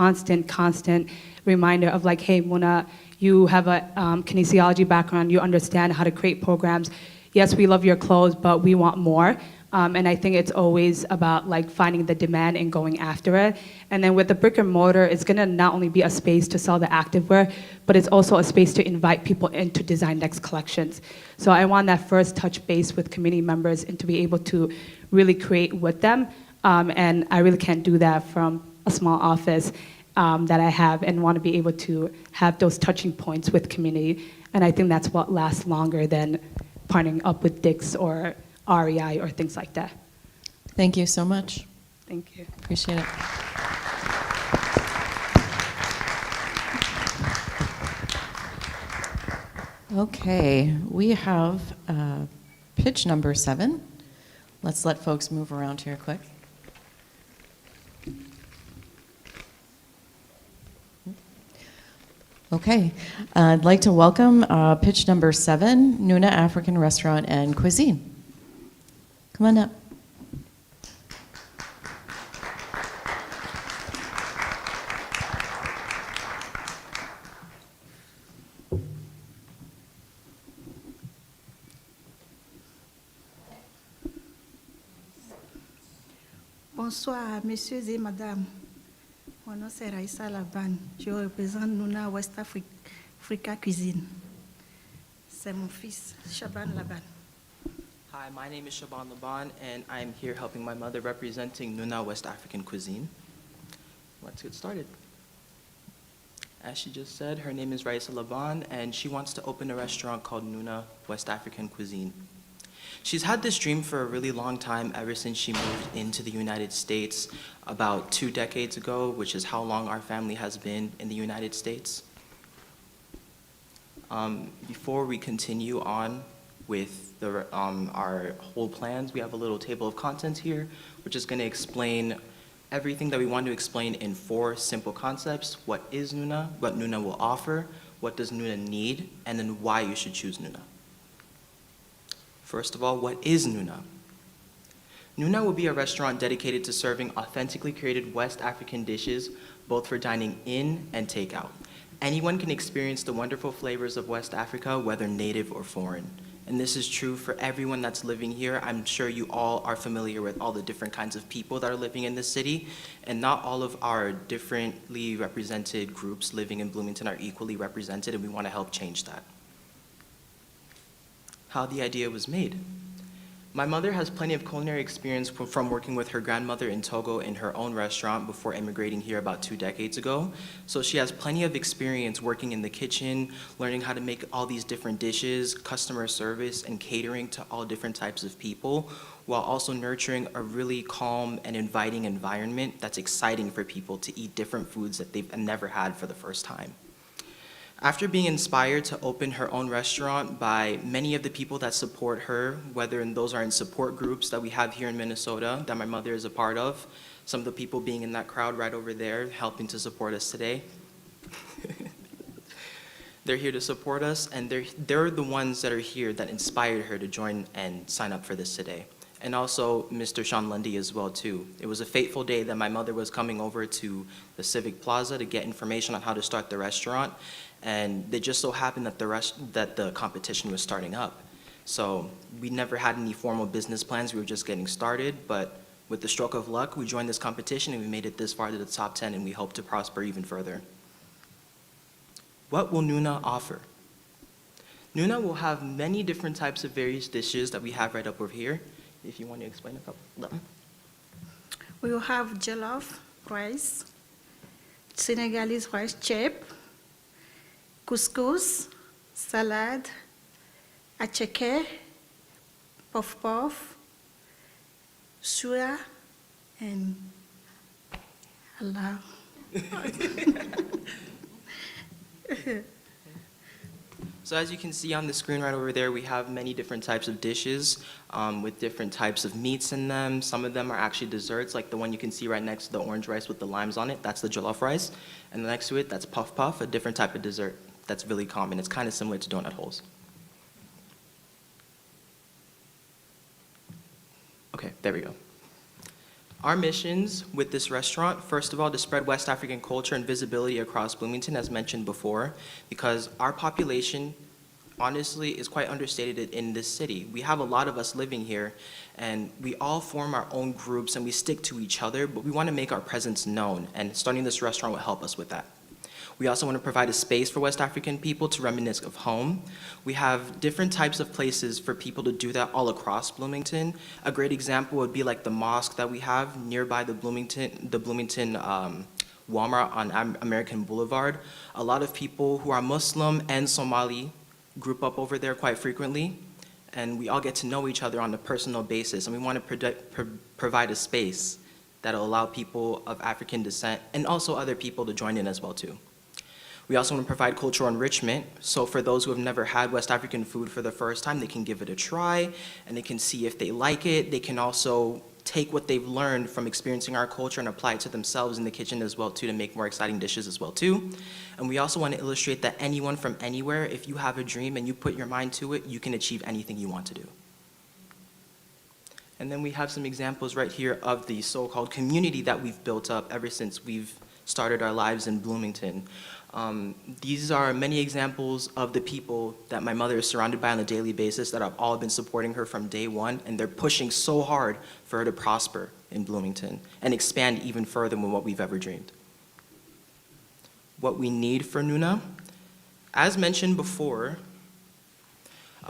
reminder of like, hey, Muna, you have a kinesiology background, you understand how to create programs. Yes, we love your clothes, but we want more. And I think it's always about like finding the demand and going after it. And then with the brick and mortar, it's gonna not only be a space to sell the activewear, but it's also a space to invite people in to design next collections. So I want that first touch base with community members and to be able to really create with them. And I really can't do that from a small office that I have, and want to be able to have those touching points with community. And I think that's what lasts longer than partnering up with Dick's or REI or things like that. Thank you so much. Thank you. Appreciate it. Okay, we have pitch number 7. Let's let folks move around here quick. Okay, I'd like to welcome pitch number 7, Nuna African Restaurant and Cuisine. Come on up. Bonsoir, messieurs et madame. Mon nom c'est Raissa Laban. Je représente Nuna West Africa Cuisine. C'est mon fils, Shaban Laban. Hi, my name is Shaban Laban, and I'm here helping my mother representing Nuna West African Cuisine. Let's get started. As she just said, her name is Raissa Laban, and she wants to open a restaurant called Nuna West African Cuisine. She's had this dream for a really long time, ever since she moved into the United States about 2 decades ago, which is how long our family has been in the United States. Before we continue on with our whole plans, we have a little table of contents here, which is going to explain everything that we want to explain in 4 simple concepts. What is Nuna? What Nuna will offer? What does Nuna need? And then why you should choose Nuna. First of all, what is Nuna? Nuna will be a restaurant dedicated to serving authentically created West African dishes, both for dining in and takeout. Anyone can experience the wonderful flavors of West Africa, whether native or foreign. And this is true for everyone that's living here. I'm sure you all are familiar with all the different kinds of people that are living in this city, and not all of our differently represented groups living in Bloomington are equally represented, and we want to help change that. How the idea was made. My mother has plenty of culinary experience from working with her grandmother in Togo in her own restaurant before immigrating here about 2 decades ago. So she has plenty of experience working in the kitchen, learning how to make all these different dishes, customer service, and catering to all different types of people, while also nurturing a really calm and inviting environment that's exciting for people to eat different foods that they've never had for the first time. After being inspired to open her own restaurant by many of the people that support her, whether those are in support groups that we have here in Minnesota that my mother is a part of, some of the people being in that crowd right over there helping to support us today. They're here to support us, and they're the ones that are here that inspired her to join and sign up for this today. And also Mr. Sean Lundy as well too. It was a fateful day that my mother was coming over to the Civic Plaza to get information on how to start the restaurant. And it just so happened that the competition was starting up. So we never had any formal business plans. We were just getting started, but with the stroke of luck, we joined this competition and we made it this far to the top 10, and we hope to prosper even further. What will Nuna offer? Nuna will have many different types of various dishes that we have right up over here. If you want to explain a couple of them. We will have jollof rice, Senegalese rice chip, couscous, salad, acheke, puff puff, suya, and Allah. So as you can see on the screen right over there, we have many different types of dishes with different types of meats in them. Some of them are actually desserts, like the one you can see right next to the orange rice with the limes on it. That's the jollof rice. And next to it, that's puff puff, a different type of dessert that's really common. It's kind of similar to donut holes. Okay, there we go. Our missions with this restaurant, first of all, to spread West African culture and visibility across Bloomington, as mentioned before, because our population, honestly, is quite understated in this city. We have a lot of us living here, and we all form our own groups, and we stick to each other, but we want to make our presence known, and starting this restaurant will help us with that. We also want to provide a space for West African people to reminisce of home. We have different types of places for people to do that all across Bloomington. A great example would be like the mosque that we have nearby the Bloomington Walmart on American Boulevard. A lot of people who are Muslim and Somali group up over there quite frequently, and we all get to know each other on a personal basis, and we want to provide a space that'll allow people of African descent and also other people to join in as well too. We also want to provide cultural enrichment, so for those who have never had West African food for the first time, they can give it a try, and they can see if they like it. They can also take what they've learned from experiencing our culture and apply it to themselves in the kitchen as well too, to make more exciting dishes as well too. And we also want to illustrate that anyone from anywhere, if you have a dream and you put your mind to it, you can achieve anything you want to do. And then we have some examples right here of the so-called community that we've built up ever since we've started our lives in Bloomington. These are many examples of the people that my mother is surrounded by on a daily basis that have all been supporting her from day one, and they're pushing so hard for her to prosper in Bloomington and expand even further than what we've ever dreamed. What we need for Nuna, as mentioned before,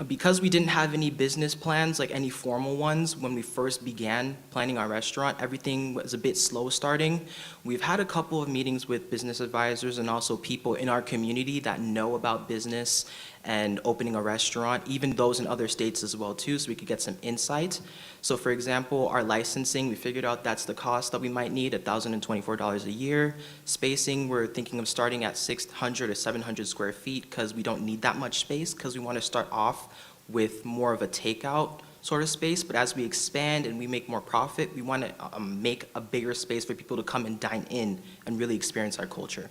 because we didn't have any business plans, like any formal ones, when we first began planning our restaurant, everything was a bit slow starting. We've had a couple of meetings with business advisors and also people in our community that know about business and opening a restaurant, even those in other states as well too, so we could get some insight. So for example, our licensing, we figured out that's the cost that we might need, $1,024 a year. Spacing, we're thinking of starting at 600 or 700 square feet because we don't need that much space, because we want to start off with more of a takeout sort of space, but as we expand and we make more profit, we want to make a bigger space for people to come and dine in and really experience our culture.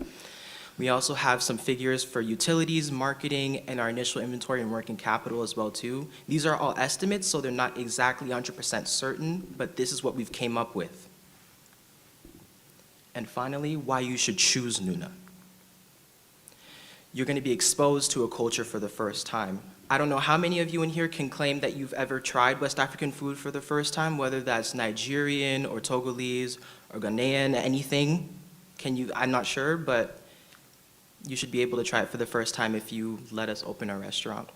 We also have some figures for utilities, marketing, and our initial inventory and working capital as well too. These are all estimates, so they're not exactly 100% certain, but this is what we've came up with. And finally, why you should choose Nuna. You're going to be exposed to a culture for the first time. I don't know how many of you in here can claim that you've ever tried West African food for the first time, whether that's Nigerian or Togolese or Ghanaian, anything. I'm not sure, but you should be able to try it for the first time if you let us open our restaurant.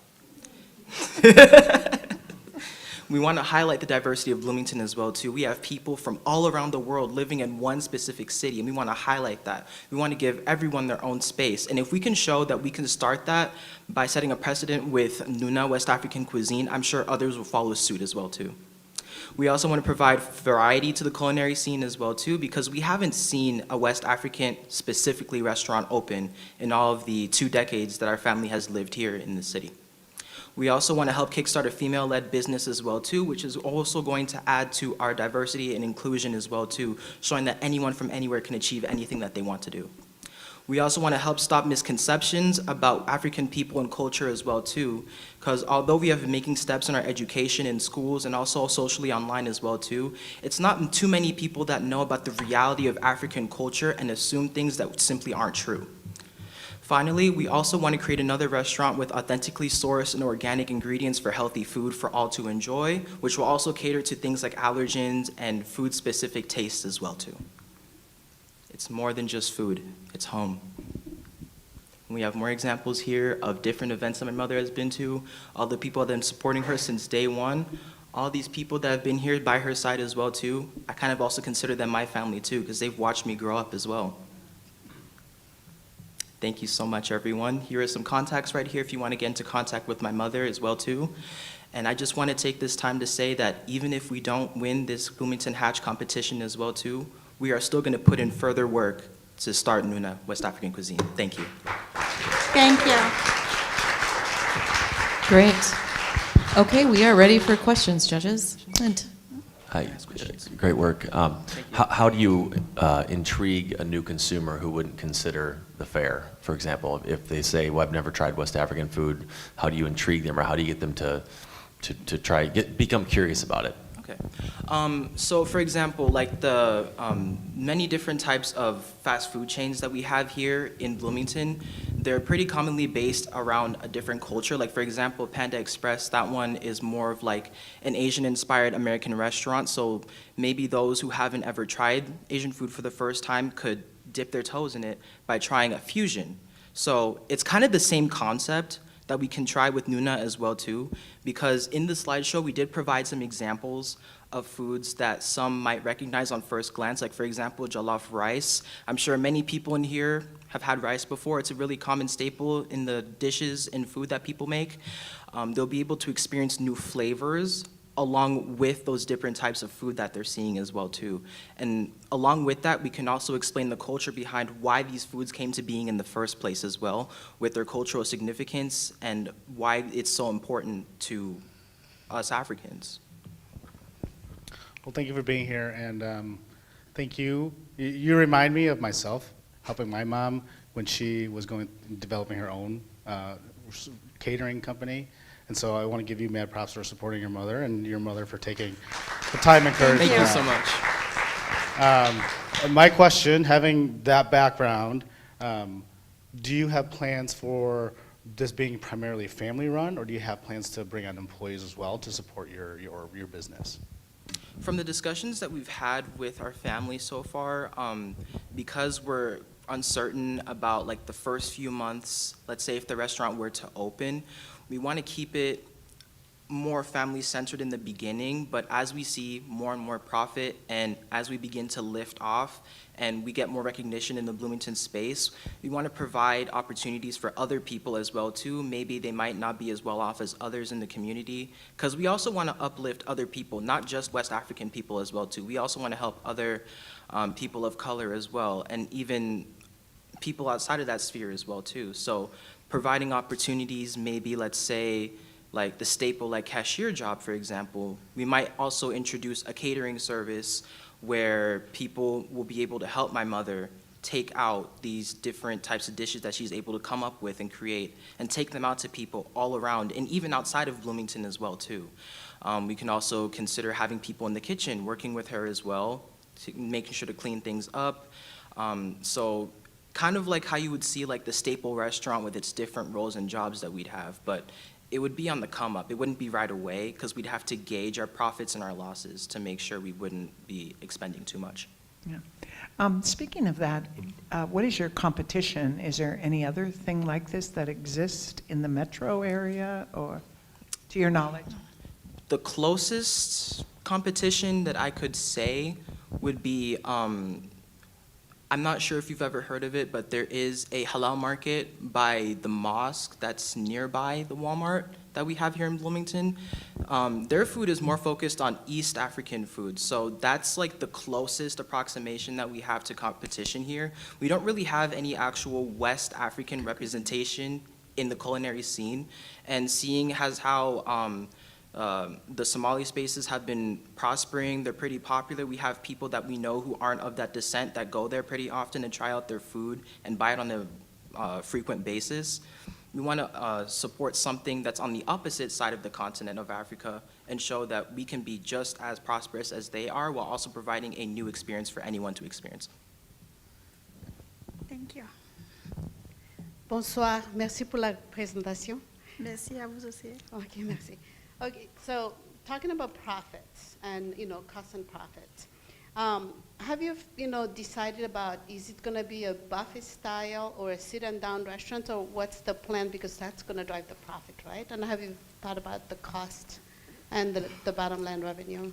We want to highlight the diversity of Bloomington as well too. We have people from all around the world living in one specific city, and we want to highlight that. We want to give everyone their own space, and if we can show that we can start that by setting a precedent with Nuna West African cuisine, I'm sure others will follow suit as well too. We also want to provide variety to the culinary scene as well too, because we haven't seen a West African specifically restaurant open in all of the 2 decades that our family has lived here in the city. We also want to help kickstart a female-led business as well too, which is also going to add to our diversity and inclusion as well too, showing that anyone from anywhere can achieve anything that they want to do. We also want to help stop misconceptions about African people and culture as well too, because although we have been making steps in our education in schools and also socially online as well too, it's not too many people that know about the reality of African culture and assume things that simply aren't true. Finally, we also want to create another restaurant with authentically sourced and organic ingredients for healthy food for all to enjoy, which will also cater to things like allergens and food-specific tastes as well too. It's more than just food, it's home. We have more examples here of different events that my mother has been to, all the people that have been supporting her since day one, all these people that have been here by her side as well too. I kind of also consider them my family too, because they've watched me grow up as well. Thank you so much, everyone. Here are some contacts right here if you want to get into contact with my mother as well too. And I just want to take this time to say that even if we don't win this Bloomington Hatch competition as well too, we are still going to put in further work to start Nuna West African Cuisine. Thank you. Thank you. Great. Okay, we are ready for questions, judges. Clint. Hi, great work. How do you intrigue a new consumer who wouldn't consider the fare? For example, if they say, well, I've never tried West African food, how do you intrigue them, or how do you get them to try, become curious about it? Okay. So for example, like the many different types of fast food chains that we have here in Bloomington, they're pretty commonly based around a different culture. Like for example, Panda Express, that one is more of like an Asian-inspired American restaurant. So maybe those who haven't ever tried Asian food for the first time could dip their toes in it by trying a fusion. So it's kind of the same concept that we can try with Nuna as well too, because in the slideshow we did provide some examples of foods that some might recognize on first glance, like for example, jollof rice. I'm sure many people in here have had rice before. It's a really common staple in the dishes and food that people make. They'll be able to experience new flavors along with those different types of food that they're seeing as well too. And along with that, we can also explain the culture behind why these foods came to being in the first place as well, with their cultural significance and why it's so important to us Africans. Well, thank you for being here, and thank you. You remind me of myself, helping my mom when she was developing her own catering company. And so I want to give you mad props for supporting your mother, and your mother for taking the time and courage. Thank you so much. My question, having that background, do you have plans for this being primarily family run, or do you have plans to bring on employees as well to support your business? From the discussions that we've had with our family so far, because we're uncertain about like the first few months, let's say if the restaurant were to open, we want to keep it more family-centered in the beginning, but as we see more and more profit and as we begin to lift off and we get more recognition in the Bloomington space, we want to provide opportunities for other people as well too. Maybe they might not be as well off as others in the community, because we also want to uplift other people, not just West African people as well too. We also want to help other people of color as well, and even people outside of that sphere as well too. So providing opportunities, maybe let's say like the staple like cashier job, for example. We might also introduce a catering service where people will be able to help my mother take out these different types of dishes that she's able to come up with and create and take them out to people all around and even outside of Bloomington as well too. We can also consider having people in the kitchen working with her as well, making sure to clean things up. So kind of like how you would see like the staple restaurant with its different roles and jobs that we'd have, but it would be on the come up. It wouldn't be right away because we'd have to gauge our profits and our losses to make sure we wouldn't be expending too much. Yeah. Speaking of that, what is your competition? Is there any other thing like this that exists in the metro area, or to your knowledge? The closest competition that I could say would be, I'm not sure if you've ever heard of it, but there is a halal market by the mosque that's nearby the Walmart that we have here in Bloomington. Their food is more focused on East African food, so that's like the closest approximation that we have to competition here. We don't really have any actual West African representation in the culinary scene, and seeing as how the Somali spaces have been prospering, they're pretty popular. We have people that we know who aren't of that descent that go there pretty often and try out their food and buy it on a frequent basis. We want to support something that's on the opposite side of the continent of Africa and show that we can be just as prosperous as they are while also providing a new experience for anyone to experience. Thank you. Bonsoir. Merci pour la présentation. Merci à vous aussi. Okay, merci. Okay, so talking about profits and, cost and profits. Have you, decided about, is it going to be a buffet style or a sit and down restaurant, or what's the plan? Because that's going to drive the profit, right? And have you thought about the cost and the bottom line revenue?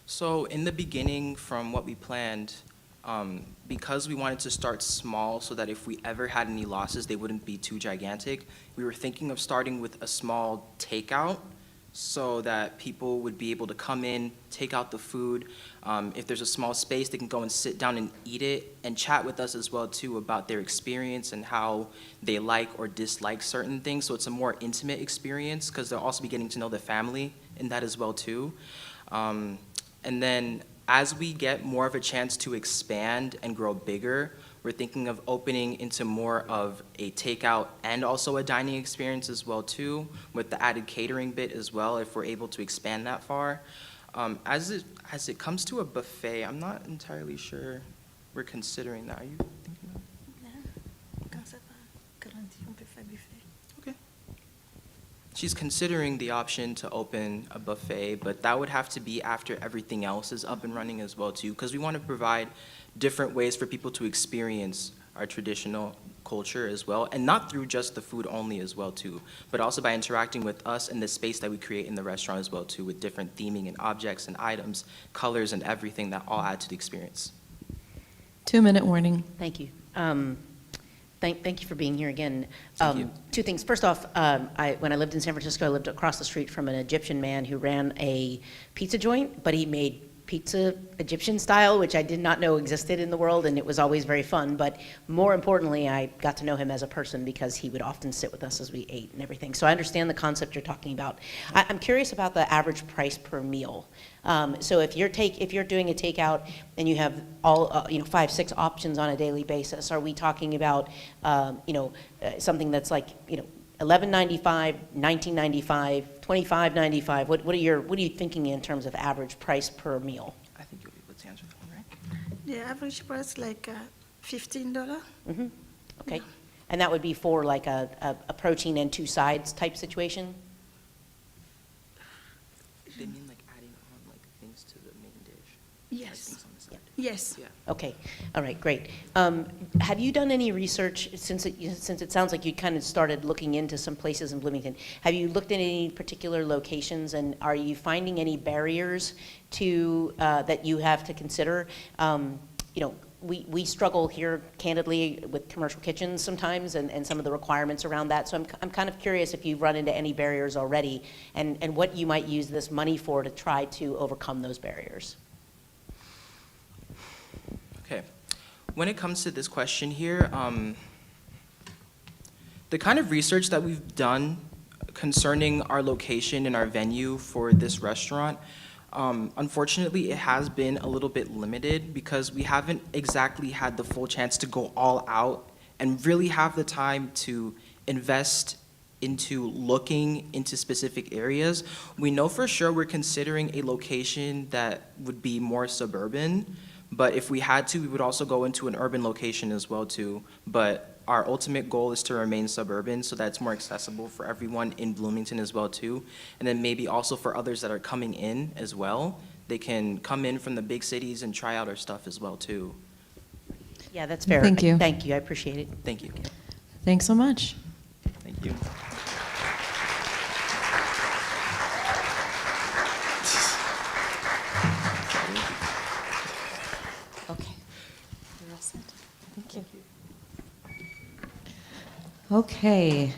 So in the beginning, from what we planned, because we wanted to start small so that if we ever had any losses, they wouldn't be too gigantic, we were thinking of starting with a small takeout so that people would be able to come in, take out the food. If there's a small space, they can go and sit down and eat it and chat with us as well too about their experience and how they like or dislike certain things. So it's a more intimate experience because they'll also be getting to know the family in that as well too. And then as we get more of a chance to expand and grow bigger, we're thinking of opening into more of a takeout and also a dining experience as well too, with the added catering bit as well, if we're able to expand that far. As it comes to a buffet, I'm not entirely sure we're considering that. Are you thinking of? Okay. She's considering the option to open a buffet, but that would have to be after everything else is up and running as well too, because we want to provide different ways for people to experience our traditional culture as well, and not through just the food only as well too, but also by interacting with us and the space that we create in the restaurant as well too, with different theming and objects and items, colors and everything that all add to the experience. 2-minute warning. Thank you. Thank you for being here again. Thank you. Two things. First off, when I lived in San Francisco, I lived across the street from an Egyptian man who ran a pizza joint, but he made pizza Egyptian style, which I did not know existed in the world, and it was always very fun. But more importantly, I got to know him as a person because he would often sit with us as we ate and everything. So I understand the concept you're talking about. I'm curious about the average price per meal. So if you're doing a takeout and you have all 5, 6 options on a daily basis, are we talking about something that's like $11.95, $19.95, $25.95? What are you thinking in terms of average price per meal? I think you'll be able to answer that one, right? The average price like $15. Mm-hmm. Okay. And that would be for like a protein and 2 sides type situation? They mean like adding on like things to the main dish. Yes. Like things on the side. Yes. Yeah. Okay, all right, great. Have you done any research, since it sounds like you kind of started looking into some places in Bloomington, have you looked at any particular locations, and are you finding any barriers to, that you have to consider? We struggle here candidly with commercial kitchens sometimes and some of the requirements around that, so I'm kind of curious if you've run into any barriers already and what you might use this money for to try to overcome those barriers. Okay. When it comes to this question here, the kind of research that we've done concerning our location and our venue for this restaurant, unfortunately, it has been a little bit limited because we haven't exactly had the full chance to go all out and really have the time to invest into looking into specific areas. We know for sure we're considering a location that would be more suburban, but if we had to, we would also go into an urban location as well too. But our ultimate goal is to remain suburban so that it's more accessible for everyone in Bloomington as well too. And then maybe also for others that are coming in as well, they can come in from the big cities and try out our stuff as well too. Yeah, that's fair. Thank you. Thank you, I appreciate it. Thank you. Thanks so much. Thank you. Okay. You're all set. Thank you. Okay.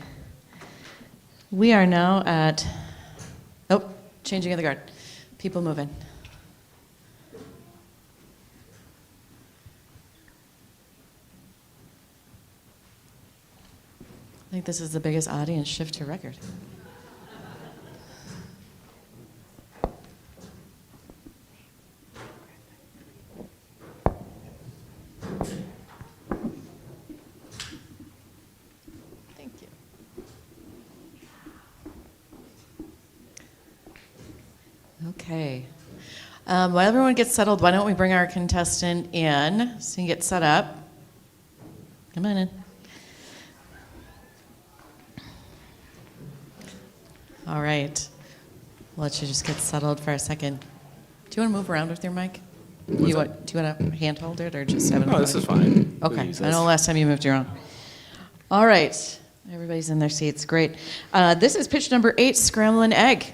We are now at, changing of the guard. People moving. I think this is the biggest audience shift to record. Thank you. Okay. While everyone gets settled, why don't we bring our contestant in so you can get set up. Come on in. All right. We'll let you just get settled for a second. Do you want to move around with your mic? Do you want to hand hold it or just have it? No, this is fine. We'll Okay. use I this. know last time you moved your own. All right. Everybody's in their seats. Great. This is pitch number 8, Scrambling Egg.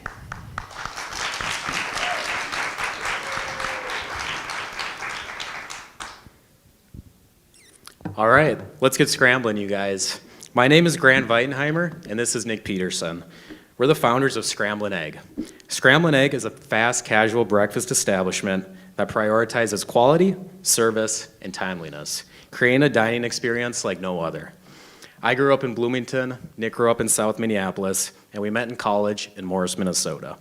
All right, let's get scrambling, you guys. My name is Grant Weitenheimer, and this is Nick Peterson. We're the founders of Scrambling Egg. Scrambling Egg is a fast, casual breakfast establishment that prioritizes quality, service, and timeliness, creating a dining experience like no other. I grew up in Bloomington, Nick grew up in South Minneapolis, and we met in college in Morris, Minnesota.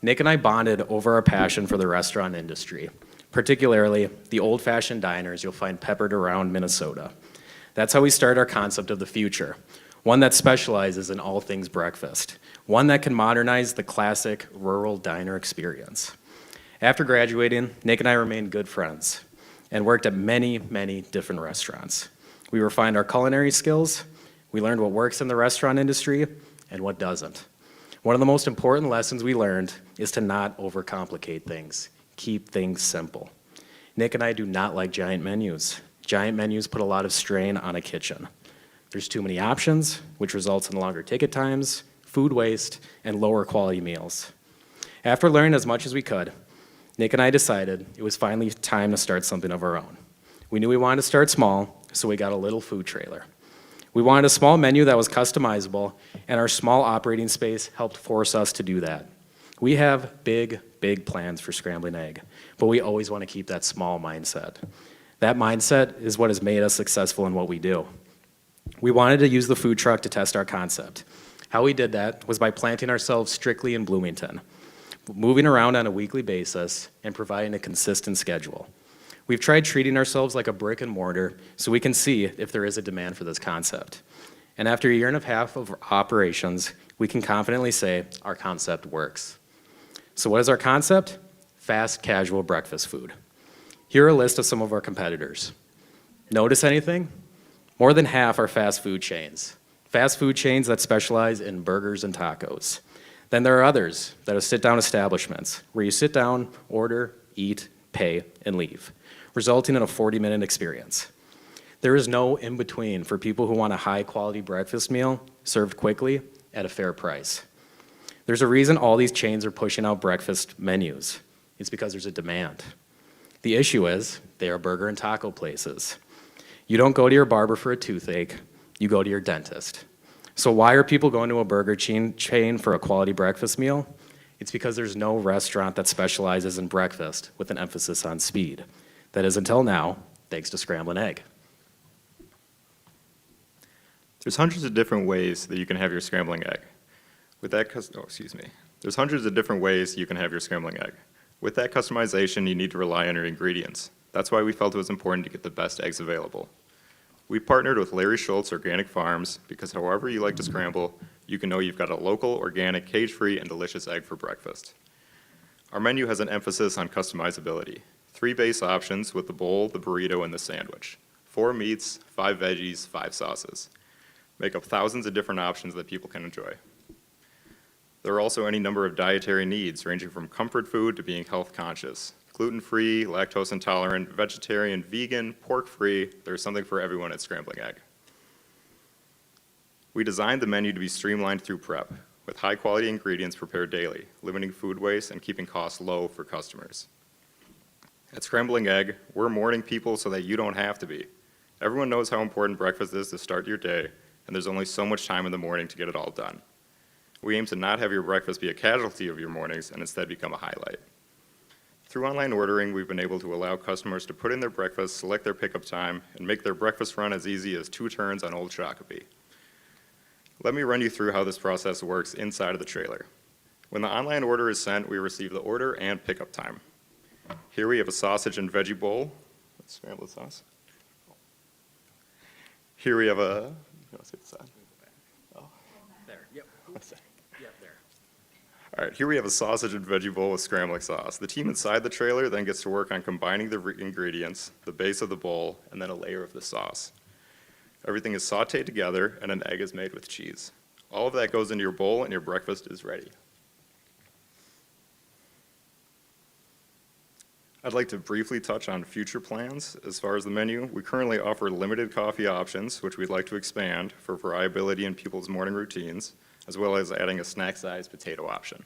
Nick and I bonded over our passion for the restaurant industry, particularly the old-fashioned diners you'll find peppered around Minnesota. That's how we started our concept of the future, one that specializes in all things breakfast, one that can modernize the classic rural diner experience. After graduating, Nick and I remained good friends and worked at many, many different restaurants. We refined our culinary skills, we learned what works in the restaurant industry and what doesn't. One of the most important lessons we learned is to not overcomplicate things. Keep things simple. Nick and I do not like giant menus. Giant menus put a lot of strain on a kitchen. There's too many options, which results in longer ticket times, food waste, and lower quality meals. After learning as much as we could, Nick and I decided it was finally time to start something of our own. We knew we wanted to start small, so we got a little food trailer. We wanted a small menu that was customizable, and our small operating space helped force us to do that. We have big, big plans for Scrambling Egg, but we always want to keep that small mindset. That mindset is what has made us successful in what we do. We wanted to use the food truck to test our concept. How we did that was by planting ourselves strictly in Bloomington, moving around on a weekly basis and providing a consistent schedule. We've tried treating ourselves like a brick and mortar so we can see if there is a demand for this concept. And after a year and a half of operations, we can confidently say our concept works. So what is our concept? Fast, casual breakfast food. Here are a list of some of our competitors. Notice anything? More than half are fast food chains. Fast food chains that specialize in burgers and tacos. Then there are others that are sit-down establishments where you sit down, order, eat, pay, and leave, resulting in a 40-minute experience. There is no in-between for people who want a high-quality breakfast meal served quickly at a fair price. There's a reason all these chains are pushing out breakfast menus. It's because there's a demand. The issue is they are burger and taco places. You don't go to your barber for a toothache, you go to your dentist. So why are people going to a burger chain for a quality breakfast meal? It's because there's no restaurant that specializes in breakfast with an emphasis on speed. That is until now, thanks to Scrambling Egg. There's hundreds of different ways that you can have your scrambling egg. There's hundreds of different ways you can have your scrambling egg. With that customization, you need to rely on your ingredients. That's why we felt it was important to get the best eggs available. We partnered with Larry Schultz Organic Farms because however you like to scramble, you can know you've got a local, organic, cage-free, and delicious egg for breakfast. Our menu has an emphasis on customizability. 3 base options with the bowl, the burrito, and the sandwich. 4 meats, 5 veggies, 5 sauces. Make up thousands of different options that people can enjoy. There are also any number of dietary needs, ranging from comfort food to being health conscious. Gluten-free, lactose intolerant, vegetarian, vegan, pork-free, there's something for everyone at Scrambling Egg. We designed the menu to be streamlined through prep, with high-quality ingredients prepared daily, limiting food waste and keeping costs low for customers. At Scrambling Egg, we're morning people so that you don't have to be. Everyone knows how important breakfast is to start your day, and there's only so much time in the morning to get it all done. We aim to not have your breakfast be a casualty of your mornings and instead become a highlight. Through online ordering, we've been able to allow customers to put in their breakfast, select their pickup time, and make their breakfast run as easy as 2 turns on Old Shakopee. Let me run you through how this process works inside of the trailer. When the online order is sent, we receive the order and pickup time. Here we have a sausage and veggie bowl. Let's scramble the sauce. Here we have a, you want to see the side? Oh. There, yep. Yep, there. All right, here we have a sausage and veggie bowl with scrambling sauce. The team inside the trailer then gets to work on combining the ingredients, the base of the bowl, and then a layer of the sauce. Everything is sauteed together and an egg is made with cheese. All of that goes into your bowl and your breakfast is ready. I'd like to briefly touch on future plans. As far as the menu, we currently offer limited coffee options, which we'd like to expand for variability in people's morning routines, as well as adding a snack-sized potato option.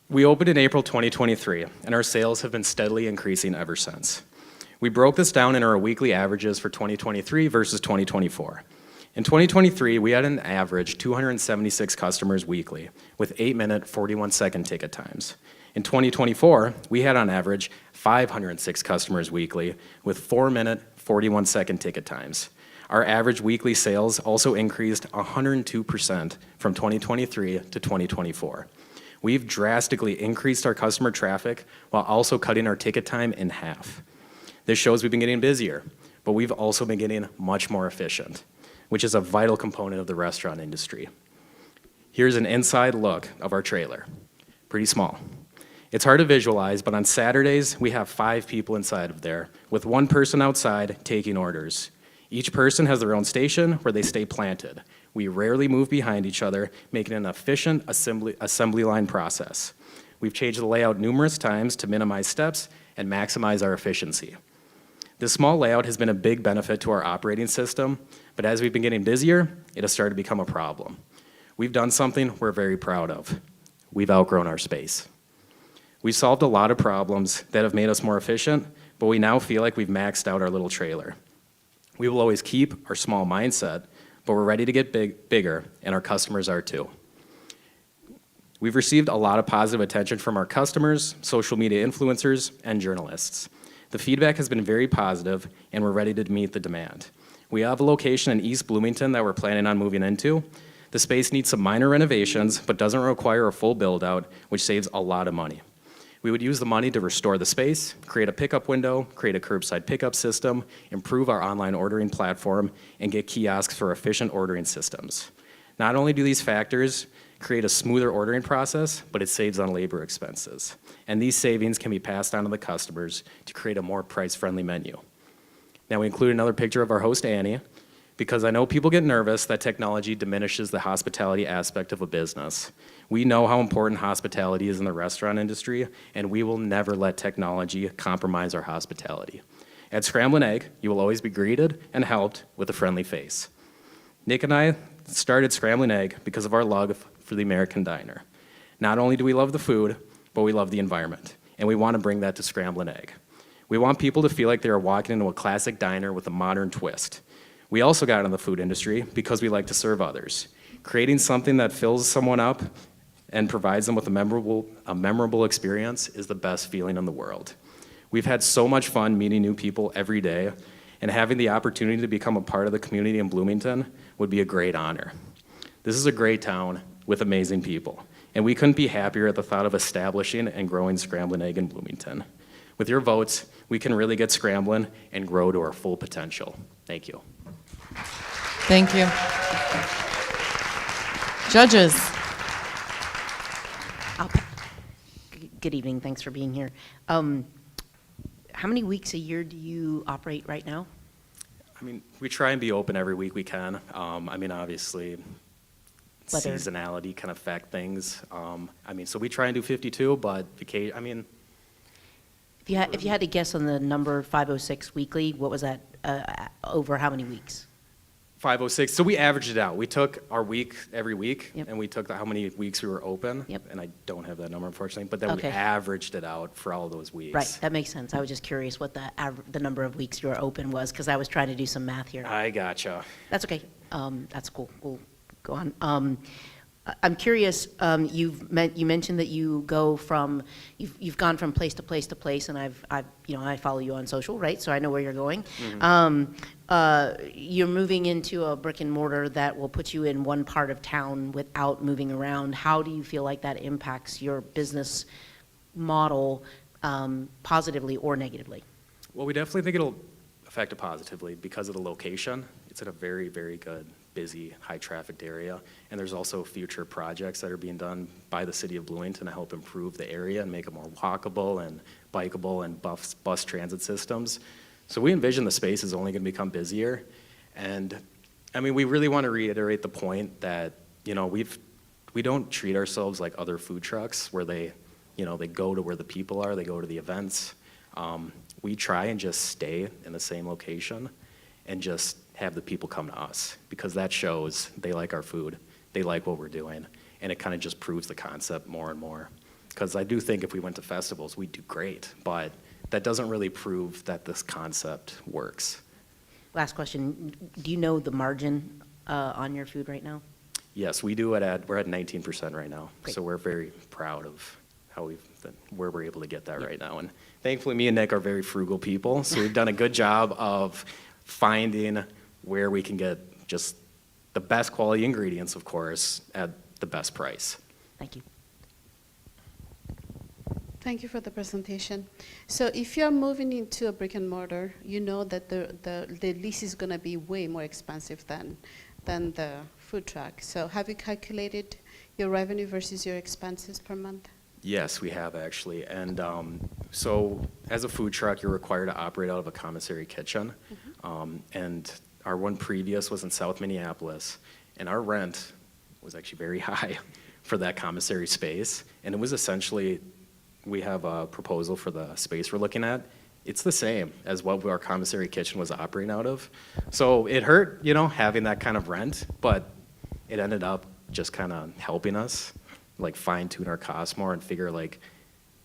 We opened in April 2023, and our sales have been steadily increasing ever since. We broke this down in our weekly averages for 2023 versus 2024. In 2023, we had an average 276 customers weekly with 8-minute, 41-second ticket times. In 2024, we had on average 506 customers weekly with 4-minute, 41-second ticket times. Our average weekly sales also increased 102% from 2023 to 2024. We've drastically increased our customer traffic while also cutting our ticket time in half. This shows we've been getting busier, but we've also been getting much more efficient, which is a vital component of the restaurant industry. Here's an inside look of our trailer. Pretty small. It's hard to visualize, but on Saturdays, we have 5 people inside of there, with 1 person outside taking orders. Each person has their own station where they stay planted. We rarely move behind each other, making an efficient assembly line process. We've changed the layout numerous times to minimize steps and maximize our efficiency. This small layout has been a big benefit to our operating system, but as we've been getting busier, it has started to become a problem. We've done something we're very proud of. We've outgrown our space. We've solved a lot of problems that have made us more efficient, but we now feel like we've maxed out our little trailer. We will always keep our small mindset, but we're ready to get bigger, and our customers are too. We've received a lot of positive attention from our customers, social media influencers, and journalists. The feedback has been very positive, and we're ready to meet the demand. We have a location in East Bloomington that we're planning on moving into. The space needs some minor renovations, but doesn't require a full build-out, which saves a lot of money. We would use the money to restore the space, create a pickup window, create a curbside pickup system, improve our online ordering platform, and get kiosks for efficient ordering systems. Not only do these factors create a smoother ordering process, but it saves on labor expenses. And these savings can be passed on to the customers to create a more price-friendly menu. Now we include another picture of our host, Annie, because I know people get nervous that technology diminishes the hospitality aspect of a business. We know how important hospitality is in the restaurant industry, and we will never let technology compromise our hospitality. At Scrambling Egg, you will always be greeted and helped with a friendly face. Nick and I started Scrambling Egg because of our love for the American diner. Not only do we love the food, but we love the environment, and we want to bring that to Scrambling Egg. We want people to feel like they are walking into a classic diner with a modern twist. We also got in the food industry because we like to serve others. Creating something that fills someone up and provides them with a memorable experience is the best feeling in the world. We've had so much fun meeting new people every day, and having the opportunity to become a part of the community in Bloomington would be a great honor. This is a great town with amazing people, and we couldn't be happier at the thought of establishing and growing Scrambling Egg in Bloomington. With your votes, we can really get scrambling and grow to our full potential. Thank you. Thank you. Judges. Good evening, thanks for being here. How many weeks a year do you operate right now? I mean, we try and be open every week we can. I mean, obviously, seasonality can affect things. So we try and do 52, but I mean. If you had to guess on the number 506 weekly, what was that, over how many weeks? 506. So we averaged it out. We took our week every week, and we took how many weeks we were open. And I don't have that number, unfortunately, but then we averaged it out for all those weeks. Right, that makes sense. I was just curious what the number of weeks you were open was, because I was trying to do some math here. I gotcha. That's okay. That's cool. We'll go on. I'm curious. You mentioned that you've gone from place to place to place, and I follow you on social, right? So I know where you're going. You're moving into a brick and mortar that will put you in one part of town without moving around. How do you feel like that impacts your business model, positively or negatively? Well, we definitely think it'll affect it positively because of the location. It's in a very, very good, busy, high-trafficked area, and there's also future projects that are being done by the city of Bloomington to help improve the area and make it more walkable and bikeable and bus transit systems. So we envision the space is only going to become busier, and I mean, we really want to reiterate the point that, you know, we don't treat ourselves like other food trucks where they go to where the people are, they go to the events. We try and just stay in the same location and just have the people come to us, because that shows they like our food, they like what we're doing, and it kind of just proves the concept more and more. Because I do think if we went to festivals, we'd do great, but that doesn't really prove that this concept works. Last question, do you know the margin on your food right now? Yes, we do we're at 19% right now. Great. So we're very proud of where we're able to get that right now. And thankfully, me and Nick are very frugal people, so we've done a good job of finding where we can get just the best quality ingredients, of course, at the best price. Thank you. Thank you for the presentation. So if you're moving into a brick and mortar, you know that the lease is going to be way more expensive than the food truck. So have you calculated your revenue versus your expenses per month? Yes, we have actually. And so as a food truck, you're required to operate out of a commissary kitchen. And our one previous was in South Minneapolis, and our rent was actually very high for that commissary space. And it was essentially, we have a proposal for the space we're looking at. It's the same as what our commissary kitchen was operating out of. So it hurt, you know, having that kind of rent, but it ended up just kind of helping us like fine tune our costs more and figure like,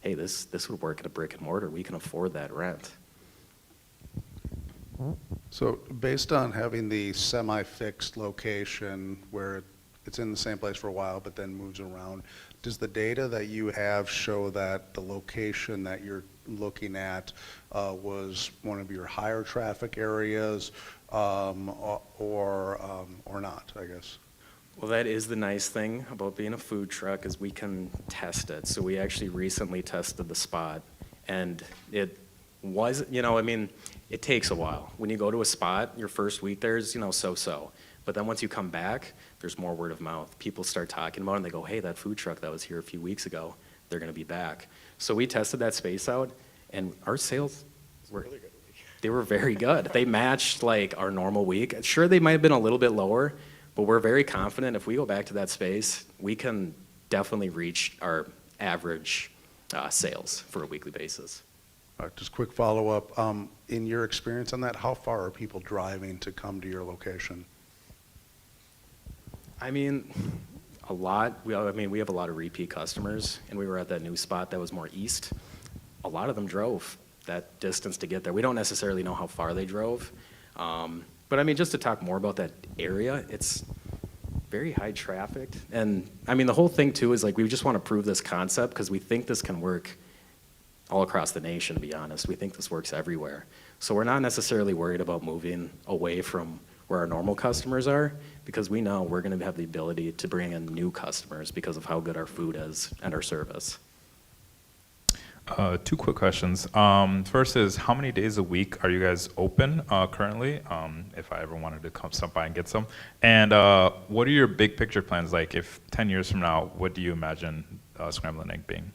hey, this would work at a brick and mortar. We can afford that rent. So based on having the semi-fixed location where it's in the same place for a while but then moves around, does the data that you have show that the location that you're looking at was one of your higher traffic areas or not, I guess? Well, that is the nice thing about being a food truck is we can test it. So we actually recently tested the spot, and it was, you know, I mean, it takes a while. When you go to a spot, your first week there's, you know, so-so. But then once you come back, there's more word of mouth. People start talking about it, and they go, hey, that food truck that was here a few weeks ago, they're going to be back. So we tested that space out, and our sales they were very good. They matched, like, our normal week. Sure, they might have been a little bit lower, but we're very confident if we go back to that space, we can definitely reach our average sales for a weekly basis. Just quick follow-up. In your experience on that, how far are people driving to come to your location? I mean, a lot. We have a lot of repeat customers, and we were at that new spot that was more east. A lot of them drove that distance to get there. We don't necessarily know how far they drove. But I mean, just to talk more about that area, it's very high trafficked. And I mean, the whole thing too is like, we just want to prove this concept because we think this can work all across the nation, to be honest. We think this works everywhere. So we're not necessarily worried about moving away from where our normal customers are, because we know we're going to have the ability to bring in new customers because of how good our food is and our service. Two quick questions. First is, how many days a week are you guys open currently, if I ever wanted to come stop by and get some? And what are your big picture plans? Like, if 10 years from now, what do you imagine Scrambling Egg being?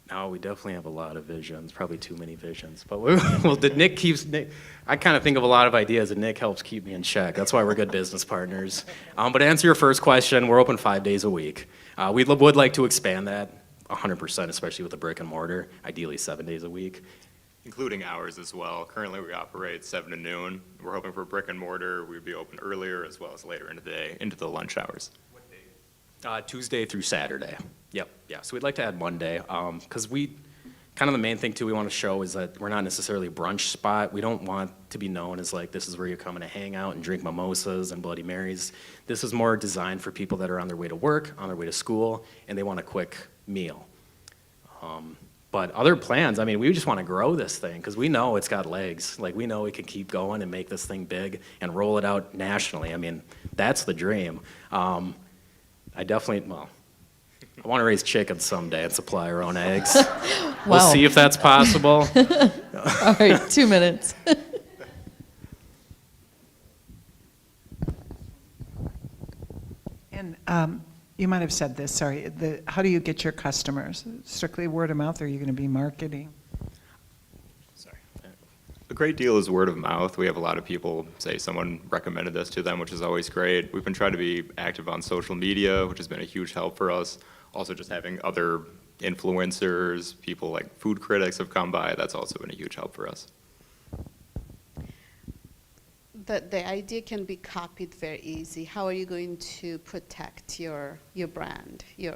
No, we definitely have a lot of visions, probably too many visions. But I kind of think of a lot of ideas, and Nick helps keep me in check. That's why we're good business partners. But to answer your first question, we're open 5 days a week. We would like to expand that 100%, especially with the brick and mortar, ideally 7 days a week. Including hours as well. Currently we operate 7 to noon. We're hoping for brick and mortar. We'd be open earlier as well as later in the day, into the lunch hours. What day? Tuesday through Saturday. Yep, yeah. So we'd like to add Monday, because kind of the main thing too we want to show is that we're not necessarily a brunch spot. We don't want to be known as like, this is where you're coming to hang out and drink mimosas and Bloody Marys. This is more designed for people that are on their way to work, on their way to school, and they want a quick meal. But other plans, I mean, we just want to grow this thing because we know it's got legs. Like, we know we can keep going and make this thing big and roll it out nationally. I mean, that's the dream. I want to raise chickens someday and supply our own eggs. Wow. We'll see if that's possible. All right, 2 minutes. And you might have said this, sorry. How do you get your customers? Strictly word of mouth, or are you going to be marketing? Sorry. great deal is word of mouth. We have a lot of people say someone recommended this to them, which is always great. We've been trying to be active on social media, which has been a huge help for us. Also just having other influencers, people like food critics have come by. That's also been a huge help for us. The idea can be copied very easy. How are you going to protect your brand, your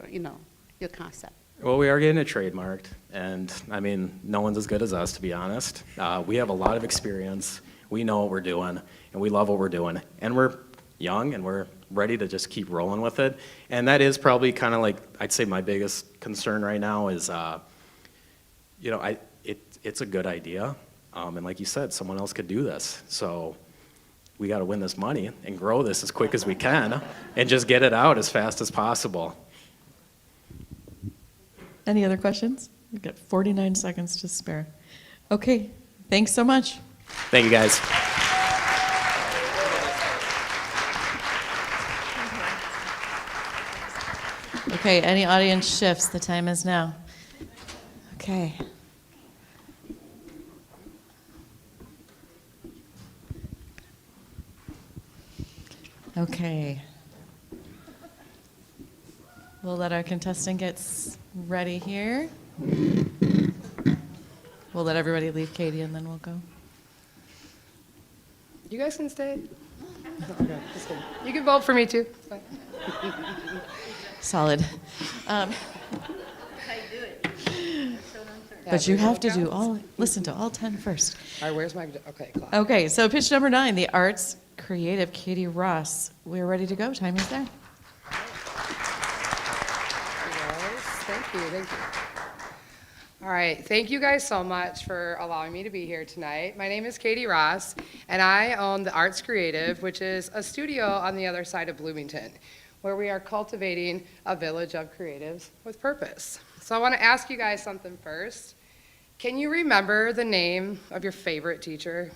concept? Well, we are getting it trademarked, and I mean, no one's as good as us, to be honest. We have a lot of experience. We know what we're doing, and we love what we're doing. And we're young, and we're ready to just keep rolling with it. And that is probably kind of like, I'd say my biggest concern right now is, it's a good idea. And like you said, someone else could do this. So we got to win this money and grow this as quick as we can and just get it out as fast as possible. Any other questions? We've got 49 seconds to spare. Okay, thanks so much. Thank you, guys. Okay, any audience shifts? The time is now. Okay. Okay. We'll let our contestant get ready here. We'll let everybody leave Katie and then we'll go. You guys can stay. Okay, just kidding. You can vote for me too. It's fine. Solid. But you have to listen to all 10 first. All right, where's my, okay, clock. Okay, so pitch number 9, the arts creative Katie Ross. We're ready to go. Time is there. Thank you. All right, thank you guys so much for allowing me to be here tonight. My name is Katie Ross, and I own the Arts Creative, which is a studio on the other side of Bloomington, where we are cultivating a village of creatives with purpose. So I want to ask you guys something first. Can you remember the name of your favorite teacher?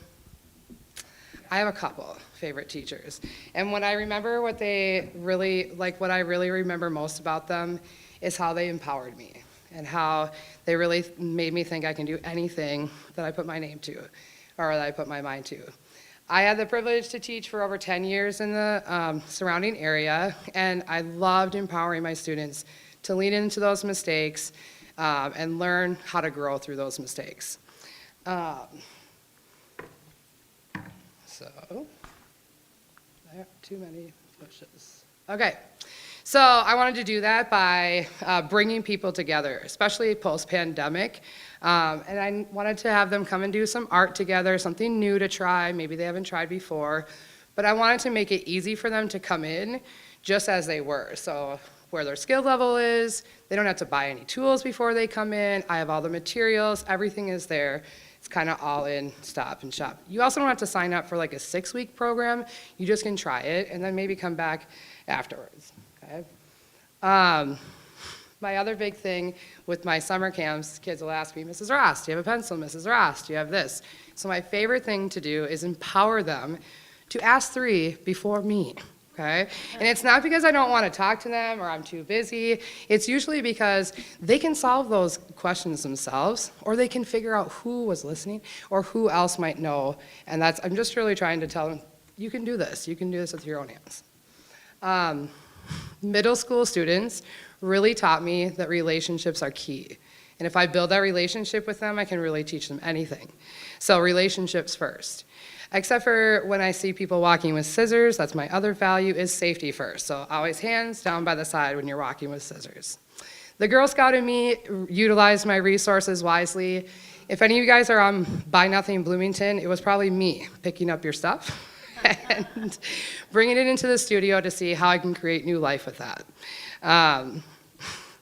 I have a couple favorite teachers, and when I remember what I really remember most about them is how they empowered me and how they really made me think I can do anything that I put my name to or that I put my mind to. I had the privilege to teach for over 10 years in the surrounding area, and I loved empowering my students to lean into those mistakes and learn how to grow through those mistakes. So, I have too many pushes. Okay. So I wanted to do that by bringing people together, especially post-pandemic. And I wanted to have them come and do some art together, something new to try, maybe they haven't tried before. But I wanted to make it easy for them to come in just as they were. So where their skill level is, they don't have to buy any tools before they come in. I have all the materials, everything is there. It's kind of all in, stop and shop. You also don't have to sign up for like a 6-week program. You just can try it and then maybe come back afterwards. Okay. My other big thing with my summer camps, kids will ask me, Mrs. Ross, do you have a pencil? Mrs. Ross, do you have this? So my favorite thing to do is empower them to ask 3 before me, okay? And it's not because I don't want to talk to them or I'm too busy. It's usually because they can solve those questions themselves, or they can figure out who was listening or who else might know. And I'm just really trying to tell them, you can do this. You can do this with your own hands. Middle school students really taught me that relationships are key. And if I build that relationship with them, I can really teach them anything. So relationships first. Except for when I see people walking with scissors, that's my other value, is safety first. So always hands down by the side when you're walking with scissors. The Girl Scout in me utilized my resources wisely. If any of you guys are on Buy Nothing Bloomington, it was probably me picking up your stuff and bringing it into the studio to see how I can create new life with that.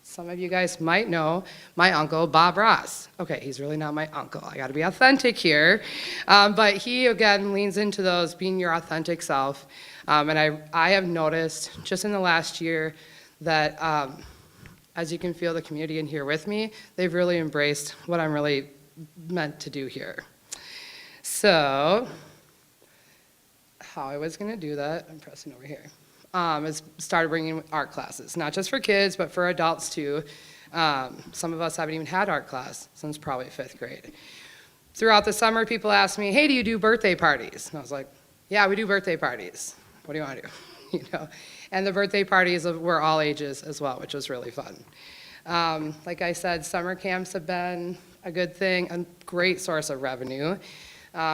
Some of you guys might know my uncle, Bob Ross. Okay, he's really not my uncle. I gotta be authentic here. But he, again, leans into those being your authentic self. And I have noticed just in the last year that as you can feel the community in here with me, they've really embraced what I'm really meant to do here. So, how I was gonna do that, I'm pressing over here, is started bringing art classes, not just for kids, but for adults too. Some of us haven't even had art class since probably 5th grade. Throughout the summer, people ask me, hey, do you do birthday parties? And I was like, yeah, we do birthday parties. What do you want to do? You know, and the birthday parties were all ages as well, which was really fun. Like I said, summer camps have been a good thing, a great source of revenue.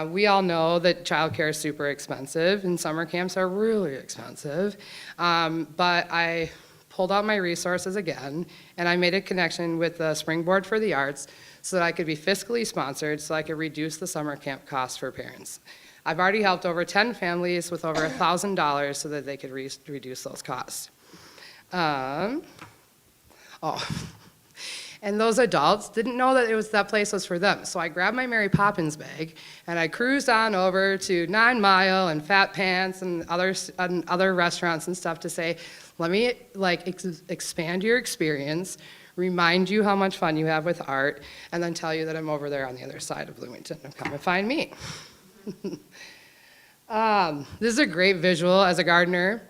We all know that childcare is super expensive, and summer camps are really expensive. But I pulled out my resources again, and I made a connection with the Springboard for the Arts so that I could be fiscally sponsored so I could reduce the summer camp costs for parents. I've already helped over 10 families with over $1,000 so that they could reduce those costs. And those adults didn't know that that place was for them. So I grabbed my Mary Poppins bag and I cruised on over to 9 Mile and Fat Pants and other restaurants and stuff to say, let me expand your experience, remind you how much fun you have with art, and then tell you that I'm over there on the other side of Bloomington and come and find me. This is a great visual as a gardener.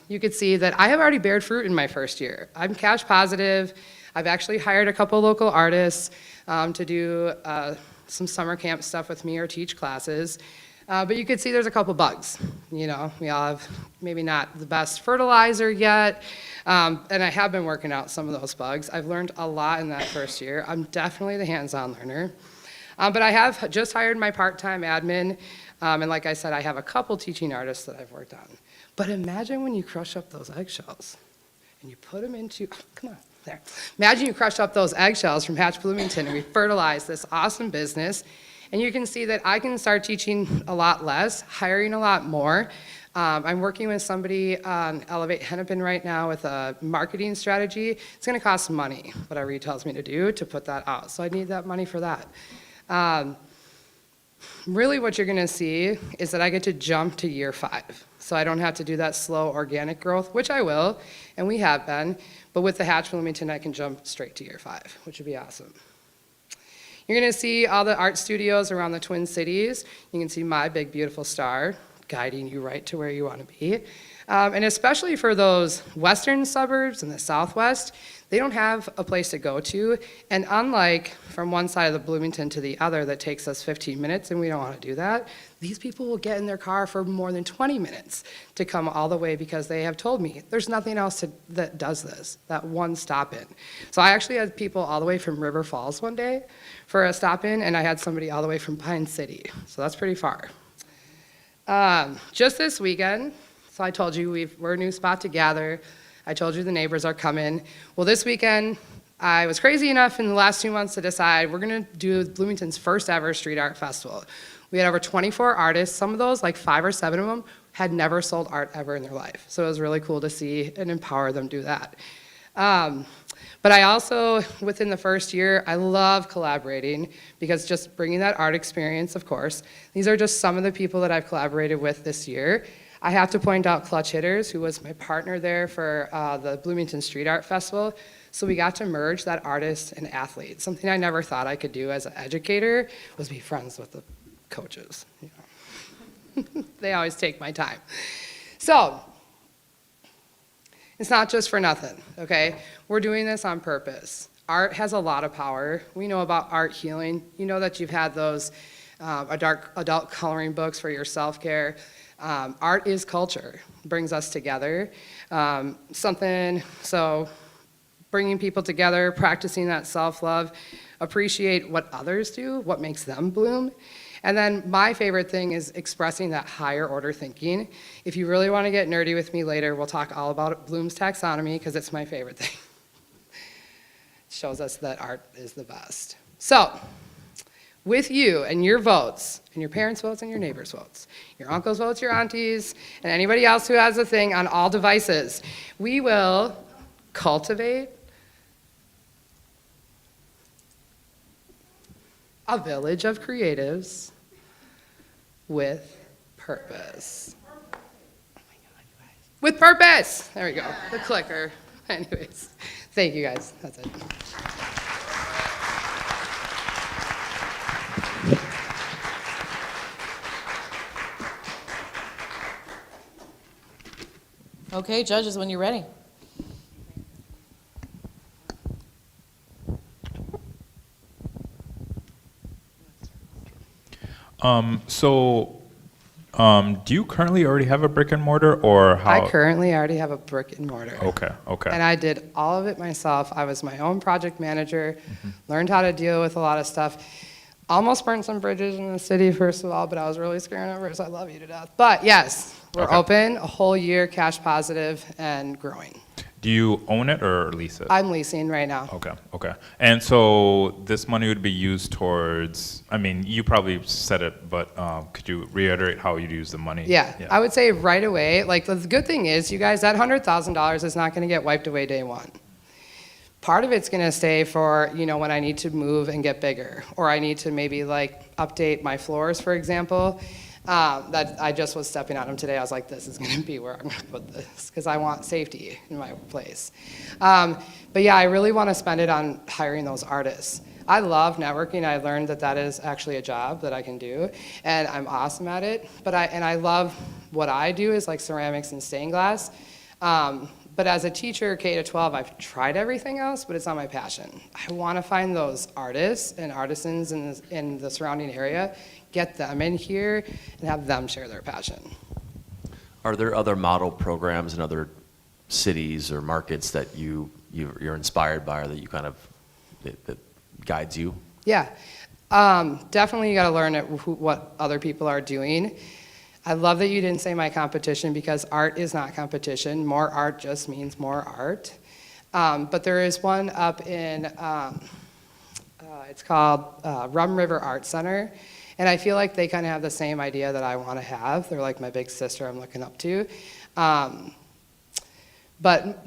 You could see that I have already bared fruit in my first year. I'm cash positive. I've actually hired a couple local artists to do some summer camp stuff with me or teach classes. But you could see there's a couple bugs. You know, we all have maybe not the best fertilizer yet, and I have been working out some of those bugs. I've learned a lot in that first year. I'm definitely the hands-on learner. But I have just hired my part-time admin, and like I said, I have a couple teaching artists that I've worked on. But imagine when you crush up those eggshells and you put them into, come on, there. Imagine you crush up those eggshells from Hatch Bloomington and we fertilize this awesome business, and you can see that I can start teaching a lot less, hiring a lot more. I'm working with somebody on Elevate Hennepin right now with a marketing strategy. It's gonna cost some money, whatever he tells me to do to put that out, so I need that money for that. Really what you're gonna see is that I get to jump to year 5. So I don't have to do that slow organic growth, which I will, and we have been, but with the Hatch Bloomington, I can jump straight to year 5, which would be awesome. You're gonna see all the art studios around the Twin Cities. You can see my big, beautiful star guiding you right to where you wanna be. And especially for those western suburbs in the Southwest, they don't have a place to go to, and unlike from one side of the Bloomington to the other that takes us 15 minutes, and we don't want to do that, these people will get in their car for more than 20 minutes to come all the way because they have told me there's nothing else that does this, that one stop in. So I actually had people all the way from River Falls one day for a stop in, and I had somebody all the way from Pine City, so that's pretty far. Just this weekend, so I told you we're a new spot to gather. I told you the neighbors are coming. Well, this weekend, I was crazy enough in the last 2 months to decide we're gonna do Bloomington's first ever street art festival. We had over 24 artists. Some of those, like 5 or 7 of them, had never sold art ever in their life. So it was really cool to see and empower them do that. But I also, within the first year, I love collaborating because just bringing that art experience, of course. These are just some of the people that I've collaborated with this year. I have to point out Clutch Hitters, who was my partner there for the Bloomington Street Art Festival. So we got to merge that artist and athlete. Something I never thought I could do as an educator was be friends with the coaches. You know. They always take my time. So it's not just for nothing, okay? We're doing this on purpose. Art has a lot of power. We know about art healing. You know that you've had those adult coloring books for your self-care. Art is culture, brings us together. So bringing people together, practicing that self-love, appreciate what others do, what makes them bloom. And then my favorite thing is expressing that higher order thinking. If you really want to get nerdy with me later, we'll talk all about Bloom's taxonomy because it's my favorite thing. It shows us that art is the best. So, with you and your votes, and your parents' votes and your neighbors' votes, your uncles' votes, your aunties, and anybody else who has a thing on all devices, we will cultivate a village of creatives with purpose. Oh my God, you guys. With purpose! There we go, the clicker. Anyways, thank you guys, that's it. Okay, judges, when you're ready. Do you currently already have a brick and mortar, or how? I currently already have a brick and mortar. Okay, okay. And I did all of it myself. I was my own project manager, learned how to deal with a lot of stuff. Almost burned some bridges in the city, first of all, but I was really scared of it, so I love you to death. But yes, we're open a whole year, cash positive, and growing. Do you own it or lease it? I'm leasing right now. Okay, okay. And so this money would be used towards, I mean, you probably said it, but could you reiterate how you'd use the money? Yeah, I would say right away, like the good thing is, you guys, that $100,000 is not gonna get wiped away day one. Part of it's gonna stay for, you know, when I need to move and get bigger, or I need to maybe like update my floors, for example. That I just was stepping on them today. I was like, this is gonna be where I'm gonna put this, because I want safety in my place. But yeah, I really wanna spend it on hiring those artists. I love networking. I learned that that is actually a job that I can do, and I'm awesome at it. But I love what I do is like ceramics and stained glass. But as a teacher, K to 12, I've tried everything else, but it's not my passion. I wanna find those artists and artisans in the surrounding area, get them in here, and have them share their passion. Are there other model programs in other cities or markets that you're inspired by, or that you kind of, that guides you? Yeah, definitely you gotta learn what other people are doing. I love that you didn't say my competition, because art is not competition. More art just means more art. But there is one up in, it's called Rum River Art Center. And I feel like they kind of have the same idea that I want to have. They're like my big sister I'm looking up to. But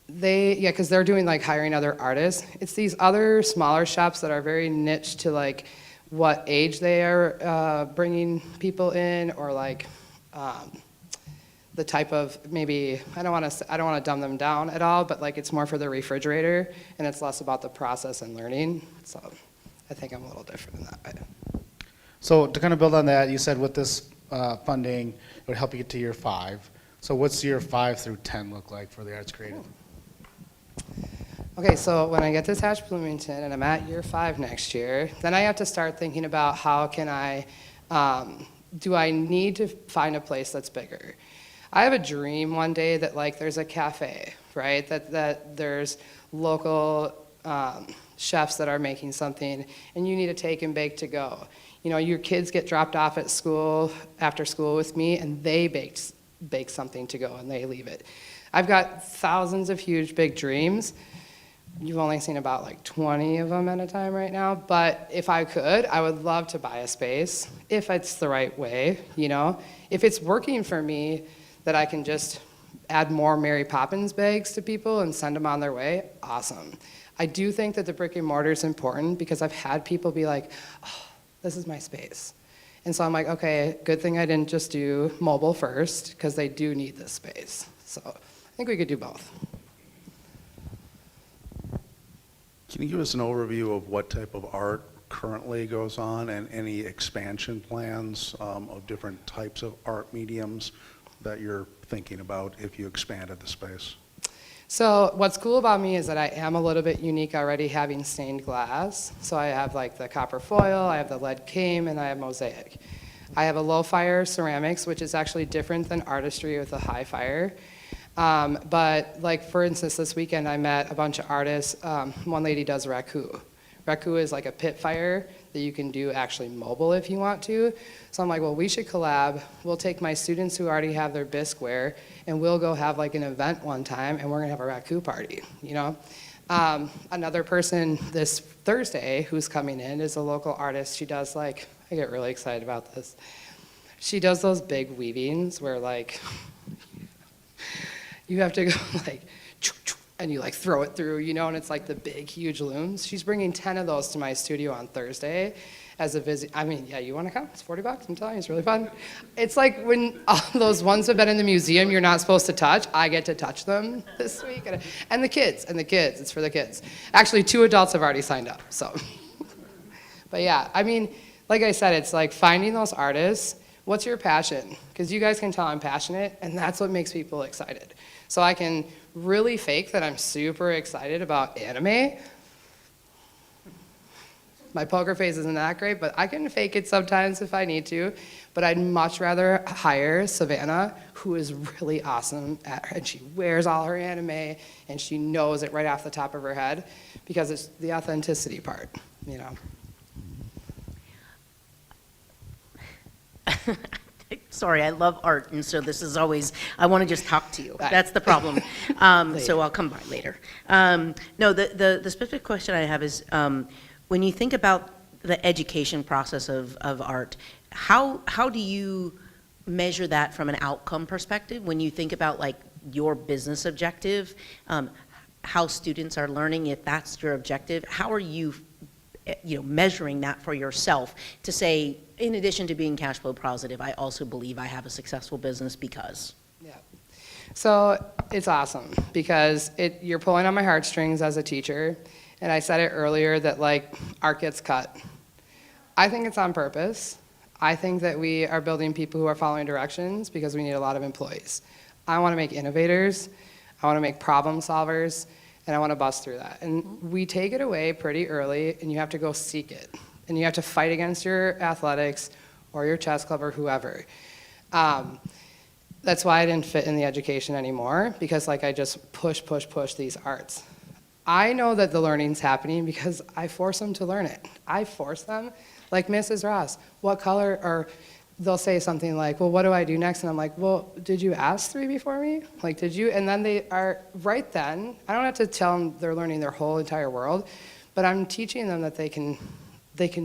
because they're doing like hiring other artists. It's these other smaller shops that are very niche to like what age they are bringing people in, or like the type of, maybe, I don't want to dumb them down at all, but like it's more for the refrigerator, and it's less about the process and learning. So I think I'm a little different in that way. So to kind of build on that, you said with this funding, it would help you get to year 5. So what's year 5 through 10 look like for the Arts Creative? Okay, so when I get to Hatch Bloomington and I'm at year 5 next year, then I have to start thinking about how can I, do I need to find a place that's bigger? I have a dream one day that like there's a cafe, right? That there's local chefs that are making something, and you need to take and bake to go. You know, your kids get dropped off at school, after school with me, and they bake something to go and they leave it. I've got thousands of huge big dreams. You've only seen about like 20 of them at a time right now, but if I could, I would love to buy a space, if it's the right way, you know? If it's working for me, that I can just add more Mary Poppins bags to people and send them on their way, awesome. I do think that the brick and mortar is important, because I've had people be like, oh, this is my space. And so I'm like, okay, good thing I didn't just do mobile first, because they do need this space. So I think we could do both. Can you give us an overview of what type of art currently goes on, and any expansion plans of different types of art mediums that you're thinking about if you expanded the space? So what's cool about me is that I am a little bit unique already, having stained glass. So I have like the copper foil, I have the lead cane, and I have mosaic. I have a low fire ceramics, which is actually different than artistry with a high fire. But like, for instance, this weekend I met a bunch of artists. One lady does raku. Raku is like a pit fire that you can do actually mobile if you want to. So I'm like, well, we should collab. We'll take my students who already have their bisqueware, and we'll go have like an event one time, and we're gonna have a raku party, you know? Another person this Thursday who's coming in is a local artist. She does like, I get really excited about this. She does those big weavings where like, you have to go like, and you like throw it through, you know, and it's like the big, huge looms. She's bringing 10 of those to my studio on Thursday as a visit. I mean, yeah, you want to come? It's $40, I'm telling you, it's really fun. It's like when all those ones have been in the museum you're not supposed to touch, I get to touch them this week. And the kids, it's for the kids. Actually, 2 adults have already signed up, so. But yeah, I mean, like I said, it's like finding those artists. What's your passion? Because you guys can tell I'm passionate, and that's what makes people excited. So I can really fake that I'm super excited about anime. My poker face isn't that great, but I can fake it sometimes if I need to. But I'd much rather hire Savannah, who is really awesome and she wears all her anime, and she knows it right off the top of her head, because it's the authenticity part, you know. Sorry, I love art, and so this is always, I want to just talk to you. That's the problem. So I'll come by later. No, the specific question I have is, when you think about the education process of art, how do you measure that from an outcome perspective? When you think about like your business objective, how students are learning, if that's your objective, how are you measuring that for yourself to say, in addition to being cash flow positive, I also believe I have a successful business because? Yeah. So it's awesome because you're pulling on my heartstrings as a teacher, and I said it earlier that like art gets cut. I think it's on purpose. I think that we are building people who are following directions because we need a lot of employees. I want to make innovators, I want to make problem solvers, and I want to bust through that. And we take it away pretty early, and you have to go seek it. And you have to fight against your athletics or your chess club or whoever. That's why I didn't fit in the education anymore, because like I just push these arts. I know that the learning's happening because I force them to learn it. I force them, like Mrs. Ross, what color, or they'll say something like, well, what do I do next? And I'm like, well, did you ask 3 before me? Like, did you? And then they are, right then, I don't have to tell them they're learning their whole entire world, but I'm teaching them that they can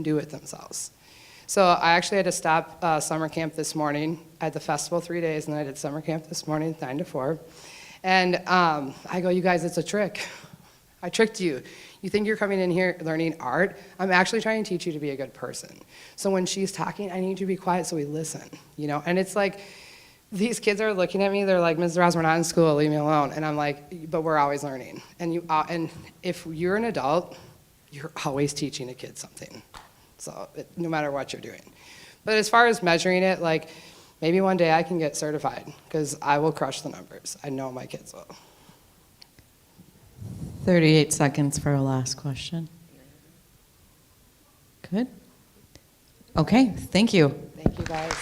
do it themselves. So I actually had to stop summer camp this morning. I had the festival 3 days, and then I did summer camp this morning, 9 to 4. And I go, you guys, it's a trick. I tricked you. You think you're coming in here learning art? I'm actually trying to teach you to be a good person. So when she's talking, I need you to be quiet so we listen, you know? And it's like, these kids are looking at me, they're like, Mrs. Ross, we're not in school, leave me alone. And I'm like, but we're always learning. And if you're an adult, you're always teaching a kid something. So no matter what you're doing. But as far as measuring it, like maybe one day I can get certified because I will crush the numbers. I know my kids will. 38 seconds for a last question. Good. Okay, thank you. Thank you, guys.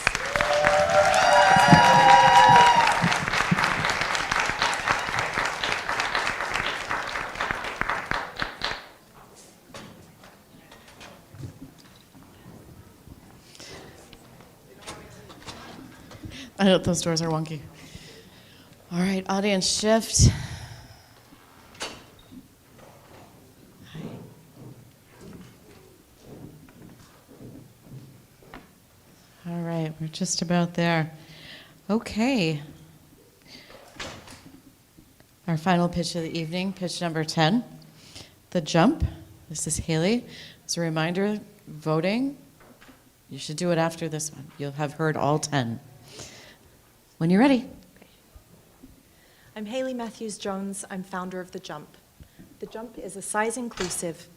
I know those doors are wonky. All right, audience shift. All right, we're just about there. Okay. Our final pitch of the evening, pitch number 10, The Jump. This is Haley. As a reminder, voting, you should do it after this one. You'll have heard all 10. When you're ready. I'm Haley Matthews-Jones. I'm founder of The Jump. The Jump is a size-inclusive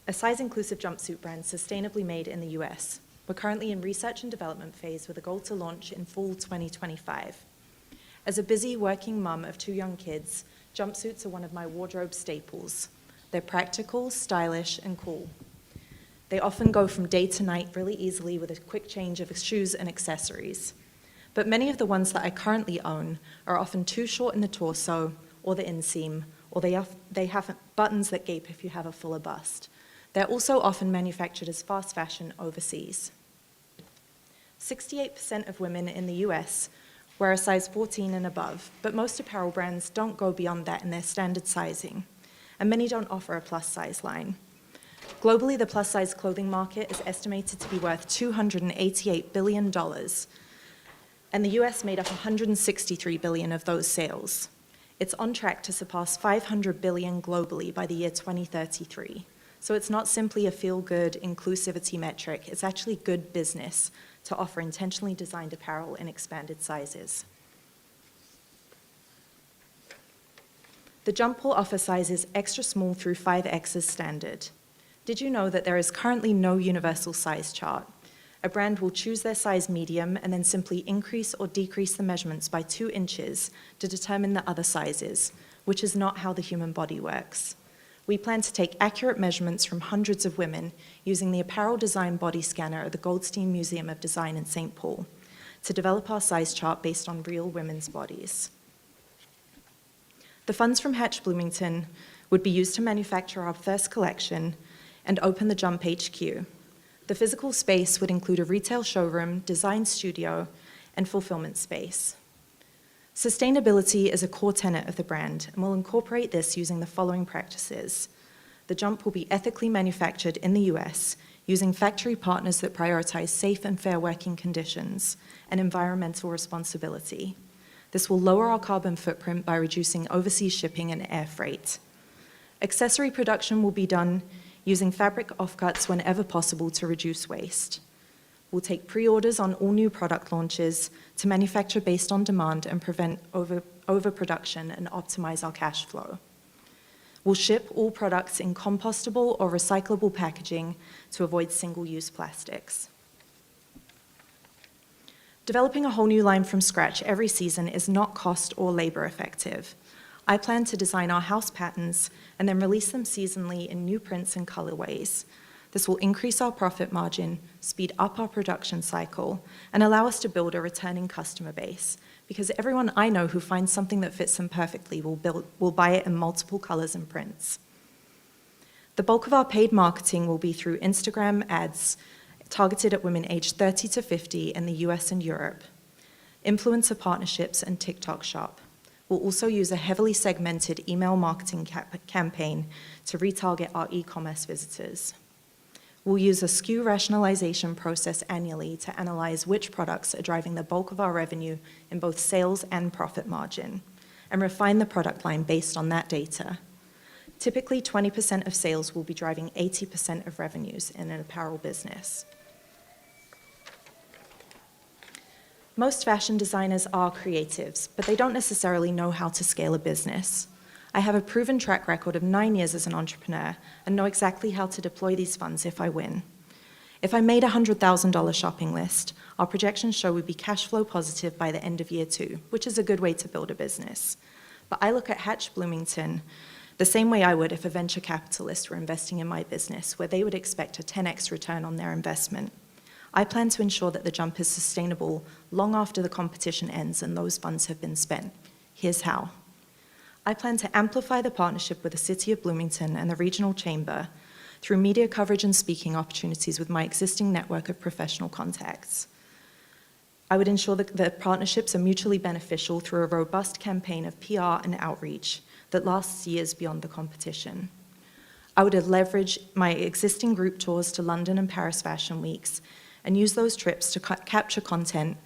jumpsuit brand sustainably made in the US. We're currently in research and development phase with a goal to launch in fall 2025. As a busy working mum of 2 young kids, jumpsuits are one of my wardrobe staples. They're practical, stylish, and cool. They often go from day to night really easily with a quick change of shoes and accessories. But many of the ones that I currently own are often too short in the torso or the inseam, or they have buttons that gape if you have a fuller bust. They're also often manufactured as fast fashion overseas. 68% of women in the US wear a size 14 and above, but most apparel brands don't go beyond that in their standard sizing, and many don't offer a plus size line. Globally, the plus size clothing market is estimated to be worth $288 billion, and the US made up $163 billion of those sales. It's on track to surpass $500 billion globally by the year 2033. So it's not simply a feel-good inclusivity metric, it's actually good business to offer intentionally designed apparel in expanded sizes. The Jump will offer sizes extra small through 5X as standard. Did you know that there is currently no universal size chart? A brand will choose their size medium and then simply increase or decrease the measurements by 2 inches to determine the other sizes, which is not how the human body works. We plan to take accurate measurements from hundreds of women using the apparel design body scanner at the Goldstein Museum of Design in St. Paul to develop our size chart based on real women's bodies. The funds from Hatch Bloomington would be used to manufacture our first collection and open the Jump HQ. The physical space would include a retail showroom, design studio, and fulfillment space. Sustainability is a core tenet of the brand, and we'll incorporate this using the following practices. The Jump will be ethically manufactured in the US using factory partners that prioritize safe and fair working conditions and environmental responsibility. This will lower our carbon footprint by reducing overseas shipping and air freight. Accessory production will be done using fabric offcuts whenever possible to reduce waste. We'll take pre-orders on all new product launches to manufacture based on demand and prevent overproduction and optimize our cash flow. We'll ship all products in compostable or recyclable packaging to avoid single-use plastics. Developing a whole new line from scratch every season is not cost or labor effective. I plan to design our house patterns and then release them seasonally in new prints and colorways. This will increase our profit margin, speed up our production cycle, and allow us to build a returning customer base, because everyone I know who finds something that fits them perfectly will buy it in multiple colors and prints. The bulk of our paid marketing will be through Instagram ads targeted at women aged 30 to 50 in the US and Europe, influencer partnerships, and TikTok Shop. We'll also use a heavily segmented email marketing campaign to retarget our e-commerce visitors. We'll use a SKU rationalization process annually to analyze which products are driving the bulk of our revenue in both sales and profit margin, and refine the product line based on that data. Typically, 20% of sales will be driving 80% of revenues in an apparel business. Most fashion designers are creatives, but they don't necessarily know how to scale a business. I have a proven track record of 9 years as an entrepreneur and know exactly how to deploy these funds if I win. If I made a $100,000 shopping list, our projections show we'd be cash flow positive by the end of year 2, which is a good way to build a business. But I look at Hatch Bloomington the same way I would if a venture capitalist were investing in my business, where they would expect a 10x return on their investment. I plan to ensure that the Jump is sustainable long after the competition ends and those funds have been spent. Here's how. I plan to amplify the partnership with the City of Bloomington and the Regional Chamber through media coverage and speaking opportunities with my existing network of professional contacts. I would ensure that the partnerships are mutually beneficial through a robust campaign of PR and outreach that lasts years beyond the competition. I would leverage my existing group tours to London and Paris Fashion Weeks and use those trips to capture content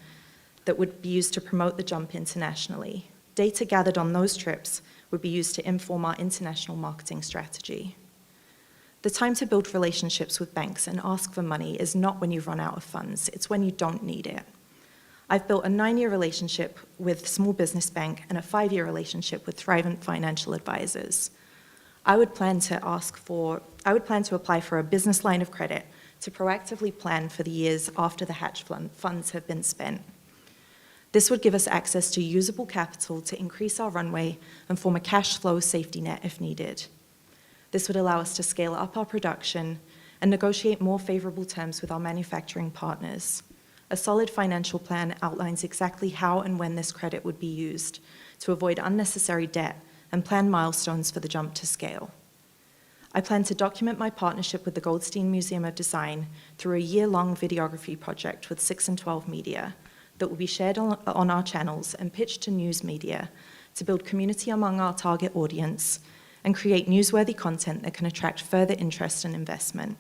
that would be used to promote the Jump internationally. Data gathered on those trips would be used to inform our international marketing strategy. The time to build relationships with banks and ask for money is not when you've run out of funds, it's when you don't need it. I've built a 9-year relationship with Small Business Bank and a 5-year relationship with Thrivent Financial Advisors. I would plan to apply for a business line of credit to proactively plan for the years after the Hatch funds have been spent. This would give us access to usable capital to increase our runway and form a cash flow safety net if needed. This would allow us to scale up our production and negotiate more favorable terms with our manufacturing partners. A solid financial plan outlines exactly how and when this credit would be used to avoid unnecessary debt and plan milestones for the Jump to scale. I plan to document my partnership with the Goldstein Museum of Design through a year-long videography project with 6 and 12 Media that will be shared on our channels and pitched to news media to build community among our target audience and create newsworthy content that can attract further interest and investment.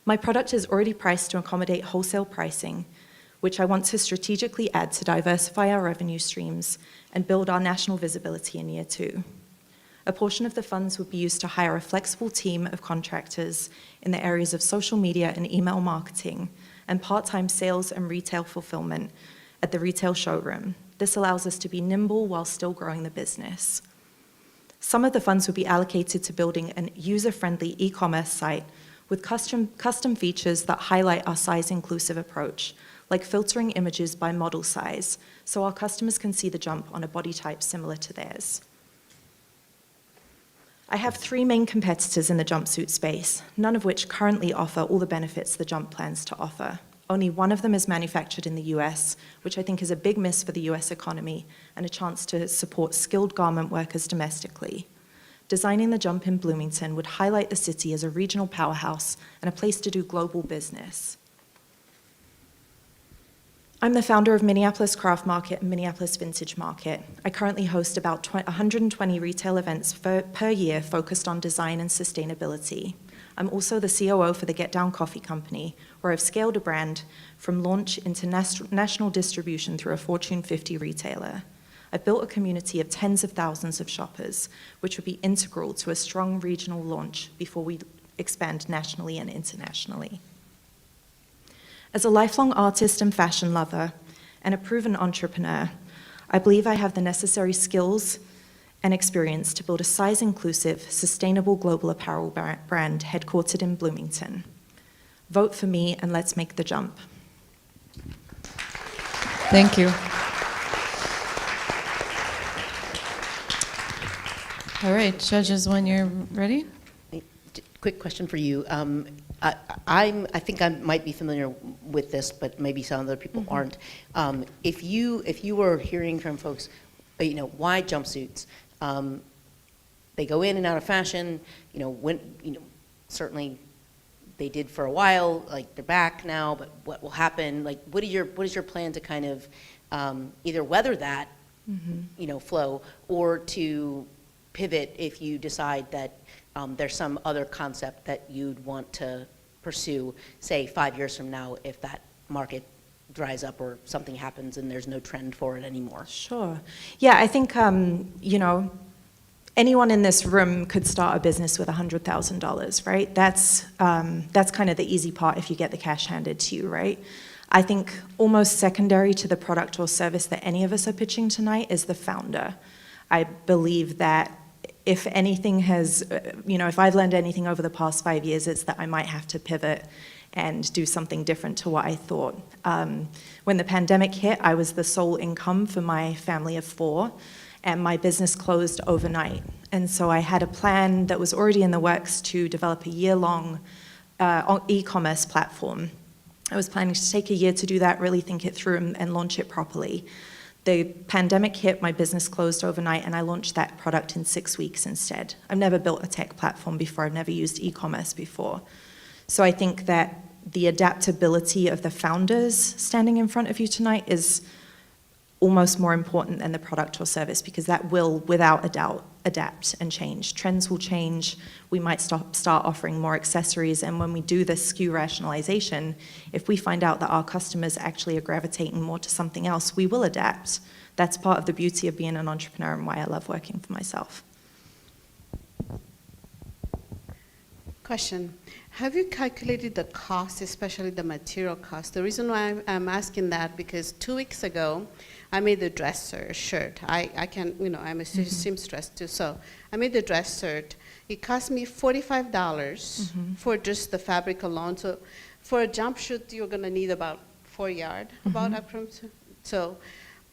My product is already priced to accommodate wholesale pricing, which I want to strategically add to diversify our revenue streams and build our national visibility in year 2. A portion of the funds would be used to hire a flexible team of contractors in the areas of social media and email marketing and part-time sales and retail fulfillment at the retail showroom. This allows us to be nimble while still growing the business. Some of the funds would be allocated to building an user-friendly e-commerce site with custom features that highlight our size-inclusive approach, like filtering images by model size, so our customers can see the Jump on a body type similar to theirs. I have 3 main competitors in the jumpsuit space, none of which currently offer all the benefits the Jump plans to offer. Only one of them is manufactured in the US, which I think is a big miss for the US economy and a chance to support skilled garment workers domestically. Designing the Jump in Bloomington would highlight the city as a regional powerhouse and a place to do global business. I'm the founder of Minneapolis Craft Market and Minneapolis Vintage Market. I currently host about 120 retail events per year focused on design and sustainability. I'm also the COO for the Get Down Coffee Company, where I've scaled a brand from launch into national distribution through a Fortune 50 retailer. I've built a community of tens of thousands of shoppers, which would be integral to a strong regional launch before we expand nationally and internationally. As a lifelong artist and fashion lover, and a proven entrepreneur, I believe I have the necessary skills and experience to build a size-inclusive, sustainable global apparel brand headquartered in Bloomington. Vote for me and let's make the jump. Thank you. All right, judges, when you're ready. Quick question for you. I think I might be familiar with this, but maybe some other people aren't. If you were hearing from folks, why jumpsuits? They go in and out of fashion. Certainly they did for a while. Like they're back now, but what will happen? Like, what is your plan to kind of either weather that, flow, or to pivot if you decide that there's some other concept that you'd want to pursue, say 5 years from now, if that market dries up or something happens and there's no trend for it anymore? Sure. Yeah, I think, anyone in this room could start a business with $100,000, right? That's kind of the easy part if you get the cash handed to you, right? I think almost secondary to the product or service that any of us are pitching tonight is the founder. I believe that if anything has, if I've learned anything over the past 5 years, it's that I might have to pivot and do something different to what I thought. When the pandemic hit, I was the sole income for my family of 4, and my business closed overnight. And so I had a plan that was already in the works to develop a year-long e-commerce platform. I was planning to take a year to do that, really think it through and launch it properly. The pandemic hit, my business closed overnight, and I launched that product in 6 weeks instead. I've never built a tech platform before. I've never used e-commerce before. So I think that the adaptability of the founders standing in front of you tonight is almost more important than the product or service, because that will, without a doubt, adapt and change. Trends will change. We might start offering more accessories, and when we do this SKU rationalization, if we find out that our customers actually are gravitating more to something else, we will adapt. That's part of the beauty of being an entrepreneur and why I love working for myself. Question. Have you calculated the cost, especially the material cost? The reason why I'm asking that, because 2 weeks ago, I made the dress shirt. I can, I'm a seamstress too, so I made the dress shirt. It cost me $45 for just the fabric alone. So for a jumpsuit, you're gonna need about 4 yards, so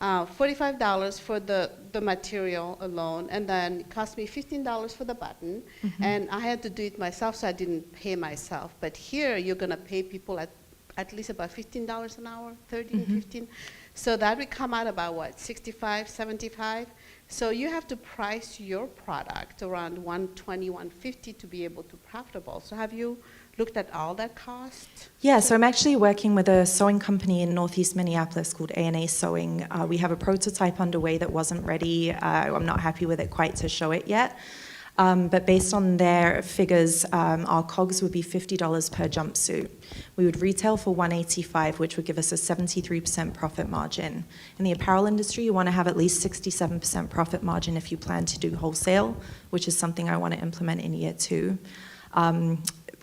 $45 for the material alone, and then it cost me $15 for the button, and I had to do it myself, so I didn't pay myself. But here, you're gonna pay people at least about $15 an hour, 13, 15. So that would come out about what, 65, 75? So you have to price your product around 120, 150 to be able to profitable. So have you looked at all that cost? Yeah, so I'm actually working with a sewing company in Northeast Minneapolis called A&A Sewing. We have a prototype underway that wasn't ready. I'm not happy with it quite to show it yet. But based on their figures, our COGS would be $50 per jumpsuit. We would retail for $185, which would give us a 73% profit margin. In the apparel industry, you want to have at least 67% profit margin if you plan to do wholesale, which is something I want to implement in year 2.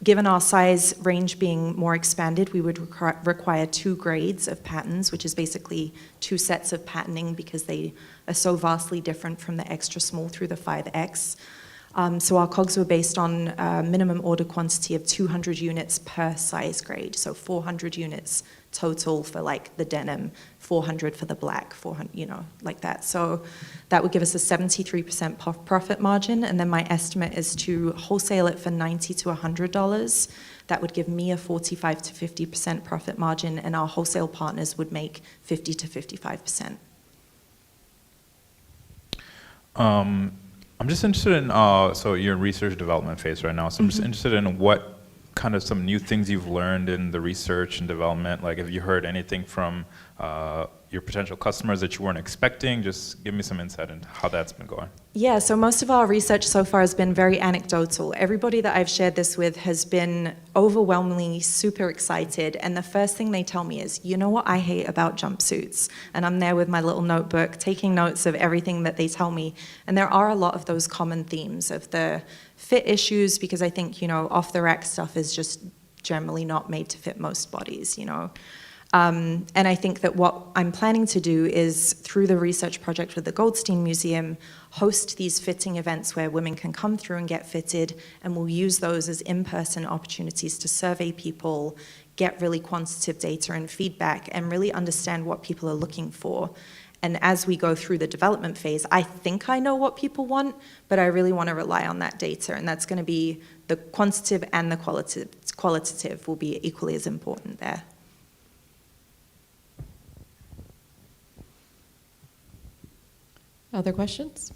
Given our size range being more expanded, we would require 2 grades of patterns, which is basically 2 sets of patterning because they are so vastly different from the extra small through the 5X. So our COGS were based on a minimum order quantity of 200 units per size grade, so 400 units total for like the denim, 400 for the black, 400, you know, like that. So that would give us a 73% profit margin, and then my estimate is to wholesale it for $90 to $100. That would give me a 45 to 50% profit margin, and our wholesale partners would make 50 to 55%. I'm just interested in, so you're in research development phase right now, so I'm just interested in what kind of some new things you've learned in the research and development. Like, have you heard anything from your potential customers that you weren't expecting? Just give me some insight into how that's been going. Yeah, so most of our research so far has been very anecdotal. Everybody that I've shared this with has been overwhelmingly super excited, and the first thing they tell me is, you know what I hate about jumpsuits? And I'm there with my little notebook taking notes of everything that they tell me, and there are a lot of those common themes of the fit issues, because I think, you know, off-the-rack stuff is just generally not made to fit most bodies, you know. And I think that what I'm planning to do is, through the research project with the Goldstein Museum, host these fitting events where women can come through and get fitted, and we'll use those as in-person opportunities to survey people, get really quantitative data and feedback, and really understand what people are looking for. And as we go through the development phase, I think I know what people want, but I really want to rely on that data, and that's going to be the quantitative and the qualitative will be equally as important there. Other questions?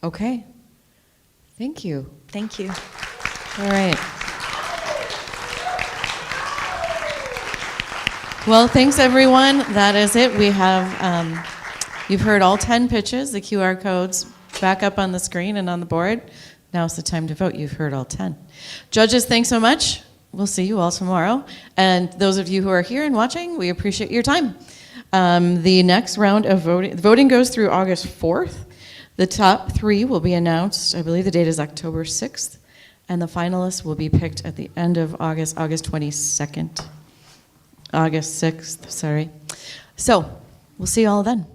Okay. Thank you. Thank you. All right. Well, thanks everyone. That is it. We have, you've heard all 10 pitches, the QR codes back up on the screen and on the board. Now's the time to vote. You've heard all 10. Judges, thanks so much. We'll see you all tomorrow. And those of you who are here and watching, we appreciate your time. The next round of voting goes through August 4th. The top 3 will be announced, I believe the date is October 6th, and the finalists will be picked at the end of August 22nd. August 6th, sorry. So, we'll see you all then.